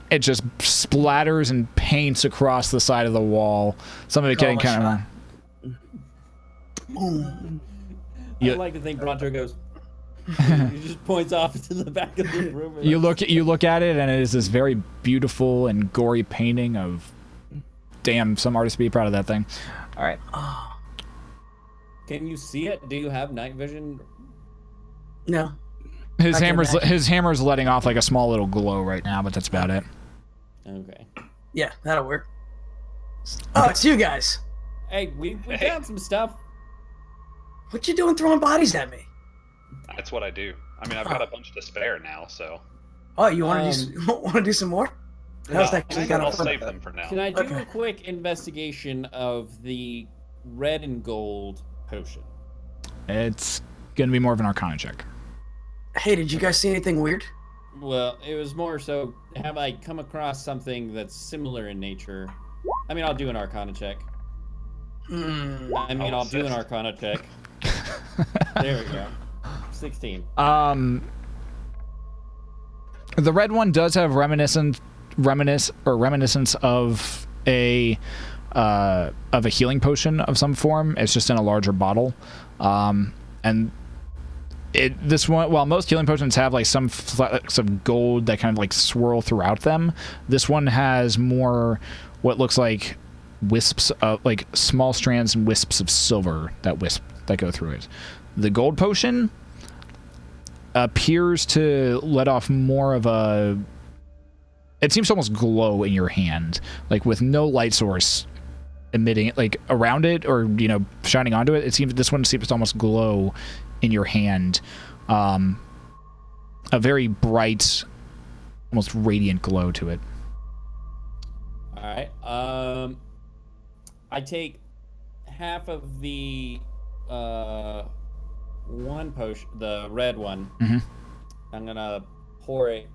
[SPEAKER 2] it just splatters and paints across the side of the wall. Some of it getting kind of.
[SPEAKER 1] I like to think Bronto goes. He just points off to the back of the room.
[SPEAKER 2] You look at it, and it is this very beautiful and gory painting of. Damn, some artists be proud of that thing. All right.
[SPEAKER 1] Can you see it? Do you have night vision?
[SPEAKER 3] No.
[SPEAKER 2] His
[SPEAKER 3] I can
[SPEAKER 2] hammer's letting off like a small little glow right now, but that's about it.
[SPEAKER 1] Okay.
[SPEAKER 3] Yeah, that'll work. Oh, it's you guys.
[SPEAKER 1] Hey, we found some stuff.
[SPEAKER 3] What you doing throwing bodies at me?
[SPEAKER 6] That's what I do. I mean, I've got a bunch to spare now, so.
[SPEAKER 3] Oh, you want to do some more? That was actually kind
[SPEAKER 6] I'll
[SPEAKER 3] of fun.
[SPEAKER 6] save them for now.
[SPEAKER 1] Can I do
[SPEAKER 3] Okay.
[SPEAKER 1] a quick investigation of the red and gold potion?
[SPEAKER 2] It's gonna be more of an Arcana check.
[SPEAKER 3] Hey, did you guys see anything weird?
[SPEAKER 1] Well, it was more so, have I come across something that's similar in nature? I mean, I'll do an Arcana check. I'll do an Arcana check. There we go. 16.
[SPEAKER 2] The red one does have reminiscence of a healing potion of some form. It's just in a larger bottle, and this one, while most healing potions have like some flecks of gold that kind of like swirl throughout them, this one has more what looks like wisps of like small strands and wisps of silver that go through it. The gold potion appears to let off more of a. It seems to almost glow in your hand, like with no light source emitting it, like around it or shining onto it. This one seems to almost glow in your hand, a very bright, almost radiant glow to it.
[SPEAKER 1] All right. I take half of the one potion, the red one.
[SPEAKER 2] Mm-hmm.
[SPEAKER 1] I'm gonna pour it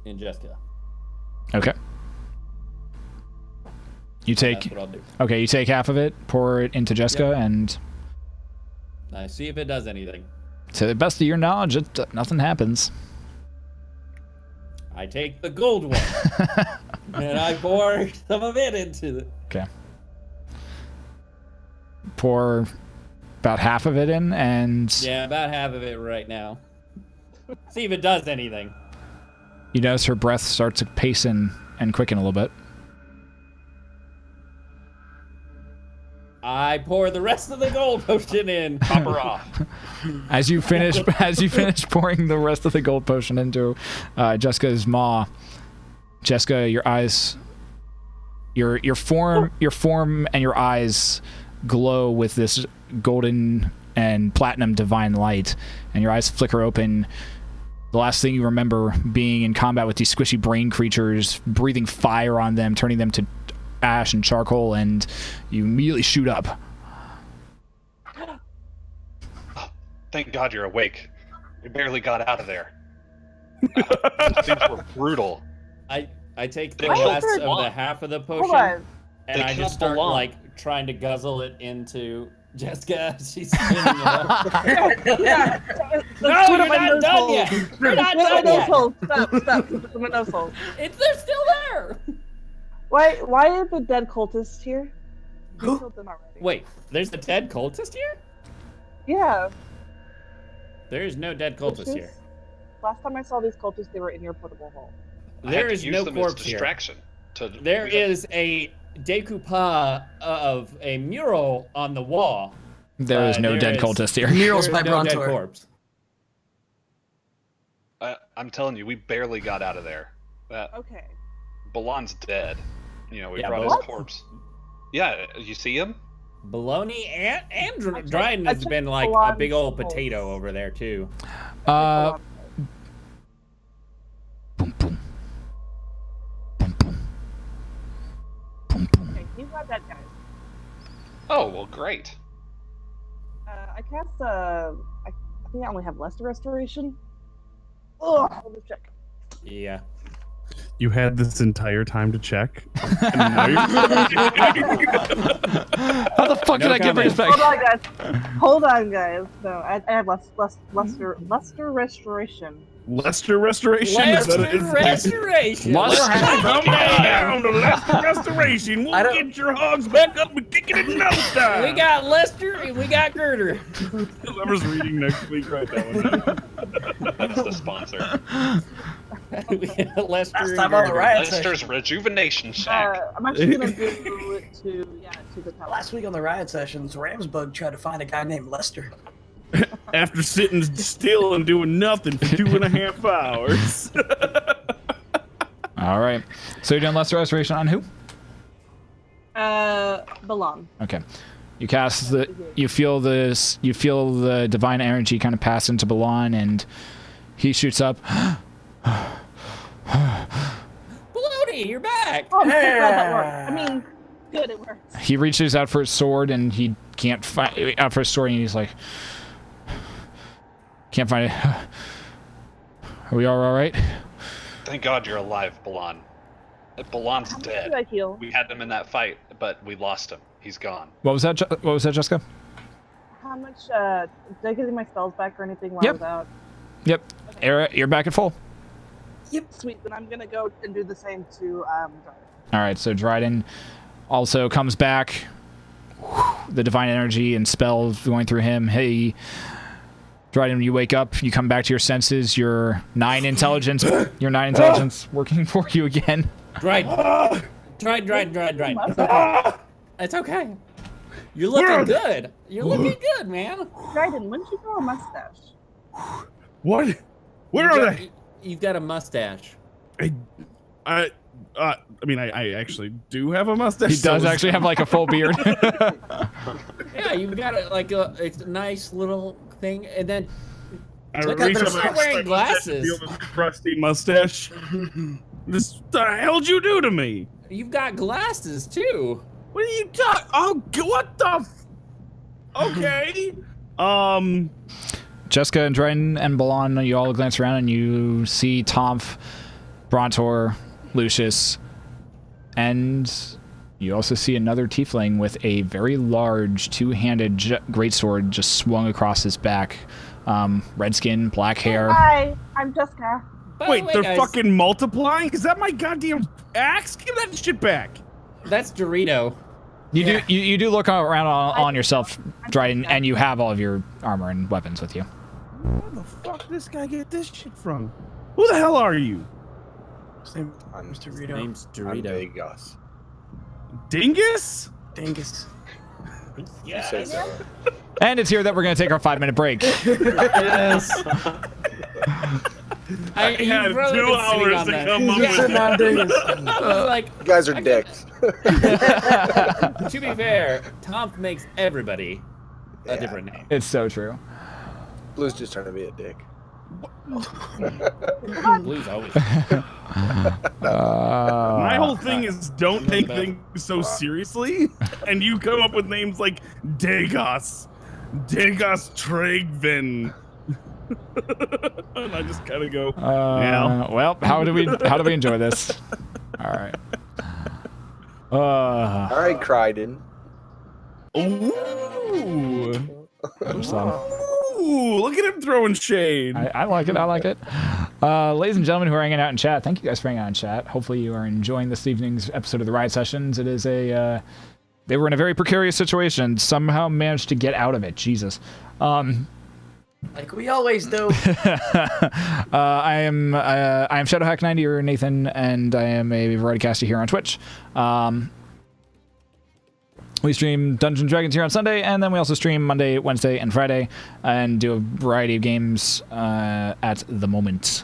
[SPEAKER 1] in Jessica.
[SPEAKER 2] Okay.
[SPEAKER 1] That's what I'll do.
[SPEAKER 2] Okay, you take half of it, pour it into Jessica, and
[SPEAKER 1] I see if it does anything.
[SPEAKER 2] to the best of your knowledge, nothing happens.
[SPEAKER 1] I take the gold one and I pour some of it into it.
[SPEAKER 2] Okay. Pour about half of it in, and
[SPEAKER 1] Yeah, about half of it right now. See if it does anything.
[SPEAKER 2] you notice her breath starts to pace and quicken a little bit.
[SPEAKER 1] I pour the rest of the gold potion in.
[SPEAKER 6] Pop her off.
[SPEAKER 2] As you finish pouring the rest of the gold potion into Jessica's maw, Jessica, your eyes, your form and your eyes glow with this golden and platinum divine light, and your eyes flicker open. The last thing you remember being in combat with these squishy brain creatures, breathing fire on them, turning them to ash and charcoal, and you immediately shoot up.
[SPEAKER 6] Thank God you're awake. We barely got out of there. Things were brutal.
[SPEAKER 1] I take the
[SPEAKER 6] They killed
[SPEAKER 1] rest of
[SPEAKER 6] Belong.
[SPEAKER 1] the half of the
[SPEAKER 4] Hold
[SPEAKER 1] potion
[SPEAKER 4] on.
[SPEAKER 1] and
[SPEAKER 6] They
[SPEAKER 1] I
[SPEAKER 6] killed
[SPEAKER 1] just start
[SPEAKER 6] Belong.
[SPEAKER 1] like trying to guzzle it into Jessica. She's spinning it up.
[SPEAKER 4] Yeah.
[SPEAKER 1] No, you're not done yet. You're not done yet.
[SPEAKER 4] Stop. My nose hole.
[SPEAKER 1] They're still there.
[SPEAKER 4] Why are the dead cultists here?
[SPEAKER 3] Who?
[SPEAKER 4] You killed them already.
[SPEAKER 1] Wait, there's a dead cultist here?
[SPEAKER 4] Yeah.
[SPEAKER 1] There is no dead cultist here.
[SPEAKER 4] Last time I saw these cultists, they were in your portable hole.
[SPEAKER 6] I
[SPEAKER 1] There
[SPEAKER 6] had to
[SPEAKER 1] is
[SPEAKER 6] use
[SPEAKER 1] no
[SPEAKER 6] them as
[SPEAKER 1] corpse here.
[SPEAKER 6] distraction.
[SPEAKER 1] There is a decoupage of a mural on the wall.
[SPEAKER 2] There is no
[SPEAKER 1] there
[SPEAKER 2] dead
[SPEAKER 1] is-
[SPEAKER 2] cultist here.
[SPEAKER 3] Murals
[SPEAKER 1] There is
[SPEAKER 3] by
[SPEAKER 1] no dead
[SPEAKER 3] Brontor.
[SPEAKER 1] corpse.
[SPEAKER 6] I'm telling you, we barely got out of there.
[SPEAKER 4] Okay.
[SPEAKER 6] Balon's dead. We
[SPEAKER 1] Yeah,
[SPEAKER 6] brought
[SPEAKER 1] Balon-
[SPEAKER 6] his corpse. Yeah, you see him?
[SPEAKER 1] Baloney and
[SPEAKER 4] checked-
[SPEAKER 1] Dryden
[SPEAKER 4] I
[SPEAKER 1] has
[SPEAKER 4] checked
[SPEAKER 1] been like a
[SPEAKER 4] Balon's
[SPEAKER 1] big old
[SPEAKER 4] pulse.
[SPEAKER 1] potato over there too.
[SPEAKER 2] Boom, boom. Boom, boom. Boom, boom.
[SPEAKER 4] Okay, he's not dead, guys.
[SPEAKER 6] Oh, well, great.
[SPEAKER 4] I cast I think I only have lesser restoration. Ugh, I'll just check.
[SPEAKER 1] Yeah.
[SPEAKER 5] You had this entire time to check. And now you're-
[SPEAKER 2] How the fuck
[SPEAKER 1] No
[SPEAKER 2] did I get
[SPEAKER 1] comment.
[SPEAKER 2] respect?
[SPEAKER 4] Hold on, guys. No, I have luster restoration.
[SPEAKER 5] Lester Restoration? Is that
[SPEAKER 1] Lester Restoration.
[SPEAKER 2] Lust-
[SPEAKER 5] Come down to Lester Restoration. We'll
[SPEAKER 3] I don't-
[SPEAKER 5] get your hogs back up and kick it in no time.
[SPEAKER 1] We got Lester and we got Girder.
[SPEAKER 5] Whoever's reading next week, write that one down.
[SPEAKER 6] That's the sponsor.
[SPEAKER 1] We got Lester
[SPEAKER 3] Last
[SPEAKER 1] and
[SPEAKER 3] time on the
[SPEAKER 1] Girder.
[SPEAKER 3] Riot
[SPEAKER 6] Lester's
[SPEAKER 3] session.
[SPEAKER 6] Rejuvenation Shack.
[SPEAKER 4] I'm actually gonna do it to the top.
[SPEAKER 3] Last week on the Riot sessions, Ramsbug tried to find a guy named Lester.
[SPEAKER 5] After sitting still and doing nothing for 2.5 hours.
[SPEAKER 2] All right. So you're doing Lesser Restoration on who?
[SPEAKER 4] Belong.
[SPEAKER 2] Okay. You cast the. You feel this. You feel the divine energy kind of pass into Balan, and he shoots up.
[SPEAKER 1] Baloney, you're back.
[SPEAKER 4] Oh, I'm so glad that
[SPEAKER 3] Yeah.
[SPEAKER 4] worked. I mean, good, it works.
[SPEAKER 2] He reaches out for his sword, and he can't find out for his sword, and he's like, can't find it. Are we all right?
[SPEAKER 6] Thank God you're alive, Balan. Balan's
[SPEAKER 4] How much
[SPEAKER 6] dead.
[SPEAKER 4] did I heal?
[SPEAKER 6] We had him in that fight, but we lost him. He's gone.
[SPEAKER 2] What was that? What was that, Jessica?
[SPEAKER 4] How much, did I get my spells back or anything while
[SPEAKER 2] Yep.
[SPEAKER 4] I was out?
[SPEAKER 2] Yep. Era, you're back at full.
[SPEAKER 4] Sweet, then I'm gonna go and do the same to, Dryden.
[SPEAKER 2] All right. So Dryden also comes back. The divine energy and spells going through him. Hey, Dryden, when you wake up, you come back to your senses. Your 9 intelligence. Your 9 intelligence working for you again.
[SPEAKER 1] Dried. It's okay. You're looking good. You're looking good, man.
[SPEAKER 4] Dryden, when did you grow a mustache?
[SPEAKER 5] What? Where are they?
[SPEAKER 1] You've got a mustache.
[SPEAKER 5] I mean, I actually do have a mustache.
[SPEAKER 2] He does
[SPEAKER 5] so-
[SPEAKER 2] actually have like a full beard.
[SPEAKER 1] Yeah, you've got it's a nice little thing, and then
[SPEAKER 5] I
[SPEAKER 1] look
[SPEAKER 5] reach
[SPEAKER 1] up,
[SPEAKER 5] up
[SPEAKER 1] start
[SPEAKER 5] and
[SPEAKER 1] wearing
[SPEAKER 5] feel
[SPEAKER 1] glasses.
[SPEAKER 5] this crusty mustache. What the hell'd you do to me?
[SPEAKER 1] You've got glasses too.
[SPEAKER 5] What are you talking? Oh, what the? Okay.
[SPEAKER 2] Jessica and Dryden and Balan, you all glance around and you see Tomf, Brontor, Lucius, and you also see another tiefling with a very large two-handed greatsword just swung across his back. Red skin, black hair.
[SPEAKER 4] Hi, I'm Jessica.
[SPEAKER 1] By
[SPEAKER 5] Wait,
[SPEAKER 1] the way,
[SPEAKER 5] they're
[SPEAKER 1] guys,
[SPEAKER 5] fucking multiplying? Is that my goddamn axe? Give that shit back.
[SPEAKER 1] That's Dorito.
[SPEAKER 2] You do look around on yourself, Dryden, and you have all of your armor and weapons with you.
[SPEAKER 5] Where the fuck did this guy get this shit from? Who the hell are you?
[SPEAKER 3] His name is Dorito.
[SPEAKER 1] Name's
[SPEAKER 7] I'm
[SPEAKER 1] Dorito.
[SPEAKER 7] Vegas.
[SPEAKER 5] Dingus?
[SPEAKER 3] Dingus.
[SPEAKER 7] You say so.
[SPEAKER 2] And it's here that we're going to take our 5-minute break.
[SPEAKER 1] Yes.
[SPEAKER 5] had
[SPEAKER 1] you've really
[SPEAKER 5] 2
[SPEAKER 1] been sitting
[SPEAKER 5] hours
[SPEAKER 1] on
[SPEAKER 5] to
[SPEAKER 1] that.
[SPEAKER 5] come up
[SPEAKER 3] He's
[SPEAKER 5] with
[SPEAKER 3] sitting on Dingus.
[SPEAKER 1] I was like,
[SPEAKER 7] You guys are
[SPEAKER 1] I
[SPEAKER 7] dicks.
[SPEAKER 1] to be fair, Tom makes everybody a
[SPEAKER 7] Yeah.
[SPEAKER 1] different name.
[SPEAKER 2] It's so true.
[SPEAKER 7] Blue's just trying to be a dick.
[SPEAKER 1] Blue's always.
[SPEAKER 5] My whole thing is don't take
[SPEAKER 1] bad.
[SPEAKER 5] things so seriously, and you come up with names like Dagos Tregven. And I just kind of go, yeah.
[SPEAKER 2] Well, how do we enjoy this? All right.
[SPEAKER 7] All right, Crichton.
[SPEAKER 5] Ooh.
[SPEAKER 2] So,
[SPEAKER 5] Ooh, look at him throwing shade.
[SPEAKER 2] I like it. I like it. Ladies and gentlemen who are hanging out in chat, thank you guys for hanging out in chat. Hopefully you are enjoying this evening's episode of the Riot Sessions. It is they were in a very precarious situation. Somehow managed to get out of it. Jesus.
[SPEAKER 3] Like we always do.
[SPEAKER 2] I am Shadowhack90 or Nathan, and I am a variety caster here on Twitch. We stream Dungeons & Dragons here on Sunday, and then we also stream Monday, Wednesday, and Friday, and do a variety of games at the moment.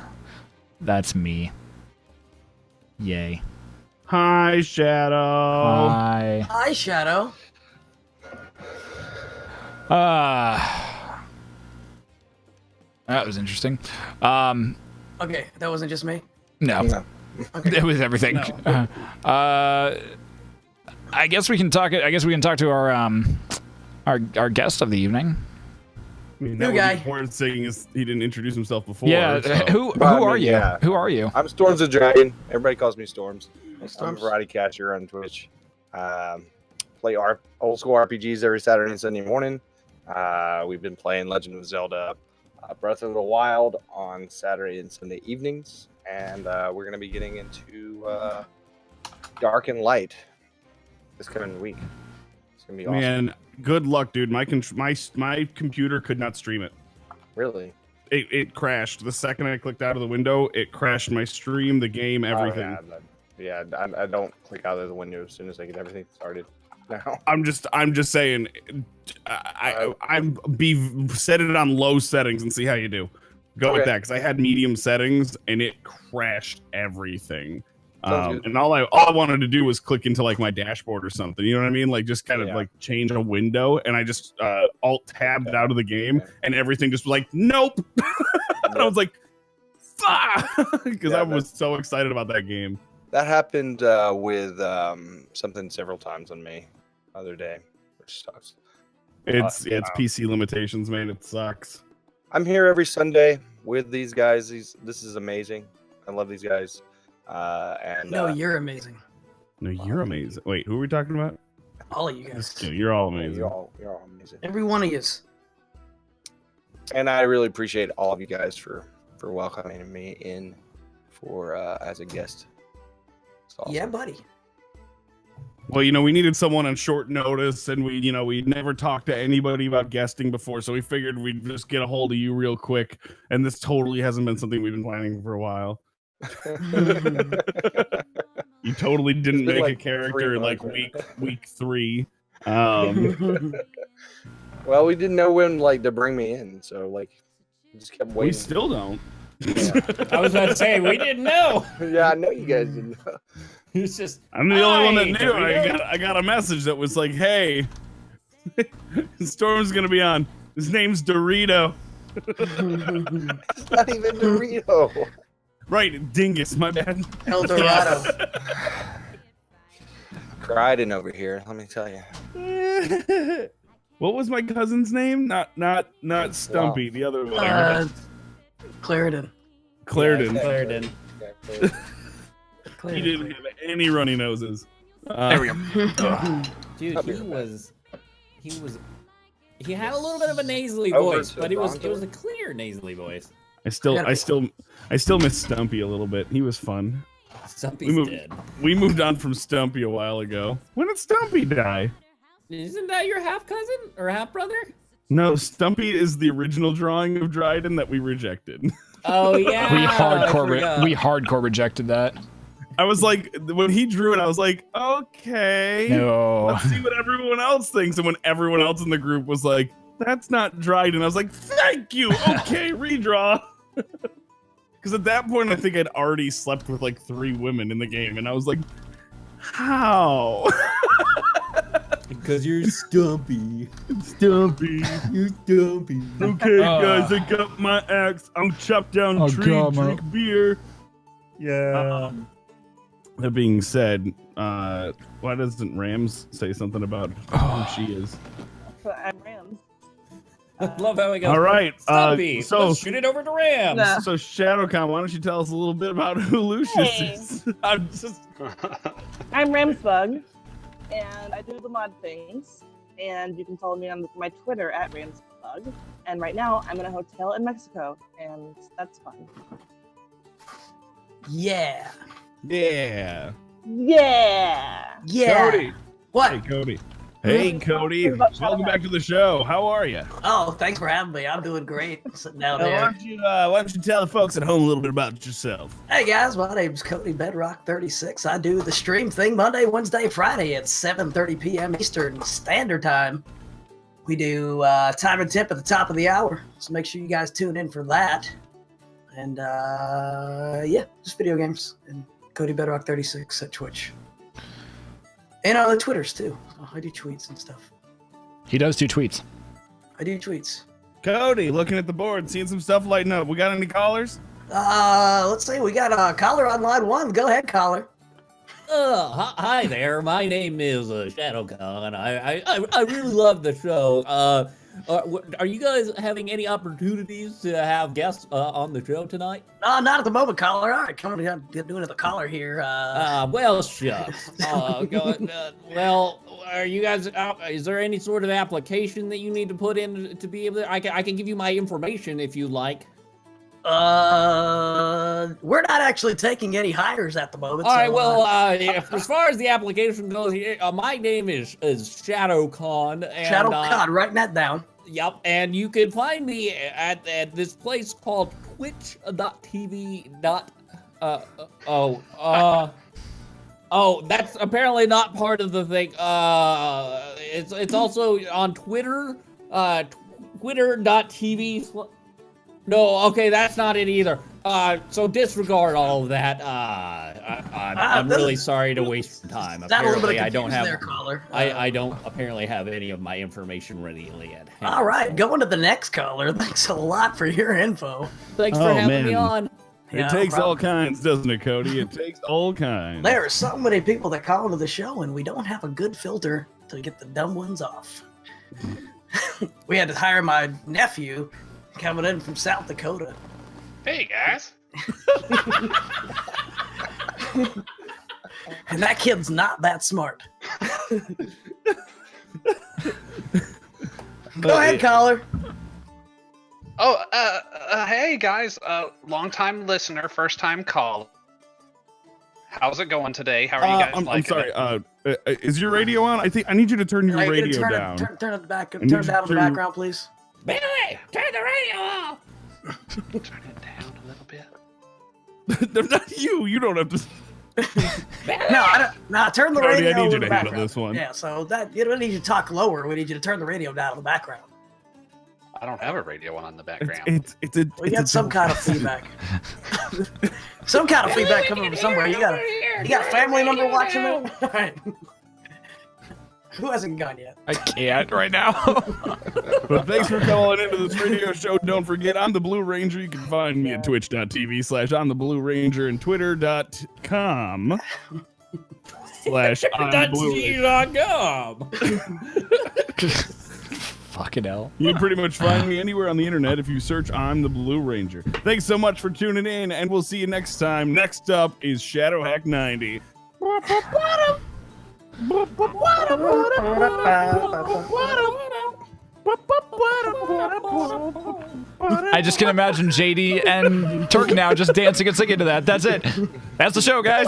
[SPEAKER 2] That's me. Yay.
[SPEAKER 5] Hi, Shadow.
[SPEAKER 2] Hi.
[SPEAKER 3] Hi, Shadow.
[SPEAKER 2] That was interesting.
[SPEAKER 3] Okay, that wasn't just me.
[SPEAKER 2] No.
[SPEAKER 7] No.
[SPEAKER 2] It was everything. I guess we can talk. I guess we can talk to our guest of the evening.
[SPEAKER 5] I mean,
[SPEAKER 3] New
[SPEAKER 5] that
[SPEAKER 3] guy.
[SPEAKER 5] would be worth saying is he didn't introduce himself before.
[SPEAKER 2] Yeah,
[SPEAKER 5] so.
[SPEAKER 2] who
[SPEAKER 7] Well, I
[SPEAKER 2] are
[SPEAKER 7] mean,
[SPEAKER 2] you?
[SPEAKER 7] yeah.
[SPEAKER 2] Who are you?
[SPEAKER 7] I'm Storms the Dragon. Everybody calls me Storms.
[SPEAKER 3] Hey,
[SPEAKER 7] I'm a
[SPEAKER 3] Storms.
[SPEAKER 7] variety catcher on Twitch. Play old school RPGs every Saturday and Sunday morning. We've been playing Legend of Zelda Breath of the Wild on Saturday and Sunday evenings. And we're going to be getting into Dark and Light this coming week. It's going to be awesome.
[SPEAKER 5] Man, good luck, dude. My computer could not stream it.
[SPEAKER 7] Really?
[SPEAKER 5] It crashed. The second I clicked out of the window, it crashed my stream, the game, everything.
[SPEAKER 7] I don't click out of the window as soon as I get everything started. No.
[SPEAKER 5] I'm just saying, set it on low settings and see how you do. Go with
[SPEAKER 7] Okay.
[SPEAKER 5] that, because I had medium settings and it crashed everything.
[SPEAKER 7] Sounds good.
[SPEAKER 5] And all I wanted to do was click into like my dashboard or something. You know what I mean? Like just kind of like change a window, and I just alt tabbed out of the game, and everything just was like, nope. And I was like, fuck, because I was so excited about that game.
[SPEAKER 7] That happened with something several times on me the other day, which sucks.
[SPEAKER 5] It's PC limitations, man. It sucks.
[SPEAKER 7] I'm here every Sunday with these guys. This is amazing. I love these guys.
[SPEAKER 3] No, you're amazing.
[SPEAKER 5] No, you're amazing. Wait, who are we talking about?
[SPEAKER 3] All of you guys.
[SPEAKER 5] Yeah, you're all amazing.
[SPEAKER 7] You're all amazing.
[SPEAKER 3] Every one of yous.
[SPEAKER 7] And I really appreciate all of you guys for welcoming me in for as a guest. It's awesome.
[SPEAKER 3] Yeah, buddy.
[SPEAKER 5] Well, we needed someone on short notice, and we never talked to anybody about guesting before, so we figured we'd just get a hold of you real quick. And this totally hasn't been something we've been planning for a while. You totally didn't make a character in like week 3.
[SPEAKER 7] Well, we didn't know when to bring me in, so we just kept waiting.
[SPEAKER 5] We still don't.
[SPEAKER 7] Yeah.
[SPEAKER 1] I was about to say we didn't know.
[SPEAKER 7] Yeah, I know you guys didn't know.
[SPEAKER 1] It's just
[SPEAKER 5] I'm the only one that knew.
[SPEAKER 1] Dorito.
[SPEAKER 5] I got a message that was like, "Hey, Storm's gonna be on. His name's Dorito."
[SPEAKER 7] It's not even Dorito.
[SPEAKER 5] Right, Dingus. My bad.
[SPEAKER 3] El Dorado.
[SPEAKER 7] Cried over here. Let me tell you.
[SPEAKER 5] What was my cousin's name? Not Stumpy. The other one.
[SPEAKER 3] Clarendon.
[SPEAKER 5] Clarendon.
[SPEAKER 1] Clarendon.
[SPEAKER 5] He didn't have any runny noses.
[SPEAKER 2] There we go.
[SPEAKER 1] Dude, he had a little bit of a nasally
[SPEAKER 7] Over
[SPEAKER 1] voice,
[SPEAKER 7] to
[SPEAKER 1] but it was
[SPEAKER 7] Bronco.
[SPEAKER 1] a clear nasally voice.
[SPEAKER 5] I still miss Stumpy a little bit. He was fun.
[SPEAKER 1] Stumpy's dead.
[SPEAKER 5] We moved on from Stumpy a while ago. When did Stumpy die?
[SPEAKER 1] Isn't that your half cousin or half brother?
[SPEAKER 5] No, Stumpy is the original drawing of Dryden that we rejected.
[SPEAKER 1] Oh yeah.
[SPEAKER 2] We
[SPEAKER 1] I forgot.
[SPEAKER 2] hardcore rejected that.
[SPEAKER 5] I was like, when he drew it, I was like, okay.
[SPEAKER 2] No.
[SPEAKER 5] Let's see what everyone else thinks. And when everyone else in the group was like, that's not Dryden, I was like, thank you. Okay, redraw. Because at that point, I think I'd already slept with like 3 women in the game. And I was like, how?
[SPEAKER 1] Because you're Stumpy.
[SPEAKER 5] Stumpy.
[SPEAKER 1] You're Stumpy.
[SPEAKER 5] Okay, guys, I got my axe. I'm chop down tree, drink beer. Yeah. That being said, why doesn't Rams say something about who she is?
[SPEAKER 4] I'm Rams.
[SPEAKER 1] Love how we go.
[SPEAKER 5] All right,
[SPEAKER 1] Stumpy.
[SPEAKER 5] so-
[SPEAKER 1] Let's shoot it over to Rams.
[SPEAKER 4] Nah.
[SPEAKER 5] So Shadowcon, why don't you tell us a little bit about who Lucius
[SPEAKER 4] Hey.
[SPEAKER 5] is? I'm just
[SPEAKER 4] I'm Ramsbug, and I do the mod things. And you can follow me on my Twitter at Ramsbug. And right now, I'm in a hotel in Mexico, and that's fun.
[SPEAKER 3] Yeah.
[SPEAKER 5] yeah.
[SPEAKER 4] Yeah.
[SPEAKER 3] Yeah.
[SPEAKER 5] Cody.
[SPEAKER 3] What?
[SPEAKER 5] Hey, Cody. Hey, Cody. Welcome back to the show. How are you?
[SPEAKER 3] Oh, thanks for having me. I'm doing great. Sitting down
[SPEAKER 5] Why
[SPEAKER 3] there.
[SPEAKER 5] don't you tell the folks at home a little bit about yourself?
[SPEAKER 3] Hey guys, my name's Cody Bedrock 36. I do the stream thing Monday, Wednesday, Friday at 7:30 p.m. Eastern Standard Time. We do time and tip at the top of the hour, so make sure you guys tune in for that. And yeah, just video games and Cody Bedrock 36 at Twitch. And on the Twitters too. I do tweets and stuff.
[SPEAKER 2] He does do tweets.
[SPEAKER 3] I do tweets.
[SPEAKER 5] Cody, looking at the board, seeing some stuff lighting up. We got any callers?
[SPEAKER 3] Let's see. We got a caller on line 1. Go ahead, caller.
[SPEAKER 1] Hi there. My name is ShadowCon. I really love the show. Are you guys having any opportunities to have guests on the show tonight?
[SPEAKER 3] Not at the moment, caller. All right, coming down, doing the caller here.
[SPEAKER 1] Well, shucks. Well, are you guys? Is there any sort of application that you need to put in to be able to? I can give you my information if you like.
[SPEAKER 3] We're not actually taking any hires at the moment.
[SPEAKER 1] All right. Well, as far as the application goes, my name is ShadowCon. And,
[SPEAKER 3] ShadowCon, writing that down.
[SPEAKER 1] Yep, and you can find me at this place called Twitch.tv. Oh, that's apparently not part of the thing. It's also on Twitter. Twitter.tv. No, okay, that's not it either. So disregard all of that. I'm really sorry to waste your time. Apparently, I don't have. I don't apparently have any of my information readily at hand.
[SPEAKER 3] All right, going to the next caller. Thanks a lot for your info.
[SPEAKER 1] Thanks for having me on.
[SPEAKER 5] It takes all kinds, doesn't it, Cody? It takes all kinds.
[SPEAKER 3] There are so many people that call into the show, and we don't have a good filter to get the dumb ones off. We had to hire my nephew coming in from South Dakota.
[SPEAKER 6] Hey, guys.
[SPEAKER 3] And that kid's not that smart. Go ahead, caller.
[SPEAKER 6] Oh, hey, guys. Long-time listener, first-time call. How's it going today? How are you guys
[SPEAKER 5] I'm sorry. Is your radio on? I need you to turn your radio down.
[SPEAKER 3] Turn it back. Turn it down in the background, please.
[SPEAKER 1] Billy, turn the radio off.
[SPEAKER 6] Turn it down a little bit.
[SPEAKER 5] Not you. You don't have to.
[SPEAKER 3] No, turn the
[SPEAKER 5] Cody,
[SPEAKER 3] radio.
[SPEAKER 5] I need you
[SPEAKER 3] in the
[SPEAKER 5] to handle
[SPEAKER 3] background.
[SPEAKER 5] this one.
[SPEAKER 3] Yeah, so that you don't need you to talk lower. We need you to turn the radio down in the background.
[SPEAKER 6] I don't have a radio on in the background.
[SPEAKER 3] We got some kind of feedback. Some kind of feedback coming from somewhere. You got a family member watching it? All right. Who hasn't gone yet?
[SPEAKER 2] I can't right now.
[SPEAKER 5] But thanks for calling into this radio show. Don't forget, I'm the Blue Ranger. You can find me at twitch.tv/I'm the Blue Ranger and twitter.com/I'm Blue.
[SPEAKER 2] Fucking hell.
[SPEAKER 5] You can pretty much find me anywhere on the internet if you search I'm the Blue Ranger. Thanks so much for tuning in, and we'll see you next time. Next up is Shadowhack 90.
[SPEAKER 2] I just can imagine JD and Turk now just dancing and singing to that. That's it. That's the show, guys.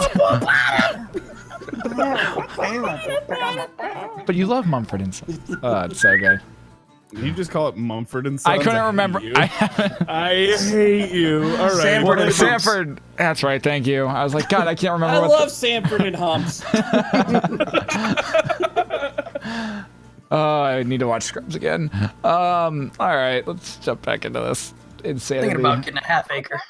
[SPEAKER 2] But you love Mumford and Sons. Oh, it's so good.
[SPEAKER 5] You just call it Mumford and Sons.
[SPEAKER 2] I couldn't remember.
[SPEAKER 5] I hate you. All right.
[SPEAKER 2] Sanford. That's right. Thank you. I was like, God, I can't remember.
[SPEAKER 1] I love Sanford and Humps.
[SPEAKER 2] I need to watch Scrubs again. All right, let's jump back into this insanity.
[SPEAKER 3] Thinking about getting a half acre.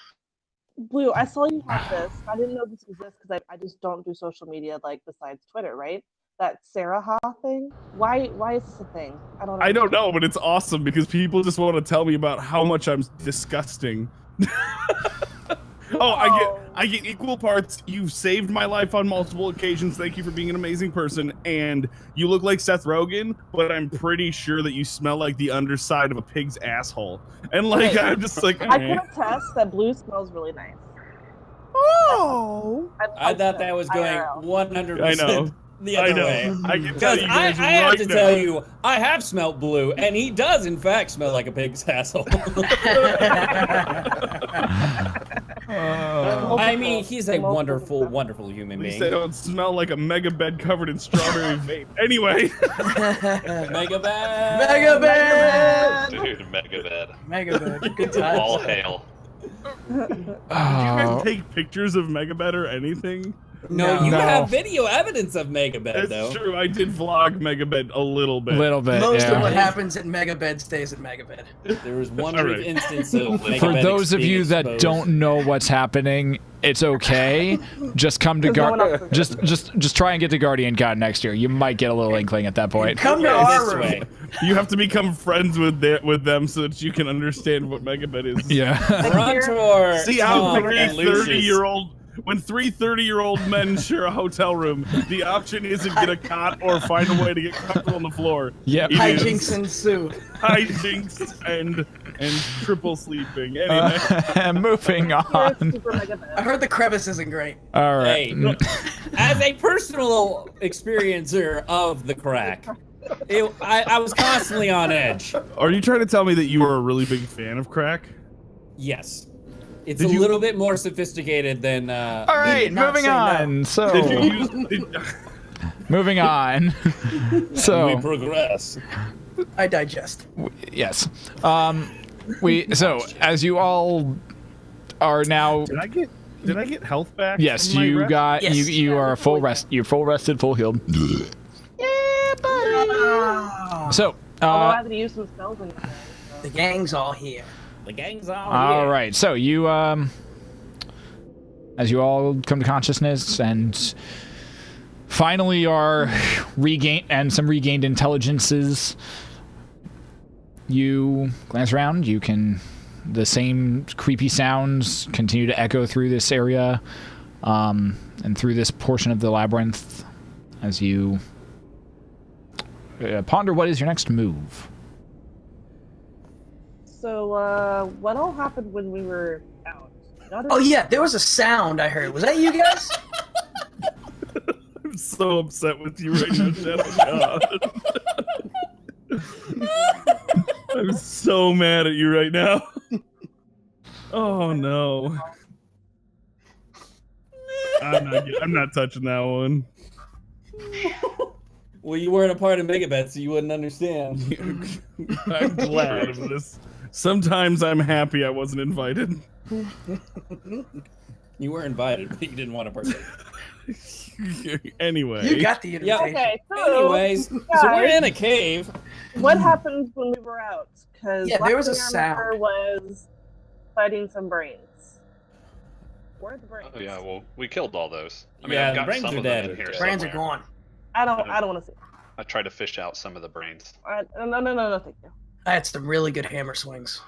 [SPEAKER 4] Blue, I saw you have this. I didn't know this exists because I just don't do social media like besides Twitter, right? That Sarah Ha thing. Why is this a thing?
[SPEAKER 5] I don't know, but it's awesome because people just want to tell me about how much I'm disgusting. I get equal parts. You've saved my life on multiple occasions. Thank you for being an amazing person. And you look like Seth Rogen, but I'm pretty sure that you smell like the underside of a pig's asshole. And like, I'm just like,
[SPEAKER 4] I can attest that Blue smells really nice.
[SPEAKER 5] Oh,
[SPEAKER 1] I thought that was going 100%.
[SPEAKER 5] I know.
[SPEAKER 1] The other way.
[SPEAKER 5] I can tell you
[SPEAKER 1] I
[SPEAKER 5] guys
[SPEAKER 1] have
[SPEAKER 5] right
[SPEAKER 1] to
[SPEAKER 5] now.
[SPEAKER 1] tell you, I have smelled Blue, and he does in fact smell like a pig's asshole. I mean, he's a wonderful, wonderful human
[SPEAKER 5] At least
[SPEAKER 1] being.
[SPEAKER 5] they don't smell like a mega bed covered in strawberry vape. Anyway.
[SPEAKER 1] Megabed!
[SPEAKER 3] Megabed!
[SPEAKER 6] Dude, Megabed.
[SPEAKER 3] Megabed. Good times.
[SPEAKER 6] All hail.
[SPEAKER 5] Did you guys take pictures of Megabed or anything?
[SPEAKER 1] No, you
[SPEAKER 2] No.
[SPEAKER 1] have video evidence of Megabed, though.
[SPEAKER 5] That's true. I did vlog Megabed a little bit.
[SPEAKER 3] Most of what happens at Megabed stays at Megabed.
[SPEAKER 1] There was one
[SPEAKER 5] All right.
[SPEAKER 1] instance of Megabed
[SPEAKER 2] For those of
[SPEAKER 1] being
[SPEAKER 2] you that
[SPEAKER 1] exposed.
[SPEAKER 2] don't know what's happening, it's okay. Just come to just try and get to Guardian Con next year. You might get a little inkling at that point.
[SPEAKER 3] Come to our room.
[SPEAKER 5] You have to become friends with them so that you can understand what Megabed is.
[SPEAKER 2] Yeah.
[SPEAKER 1] Run toward
[SPEAKER 5] See how
[SPEAKER 1] Tom
[SPEAKER 5] three
[SPEAKER 1] and Lucius.
[SPEAKER 5] 30-year-old when 3 30-year-old men share a hotel room, the option isn't get a cot or find a way to get comfortable on the floor.
[SPEAKER 2] Yep.
[SPEAKER 5] It is
[SPEAKER 3] Hijinks ensue.
[SPEAKER 5] hijinks and triple sleeping. Anyway,
[SPEAKER 2] Moving on.
[SPEAKER 4] Super mega
[SPEAKER 3] I heard the crevice isn't great.
[SPEAKER 2] All right.
[SPEAKER 1] Hey, as a personal experiencer of the crack, I was constantly on edge.
[SPEAKER 5] are you trying to tell me that you are a really big fan of crack?
[SPEAKER 1] Yes. It's
[SPEAKER 5] Did
[SPEAKER 1] a
[SPEAKER 5] you-
[SPEAKER 1] little bit more sophisticated than.
[SPEAKER 2] All right,
[SPEAKER 3] not
[SPEAKER 2] moving
[SPEAKER 3] say no.
[SPEAKER 2] on.
[SPEAKER 5] Did
[SPEAKER 2] So,
[SPEAKER 5] you use?
[SPEAKER 2] moving on.
[SPEAKER 1] we
[SPEAKER 2] So,
[SPEAKER 1] progress.
[SPEAKER 3] I digest.
[SPEAKER 2] yes. So as you all are now,
[SPEAKER 5] Did I get health back?
[SPEAKER 2] yes,
[SPEAKER 5] from my
[SPEAKER 2] you
[SPEAKER 5] rest?
[SPEAKER 2] got
[SPEAKER 3] Yes.
[SPEAKER 2] you are full rest. You're full rested, full healed.
[SPEAKER 3] Oh,
[SPEAKER 2] So,
[SPEAKER 4] Although I had to use some spells in there.
[SPEAKER 3] the gang's all here.
[SPEAKER 1] The gang's all
[SPEAKER 2] all
[SPEAKER 1] here.
[SPEAKER 2] right. So you as you all come to consciousness and finally are some regained intelligences, you glance around. You can the same creepy sounds continue to echo through this area and through this portion of the labyrinth as you ponder what is your next move.
[SPEAKER 4] So, what all happened when we were out?
[SPEAKER 3] Oh yeah, there was a sound I heard. Was that you guys?
[SPEAKER 5] I'm so upset with you right now, Shadow God. I'm so mad at you right now. Oh no. I'm not touching that one.
[SPEAKER 1] Well, you weren't a part of Megabet, so you wouldn't understand.
[SPEAKER 5] I'm glad of this. Sometimes I'm happy I wasn't invited.
[SPEAKER 1] You were invited, but you didn't want to partake.
[SPEAKER 5] Anyway.
[SPEAKER 3] You got the invitation.
[SPEAKER 4] Okay, so
[SPEAKER 1] Anyways, so we're in a cave.
[SPEAKER 4] what happened when we were out? Because
[SPEAKER 3] Yeah, there was a sound.
[SPEAKER 4] Was fighting some brains. Where are the brains?
[SPEAKER 6] Oh yeah, well, we killed all those. I mean,
[SPEAKER 1] Yeah,
[SPEAKER 6] I've
[SPEAKER 1] the
[SPEAKER 6] got
[SPEAKER 1] brains
[SPEAKER 6] some
[SPEAKER 1] are
[SPEAKER 6] of them
[SPEAKER 1] dead.
[SPEAKER 6] in here
[SPEAKER 3] Brands are
[SPEAKER 6] somewhere.
[SPEAKER 3] gone.
[SPEAKER 4] I don't want to see.
[SPEAKER 6] I tried to fish out some of the brains.
[SPEAKER 4] No, thank you.
[SPEAKER 3] I had some really good hammer swings.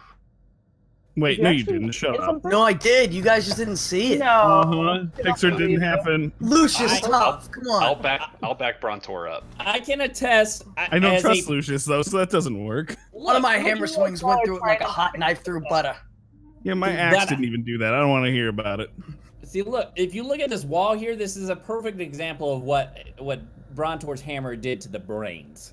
[SPEAKER 5] Wait,
[SPEAKER 4] You
[SPEAKER 5] no, you
[SPEAKER 4] actually
[SPEAKER 5] didn't. Shut
[SPEAKER 4] did
[SPEAKER 5] up.
[SPEAKER 4] something?
[SPEAKER 3] No, I did. You guys just didn't see it.
[SPEAKER 4] No.
[SPEAKER 5] Uh-huh.
[SPEAKER 4] Get
[SPEAKER 5] Pixar
[SPEAKER 4] off
[SPEAKER 5] didn't
[SPEAKER 4] me,
[SPEAKER 5] happen.
[SPEAKER 3] Lucius
[SPEAKER 1] I-
[SPEAKER 3] tough. Come on.
[SPEAKER 6] I'll back Brontor up.
[SPEAKER 1] I can attest.
[SPEAKER 5] I don't
[SPEAKER 1] as
[SPEAKER 5] trust
[SPEAKER 1] a,
[SPEAKER 5] Lucius though, so that doesn't work.
[SPEAKER 3] One of my
[SPEAKER 4] Look,
[SPEAKER 3] hammer
[SPEAKER 4] you
[SPEAKER 3] swings
[SPEAKER 4] were
[SPEAKER 3] went through it like a
[SPEAKER 4] trying to-
[SPEAKER 3] hot knife through butter.
[SPEAKER 5] Yeah, my
[SPEAKER 1] Dude,
[SPEAKER 5] axe
[SPEAKER 1] that-
[SPEAKER 5] didn't even do that. I don't want to hear about it.
[SPEAKER 1] See, look. If you look at this wall here, this is a perfect example of what Brontor's hammer did to the brains.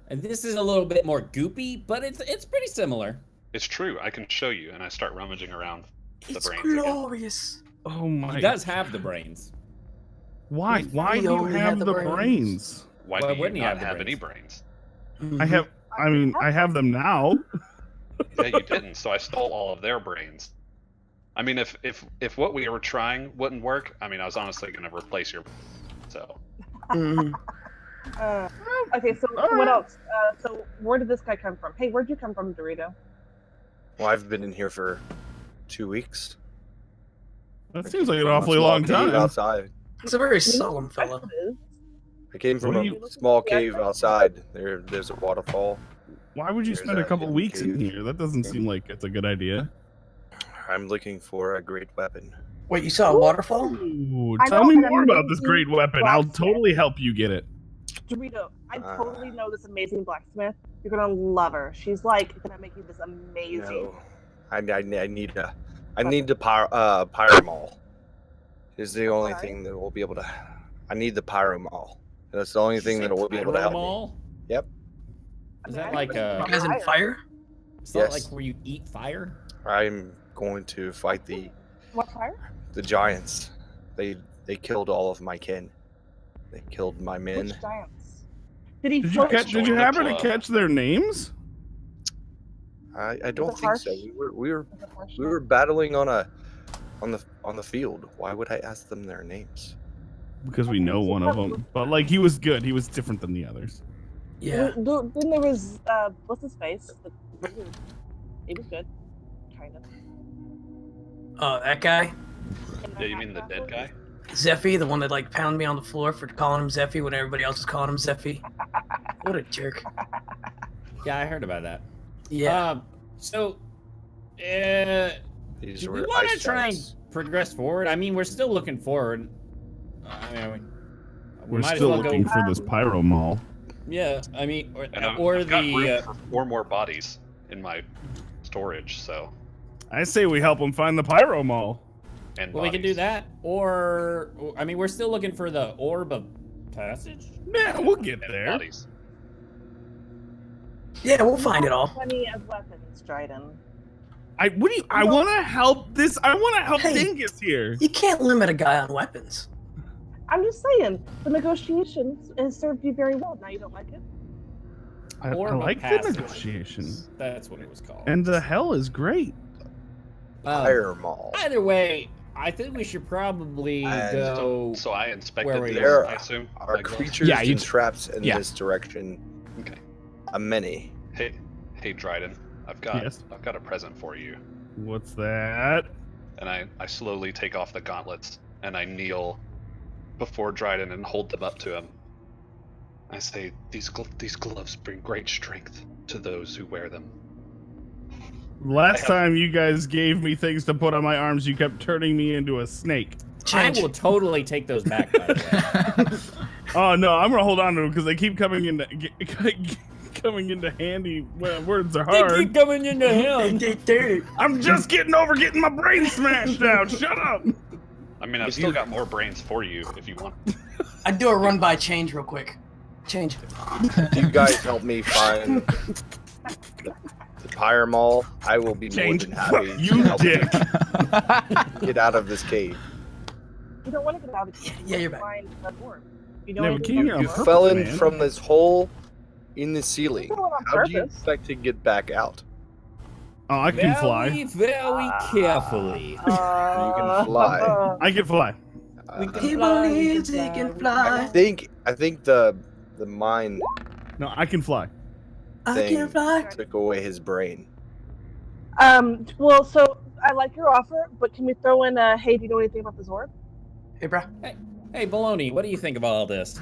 [SPEAKER 1] And this is a little bit more goopy, but it's pretty similar.
[SPEAKER 6] It's true. I can show you, and I start rummaging around the
[SPEAKER 3] It's
[SPEAKER 6] brains again.
[SPEAKER 3] glorious.
[SPEAKER 5] Oh my.
[SPEAKER 1] He does have the brains.
[SPEAKER 5] Why? Why
[SPEAKER 3] We
[SPEAKER 5] do you
[SPEAKER 3] only
[SPEAKER 5] have
[SPEAKER 3] have
[SPEAKER 5] the
[SPEAKER 3] the
[SPEAKER 5] brains?
[SPEAKER 6] Why
[SPEAKER 1] Why
[SPEAKER 6] do you
[SPEAKER 1] wouldn't he
[SPEAKER 6] not
[SPEAKER 1] have the
[SPEAKER 6] have any
[SPEAKER 1] brains?
[SPEAKER 6] brains?
[SPEAKER 5] I have. I mean, I have them now.
[SPEAKER 6] Yeah, you didn't. So I stole all of their brains. I mean, if what we were trying wouldn't work, I mean, I was honestly going to replace your. So
[SPEAKER 3] Mhm.
[SPEAKER 4] Okay, so what else? So where did this guy come from? Hey, where'd you come from, Dorito?
[SPEAKER 7] Well, I've been in here for 2 weeks.
[SPEAKER 5] That seems like an
[SPEAKER 7] From a
[SPEAKER 5] awfully
[SPEAKER 7] small
[SPEAKER 5] long
[SPEAKER 7] cave
[SPEAKER 5] time.
[SPEAKER 7] outside.
[SPEAKER 3] He's a very solemn fellow.
[SPEAKER 7] I came from
[SPEAKER 5] What
[SPEAKER 7] a
[SPEAKER 5] do you-
[SPEAKER 7] small cave outside. There's a waterfall.
[SPEAKER 5] Why would you
[SPEAKER 7] There's
[SPEAKER 5] spend a
[SPEAKER 7] a
[SPEAKER 5] couple
[SPEAKER 7] hidden
[SPEAKER 5] weeks in
[SPEAKER 7] cave.
[SPEAKER 5] here? That doesn't seem like it's a good idea.
[SPEAKER 7] I'm looking for a great weapon.
[SPEAKER 3] Wait, you saw a waterfall?
[SPEAKER 5] Ooh,
[SPEAKER 4] I
[SPEAKER 5] tell
[SPEAKER 4] know,
[SPEAKER 5] me
[SPEAKER 4] and I'm
[SPEAKER 5] more about this
[SPEAKER 4] making
[SPEAKER 5] great weapon. I'll
[SPEAKER 4] blacksmith.
[SPEAKER 5] totally help you get it.
[SPEAKER 4] Dorito, I
[SPEAKER 7] Ah.
[SPEAKER 4] totally know this amazing blacksmith. You're gonna love her. She's like gonna make you this amazing.
[SPEAKER 7] No, I need the pyromall. Is the only
[SPEAKER 4] Alright.
[SPEAKER 7] thing that will be able to. I need the pyromall. That's the only thing that will be able to help me.
[SPEAKER 1] Pyromal?
[SPEAKER 7] Yep.
[SPEAKER 1] Is that like
[SPEAKER 3] You guys in fire?
[SPEAKER 1] Is that
[SPEAKER 7] Yes.
[SPEAKER 1] like where you eat fire?
[SPEAKER 7] I'm going to fight the
[SPEAKER 4] What fire?
[SPEAKER 7] giants. They killed all of my kin. They killed my men.
[SPEAKER 4] Which giants? Did he
[SPEAKER 5] Did you
[SPEAKER 4] float?
[SPEAKER 5] catch? Did you
[SPEAKER 6] Join the
[SPEAKER 5] happen to
[SPEAKER 6] club.
[SPEAKER 5] catch their names?
[SPEAKER 7] I don't
[SPEAKER 4] it
[SPEAKER 7] think so.
[SPEAKER 4] harsh?
[SPEAKER 7] We were battling on the field. Why would I ask them their names?
[SPEAKER 5] Because we know one of them. But like, he was good. He was different than the others.
[SPEAKER 3] Yeah.
[SPEAKER 4] Then there was what's his face? He was good, kind of.
[SPEAKER 3] Oh, that guy?
[SPEAKER 6] yeah, you mean the dead guy?
[SPEAKER 3] Zeffy, the one that like pounded me on the floor for calling him Zeffy when everybody else is calling him Zeffy. What a jerk.
[SPEAKER 1] Yeah, I heard about that.
[SPEAKER 3] Yeah.
[SPEAKER 1] So,
[SPEAKER 7] These
[SPEAKER 1] do we
[SPEAKER 7] were
[SPEAKER 1] want to
[SPEAKER 7] ice
[SPEAKER 1] try and
[SPEAKER 7] giants.
[SPEAKER 1] progress forward. I mean, we're still looking forward. I mean, we
[SPEAKER 5] We're
[SPEAKER 1] might as
[SPEAKER 5] still
[SPEAKER 1] well
[SPEAKER 5] looking
[SPEAKER 1] go.
[SPEAKER 5] for this pyro mall.
[SPEAKER 1] Yeah, I mean,
[SPEAKER 6] And
[SPEAKER 1] or
[SPEAKER 6] I've got room
[SPEAKER 1] the.
[SPEAKER 6] for 4 more bodies in my storage, so.
[SPEAKER 5] I say we help them find the pyro mall.
[SPEAKER 6] And
[SPEAKER 1] Well, we can do
[SPEAKER 6] bodies.
[SPEAKER 1] that, or I mean, we're still looking for the orb of passage.
[SPEAKER 5] Yeah, we'll get
[SPEAKER 6] And
[SPEAKER 5] there.
[SPEAKER 6] bodies.
[SPEAKER 3] Yeah, we'll find it all.
[SPEAKER 4] Plenty of weapons, Dryden.
[SPEAKER 5] I want to help this. I want to help
[SPEAKER 3] Hey.
[SPEAKER 5] Dingus here.
[SPEAKER 3] You can't limit a guy on weapons.
[SPEAKER 4] I'm just saying, the negotiations has served you very well. Now you don't like it?
[SPEAKER 5] I
[SPEAKER 1] Orb of
[SPEAKER 5] like the
[SPEAKER 1] passage.
[SPEAKER 5] negotiation.
[SPEAKER 1] That's what it was called.
[SPEAKER 5] And the hell is great.
[SPEAKER 7] Fire Mall.
[SPEAKER 1] Either way, I think we should probably
[SPEAKER 7] And
[SPEAKER 1] go.
[SPEAKER 6] So I
[SPEAKER 1] Where
[SPEAKER 6] inspected
[SPEAKER 1] were
[SPEAKER 6] these,
[SPEAKER 1] you?
[SPEAKER 7] There
[SPEAKER 6] I assume.
[SPEAKER 7] are
[SPEAKER 6] Like,
[SPEAKER 7] creatures
[SPEAKER 2] Yeah, you-
[SPEAKER 7] and traps in
[SPEAKER 2] yeah.
[SPEAKER 7] this direction.
[SPEAKER 6] Okay.
[SPEAKER 7] Many.
[SPEAKER 6] Hey, Dryden. I've got a present for you.
[SPEAKER 5] What's that?
[SPEAKER 6] And I slowly take off the gauntlets and I kneel before Dryden and hold them up to him. I say, these gloves bring great strength to those who wear them.
[SPEAKER 5] Last time you guys gave me things to put on my arms, you kept turning me into a snake.
[SPEAKER 3] Change.
[SPEAKER 1] I will totally take those back. By the way.
[SPEAKER 5] Oh no, I'm gonna hold on to them because they keep coming into handy when words are
[SPEAKER 1] They
[SPEAKER 5] hard.
[SPEAKER 1] keep coming into him.
[SPEAKER 3] Dirty.
[SPEAKER 5] I'm just getting over getting my brain smashed out. Shut up.
[SPEAKER 6] I mean, I've still got more brains for you if you want.
[SPEAKER 3] I'd do a run by change real quick. Change.
[SPEAKER 7] If you guys help me find the Pyre Mall, I will be
[SPEAKER 5] Change.
[SPEAKER 7] more than happy
[SPEAKER 5] You
[SPEAKER 7] to help
[SPEAKER 5] dick.
[SPEAKER 7] get out of this cave.
[SPEAKER 4] You don't want to get out of the cave.
[SPEAKER 3] Yeah, you're back.
[SPEAKER 4] Find the orb. You know
[SPEAKER 5] Yeah, but
[SPEAKER 4] anything
[SPEAKER 5] can you
[SPEAKER 4] about
[SPEAKER 5] get
[SPEAKER 4] the
[SPEAKER 5] on
[SPEAKER 4] orb?
[SPEAKER 7] Fell in
[SPEAKER 5] man.
[SPEAKER 7] from this hole in the ceiling.
[SPEAKER 4] You're doing it on
[SPEAKER 7] How do you
[SPEAKER 4] purpose.
[SPEAKER 7] expect to get back out?
[SPEAKER 5] Oh, I can fly.
[SPEAKER 1] Very carefully.
[SPEAKER 7] You can fly.
[SPEAKER 5] I can fly.
[SPEAKER 3] He believes he can
[SPEAKER 7] I
[SPEAKER 3] fly.
[SPEAKER 7] think the mine
[SPEAKER 5] No, I can fly.
[SPEAKER 3] I
[SPEAKER 7] thing
[SPEAKER 3] can fly.
[SPEAKER 7] took away his brain.
[SPEAKER 4] Well, so I like your offer, but can we throw in a, hey, do you know anything about this orb?
[SPEAKER 3] Hey, bro.
[SPEAKER 1] Hey, Baloney, what do you think about all this?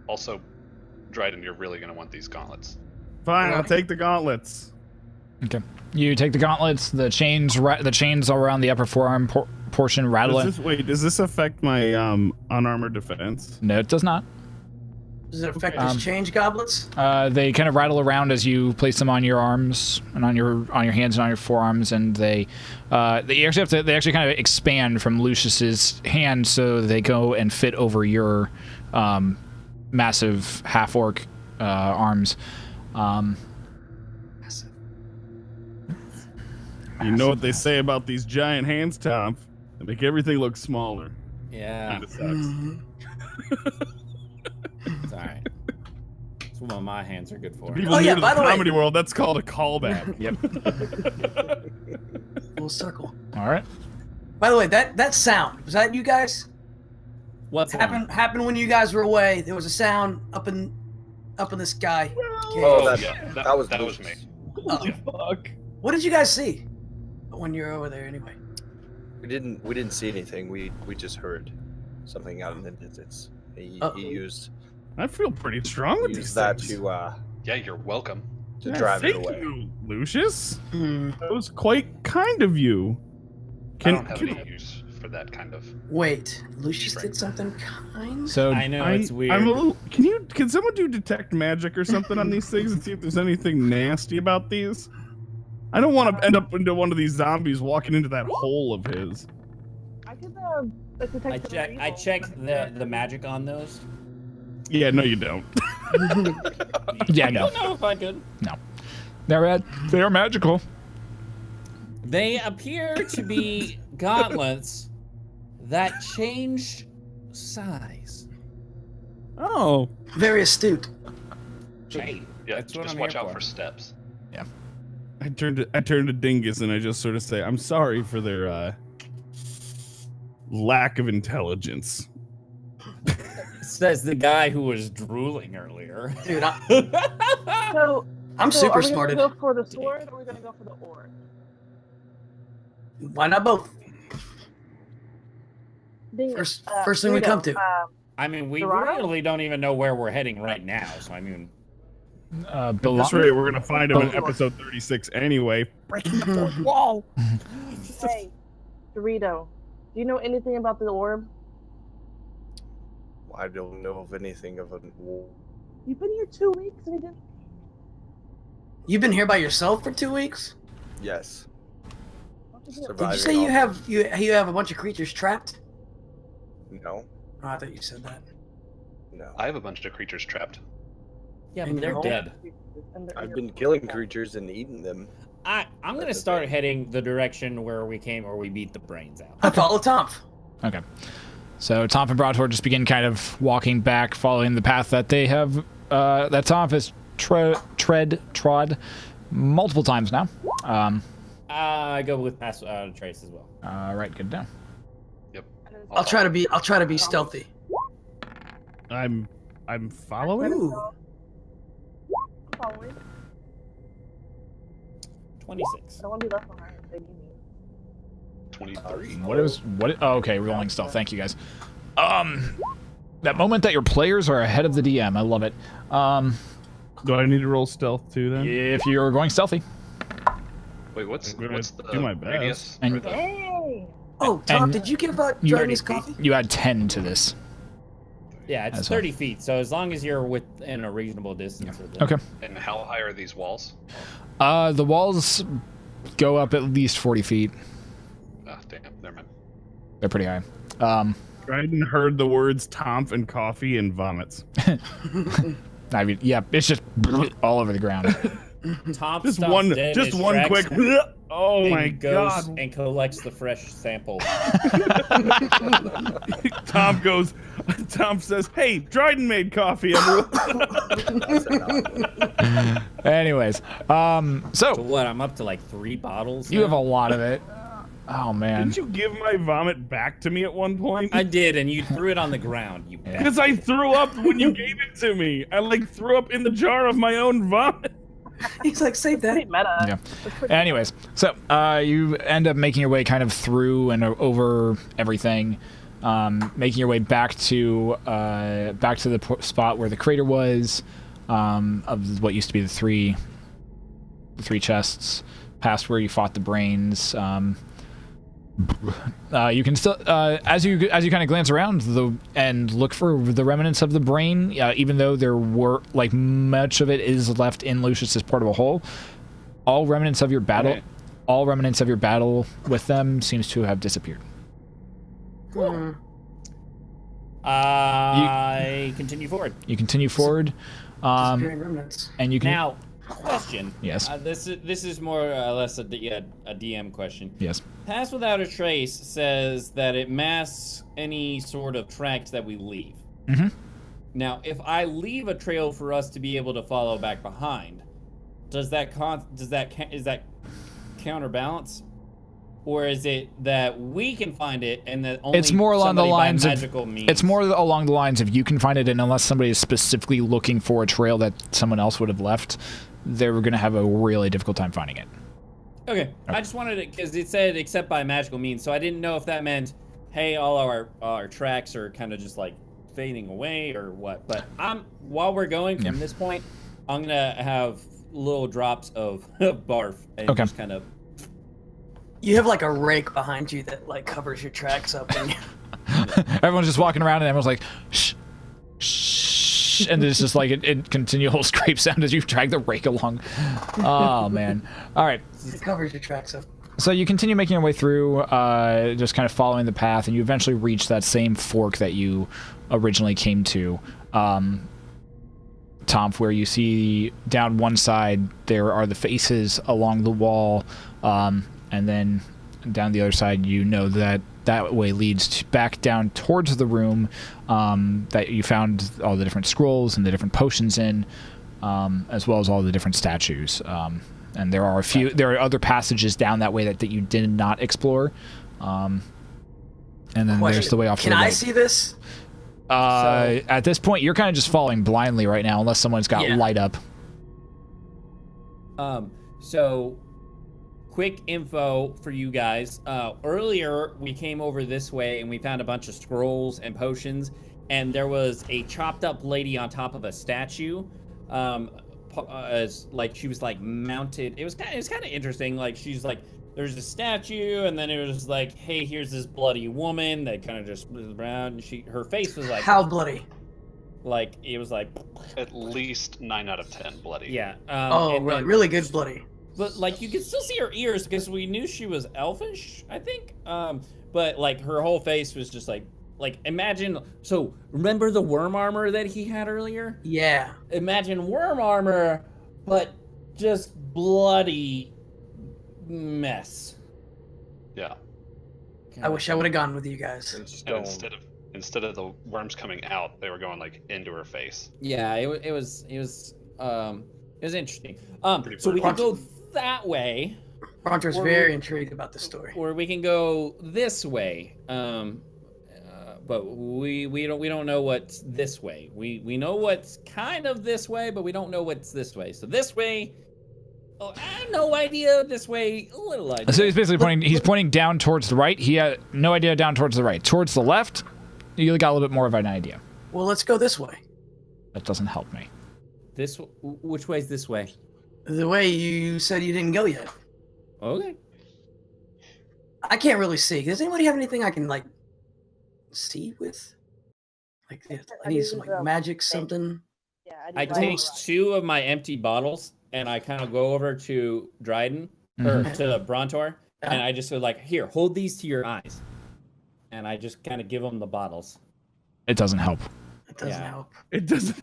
[SPEAKER 6] Also, Dryden, you're really gonna want these gauntlets.
[SPEAKER 5] Fine, I'll take the gauntlets.
[SPEAKER 2] Okay. You take the gauntlets. The chains around the upper forearm portion rattle.
[SPEAKER 5] Does this affect my unarmored defense?
[SPEAKER 2] No, it does not.
[SPEAKER 3] Does it affect
[SPEAKER 2] Okay.
[SPEAKER 3] his change goblets?
[SPEAKER 2] They kind of rattle around as you place them on your arms and on your hands and on your forearms, and they actually kind of expand from Lucius's hand, so they go and fit over your massive half orc arms.
[SPEAKER 5] You know what they say about these giant hands, Tom? They make everything look smaller.
[SPEAKER 1] Yeah,
[SPEAKER 5] Kinda sucks.
[SPEAKER 3] Mhm.
[SPEAKER 1] it's all right. That's what my hands are good for.
[SPEAKER 5] People
[SPEAKER 3] Oh,
[SPEAKER 5] new
[SPEAKER 3] yeah,
[SPEAKER 5] to
[SPEAKER 3] by
[SPEAKER 5] the
[SPEAKER 3] the way-
[SPEAKER 5] comedy world, that's called a callback.
[SPEAKER 2] Yep.
[SPEAKER 3] Full circle.
[SPEAKER 2] All right.
[SPEAKER 3] By the way, that sound, was that you guys?
[SPEAKER 1] What's
[SPEAKER 3] Happened when you guys were away. There was a sound up in the sky. cave.
[SPEAKER 7] Oh, that,
[SPEAKER 6] yeah,
[SPEAKER 7] that was
[SPEAKER 6] that was
[SPEAKER 7] Lucius.
[SPEAKER 6] me.
[SPEAKER 3] Oh.
[SPEAKER 5] Fuck.
[SPEAKER 3] What did you guys see when you were over there anyway?
[SPEAKER 7] We didn't see anything. We just heard something out in the distance. He used
[SPEAKER 5] I feel pretty strong with these
[SPEAKER 7] used that
[SPEAKER 5] things.
[SPEAKER 7] to
[SPEAKER 6] Yeah, you're welcome.
[SPEAKER 5] Yeah,
[SPEAKER 7] drive it
[SPEAKER 5] thank
[SPEAKER 7] away.
[SPEAKER 5] you, Lucius.
[SPEAKER 3] Hmm.
[SPEAKER 5] That was quite kind of you.
[SPEAKER 6] I don't have any use for that kind of.
[SPEAKER 3] Wait, Lucius did something kind?
[SPEAKER 2] So
[SPEAKER 1] I know it's weird.
[SPEAKER 5] I'm a little. Can someone do detect magic or something on these things and see if there's anything nasty about these? I don't want to end up into one of these zombies walking into that hole of his.
[SPEAKER 4] I could detect
[SPEAKER 1] I checked the magic on those.
[SPEAKER 5] Yeah, no, you don't.
[SPEAKER 2] yeah,
[SPEAKER 1] I
[SPEAKER 2] no,
[SPEAKER 1] don't know if I could.
[SPEAKER 2] they are magical.
[SPEAKER 1] They appear to be gauntlets that change size.
[SPEAKER 5] Oh,
[SPEAKER 3] Very astute.
[SPEAKER 1] Hey,
[SPEAKER 6] Yeah,
[SPEAKER 1] that's what
[SPEAKER 6] just
[SPEAKER 1] I'm
[SPEAKER 6] watch
[SPEAKER 1] here
[SPEAKER 6] out
[SPEAKER 1] for.
[SPEAKER 6] for steps.
[SPEAKER 5] I turned to Dingus and I just sort of say, I'm sorry for their lack of intelligence.
[SPEAKER 1] Says the guy who was drooling earlier.
[SPEAKER 3] Dude,
[SPEAKER 4] So,
[SPEAKER 3] I'm
[SPEAKER 4] so
[SPEAKER 3] super
[SPEAKER 4] are we
[SPEAKER 3] smarted.
[SPEAKER 4] gonna go for the sword or are we gonna go for the orb?
[SPEAKER 3] Why not both?
[SPEAKER 4] Being,
[SPEAKER 3] First thing we
[SPEAKER 4] Rita,
[SPEAKER 3] come to.
[SPEAKER 1] I mean, we
[SPEAKER 4] Dorado?
[SPEAKER 1] really don't even know where we're heading right now. So I mean,
[SPEAKER 5] At this rate, we're gonna find him in episode 36 anyway. Breaking the fourth wall.
[SPEAKER 4] Hey, Dorito, do you know anything about the orb?
[SPEAKER 7] I don't know of anything of a war.
[SPEAKER 4] You've been here 2 weeks and you didn't.
[SPEAKER 3] You've been here by yourself for 2 weeks?
[SPEAKER 7] Yes.
[SPEAKER 3] Did
[SPEAKER 7] Surviving
[SPEAKER 3] you say you
[SPEAKER 7] off-
[SPEAKER 3] have you have a bunch of creatures trapped?
[SPEAKER 7] No,
[SPEAKER 3] Oh, I thought you said that.
[SPEAKER 7] no.
[SPEAKER 6] I have a bunch of creatures trapped.
[SPEAKER 1] Yeah,
[SPEAKER 3] And
[SPEAKER 1] but they're
[SPEAKER 3] you're
[SPEAKER 1] dead.
[SPEAKER 7] I've been killing creatures and eating them.
[SPEAKER 1] I'm gonna
[SPEAKER 7] That's
[SPEAKER 1] start
[SPEAKER 7] okay.
[SPEAKER 1] heading the direction where we came, or we beat the brains out.
[SPEAKER 3] I follow Tom.
[SPEAKER 2] Okay. So Tomp and Broadtor just begin kind of walking back, following the path that they have, that Tomp has trod multiple times now.
[SPEAKER 1] I go with pass trace as well.
[SPEAKER 2] All right, good to know.
[SPEAKER 6] Yep.
[SPEAKER 3] I'll try to be stealthy.
[SPEAKER 5] I'm following.
[SPEAKER 3] Ooh.
[SPEAKER 4] I'm following.
[SPEAKER 1] 26.
[SPEAKER 4] I don't want to be left behind. So you need.
[SPEAKER 6] 23.
[SPEAKER 2] Oh, okay, rolling stealth. Thank you guys. That moment that your players are ahead of the DM, I love it.
[SPEAKER 5] Do I need to roll stealth too then?
[SPEAKER 2] If you're going stealthy,
[SPEAKER 6] Wait, what's
[SPEAKER 5] I'm gonna
[SPEAKER 6] the
[SPEAKER 5] do my
[SPEAKER 6] radius?
[SPEAKER 2] And-
[SPEAKER 6] for the-
[SPEAKER 4] Hey!
[SPEAKER 3] Oh, Tom,
[SPEAKER 2] And
[SPEAKER 3] did you give Dragon
[SPEAKER 2] already-
[SPEAKER 3] his coffee?
[SPEAKER 2] you add 10 to this.
[SPEAKER 1] Yeah, it's
[SPEAKER 2] That's all.
[SPEAKER 1] 30 feet. So as long as you're within a reasonable distance of them.
[SPEAKER 2] Okay.
[SPEAKER 6] And how high are these walls?
[SPEAKER 2] The walls go up at least 40 feet.
[SPEAKER 6] Ah, damn. Never mind.
[SPEAKER 2] They're pretty high.
[SPEAKER 5] Dryden heard the words "tomp" and "coffee" and vomits.
[SPEAKER 2] I mean, yeah, it's just all over the ground.
[SPEAKER 1] Tom
[SPEAKER 5] Just
[SPEAKER 1] stomps
[SPEAKER 5] one,
[SPEAKER 1] dead
[SPEAKER 5] just
[SPEAKER 1] his
[SPEAKER 5] one
[SPEAKER 1] tracks
[SPEAKER 5] quick. Oh
[SPEAKER 1] and
[SPEAKER 5] my
[SPEAKER 1] goes
[SPEAKER 5] god!
[SPEAKER 1] and collects the fresh sample.
[SPEAKER 5] Tom says, "Hey, Dryden made coffee, everyone."
[SPEAKER 2] Anyways,
[SPEAKER 1] So
[SPEAKER 2] so
[SPEAKER 1] what? I'm up to like 3 bottles.
[SPEAKER 2] you have a
[SPEAKER 1] now?
[SPEAKER 2] lot of it. Oh man.
[SPEAKER 5] Didn't you give my vomit back to me at one point?
[SPEAKER 1] I did, and you threw it on the ground. You.
[SPEAKER 2] Yeah.
[SPEAKER 5] Because I threw up when you gave it to me. I like threw up in the jar of my own vomit.
[SPEAKER 3] He's like, save that.
[SPEAKER 4] Pretty meta.
[SPEAKER 2] Yeah.
[SPEAKER 4] It's pretty
[SPEAKER 2] Anyways, so you end up making your way kind of through and over everything, making your way back to the spot where the crater was, of what used to be the three chests, past where you fought the brains. You can still, as you kind of glance around and look for the remnants of the brain, even though there were like much of it is left in Lucius's portable hole. All remnants of your battle with them seems to have disappeared.
[SPEAKER 3] Hmm.
[SPEAKER 1] I continue forward.
[SPEAKER 2] You continue forward,
[SPEAKER 3] Disappearing remnants.
[SPEAKER 2] and you can
[SPEAKER 1] Now, question.
[SPEAKER 2] Yes.
[SPEAKER 1] This is more or less a DM question.
[SPEAKER 2] yes.
[SPEAKER 1] Pass Without a Trace says that it masks any sort of tracks that we leave.
[SPEAKER 2] Mm-hmm.
[SPEAKER 1] Now, if I leave a trail for us to be able to follow back behind, is that counterbalance, or is it that we can find it and that only
[SPEAKER 2] It's more along the
[SPEAKER 1] somebody by
[SPEAKER 2] lines of
[SPEAKER 1] magical means?
[SPEAKER 2] it's more along the lines of you can find it, and unless somebody is specifically looking for a trail that someone else would have left, they're going to have a really difficult time finding it.
[SPEAKER 1] Okay, I just wanted it because it said except by magical means, so I didn't know if that meant, hey, all our tracks are kind of just like fading away or what. But while we're going from this point, I'm gonna have little drops of barf and just kind of.
[SPEAKER 3] You have like a rake behind you that like covers your tracks up. And
[SPEAKER 2] Everyone's just walking around, and everyone's like, shh, shh, and there's just like a continual scrape sound as you drag the rake along. Oh man! All right.
[SPEAKER 3] it covers your tracks up.
[SPEAKER 2] So you continue making your way through, just kind of following the path, and you eventually reach that same fork that you originally came to, Tom, where you see down one side there are the faces along the wall, and then down the other side you know that way leads back down towards the room that you found all the different scrolls and the different potions in, as well as all the different statues. And there are other passages down that way that you did not explore. And then there's the way off to
[SPEAKER 3] Can
[SPEAKER 2] the right.
[SPEAKER 3] I see this?
[SPEAKER 2] At this point, you're kind of just following blindly right now, unless someone's got light up.
[SPEAKER 1] So, quick info for you guys. Earlier, we came over this way and we found a bunch of scrolls and potions, and there was a chopped up lady on top of a statue. As like she was like mounted. It was kind of interesting. Like she's like there's a statue, and then it was like, hey, here's this bloody woman that kind of just was around, and her face was like,
[SPEAKER 3] How bloody?
[SPEAKER 1] like it was like,
[SPEAKER 6] At least 9 out of 10 bloody.
[SPEAKER 1] yeah.
[SPEAKER 3] Oh,
[SPEAKER 1] and
[SPEAKER 3] really,
[SPEAKER 1] then-
[SPEAKER 3] really good bloody.
[SPEAKER 1] But like you could still see her ears because we knew she was elfish, I think. But like her whole face was just like imagine. So remember the worm armor that he had earlier?
[SPEAKER 3] Yeah.
[SPEAKER 1] Imagine worm armor, but just bloody mess.
[SPEAKER 6] Yeah.
[SPEAKER 3] I wish I would have gone with you guys.
[SPEAKER 7] And just
[SPEAKER 6] And
[SPEAKER 7] don't.
[SPEAKER 6] instead of the worms coming out, they were going like into her face.
[SPEAKER 1] Yeah, it was interesting.
[SPEAKER 6] Pretty
[SPEAKER 1] So we
[SPEAKER 6] brutal.
[SPEAKER 1] can go that way,
[SPEAKER 3] Rontor's
[SPEAKER 1] Or-
[SPEAKER 3] very intrigued about the story.
[SPEAKER 1] or we can go this way. But we don't know what's this way. We know what's kind of this way, but we don't know what's this way. So this way, I have no idea. This way, a little idea.
[SPEAKER 2] So he's basically pointing. He's pointing down towards the right. He had no idea down towards the right. Towards the left, you got a little bit more of an idea.
[SPEAKER 3] Well, let's go this way.
[SPEAKER 2] That doesn't help me.
[SPEAKER 1] Which way's this way?
[SPEAKER 3] The way you said you didn't go yet.
[SPEAKER 1] Okay.
[SPEAKER 3] I can't really see. Does anybody have anything I can like see with? Like, I need some like magic something.
[SPEAKER 4] Yeah,
[SPEAKER 1] I
[SPEAKER 4] do
[SPEAKER 1] take
[SPEAKER 4] like-
[SPEAKER 1] 2 of my empty bottles and I kind of go over to Dryden or to Brontor, and I just go like, "Here, hold these to your eyes," and I just kind of give them the bottles.
[SPEAKER 2] It doesn't help.
[SPEAKER 3] It doesn't
[SPEAKER 1] Yeah.
[SPEAKER 3] help.
[SPEAKER 5] It doesn't.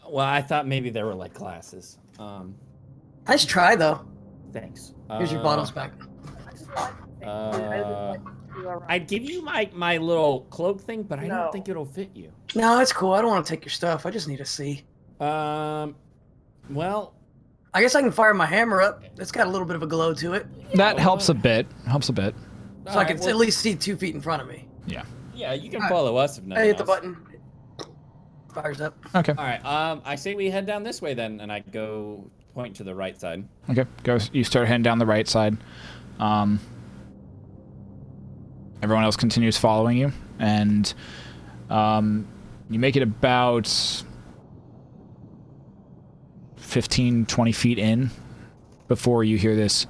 [SPEAKER 1] Well, I thought maybe they were like glasses.
[SPEAKER 3] Nice try though.
[SPEAKER 1] Thanks.
[SPEAKER 3] Here's your bottles back.
[SPEAKER 1] I'd give you my little cloak thing, but I
[SPEAKER 4] No.
[SPEAKER 1] don't think it'll fit you.
[SPEAKER 3] No, it's cool. I don't want to take your stuff. I just need to see.
[SPEAKER 1] Well,
[SPEAKER 3] I guess I can fire my hammer up. It's got a little bit of a glow to it,
[SPEAKER 2] That helps a bit. Helps a bit.
[SPEAKER 3] so I can at least see 2 feet in front of me.
[SPEAKER 1] Yeah, you can
[SPEAKER 3] Alright.
[SPEAKER 1] follow us if
[SPEAKER 3] I
[SPEAKER 1] nothing
[SPEAKER 3] hit the
[SPEAKER 1] else.
[SPEAKER 3] button. Fires up.
[SPEAKER 2] Okay.
[SPEAKER 1] All right. I say we head down this way then, and I go point to the right side.
[SPEAKER 2] Okay. Go. You start heading down the right side. Everyone else continues following you, and you make it about 15, 20 feet in before you hear this.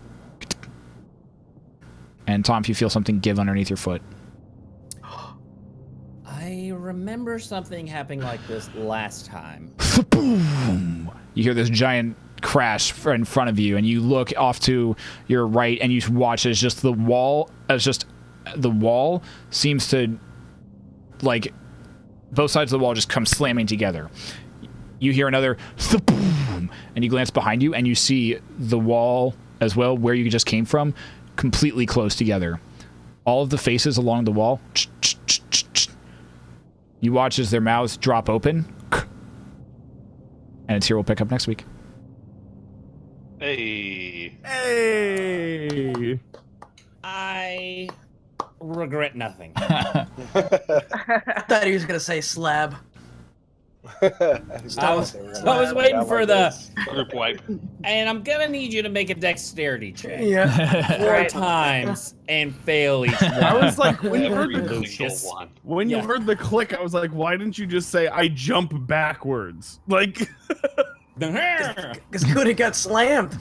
[SPEAKER 2] And Tom, if you feel something give underneath your foot.
[SPEAKER 1] I remember something happening like this last time.
[SPEAKER 2] Boom! You hear this giant crash in front of you, and you look off to your right, and you watch as just the wall seems to, like, both sides of the wall just come slamming together. You hear another boom, and you glance behind you, and you see the wall as well, where you just came from, completely close together. All of the faces along the wall. You watch as their mouths drop open. And it's here. We'll pick up next week.
[SPEAKER 6] Hey.
[SPEAKER 5] Hey.
[SPEAKER 1] I regret nothing.
[SPEAKER 3] I thought he was gonna say slab.
[SPEAKER 1] I was waiting for the,
[SPEAKER 6] Group wipe.
[SPEAKER 1] and I'm gonna need you to make a dexterity check
[SPEAKER 3] Yeah.
[SPEAKER 1] 4 times and fail each one.
[SPEAKER 5] I was like, when you heard
[SPEAKER 6] Every
[SPEAKER 5] the
[SPEAKER 6] single one.
[SPEAKER 5] when you
[SPEAKER 1] Yeah.
[SPEAKER 5] heard the click, I was like, why didn't you just say I jump backwards? Like,
[SPEAKER 3] Because Cody got slammed.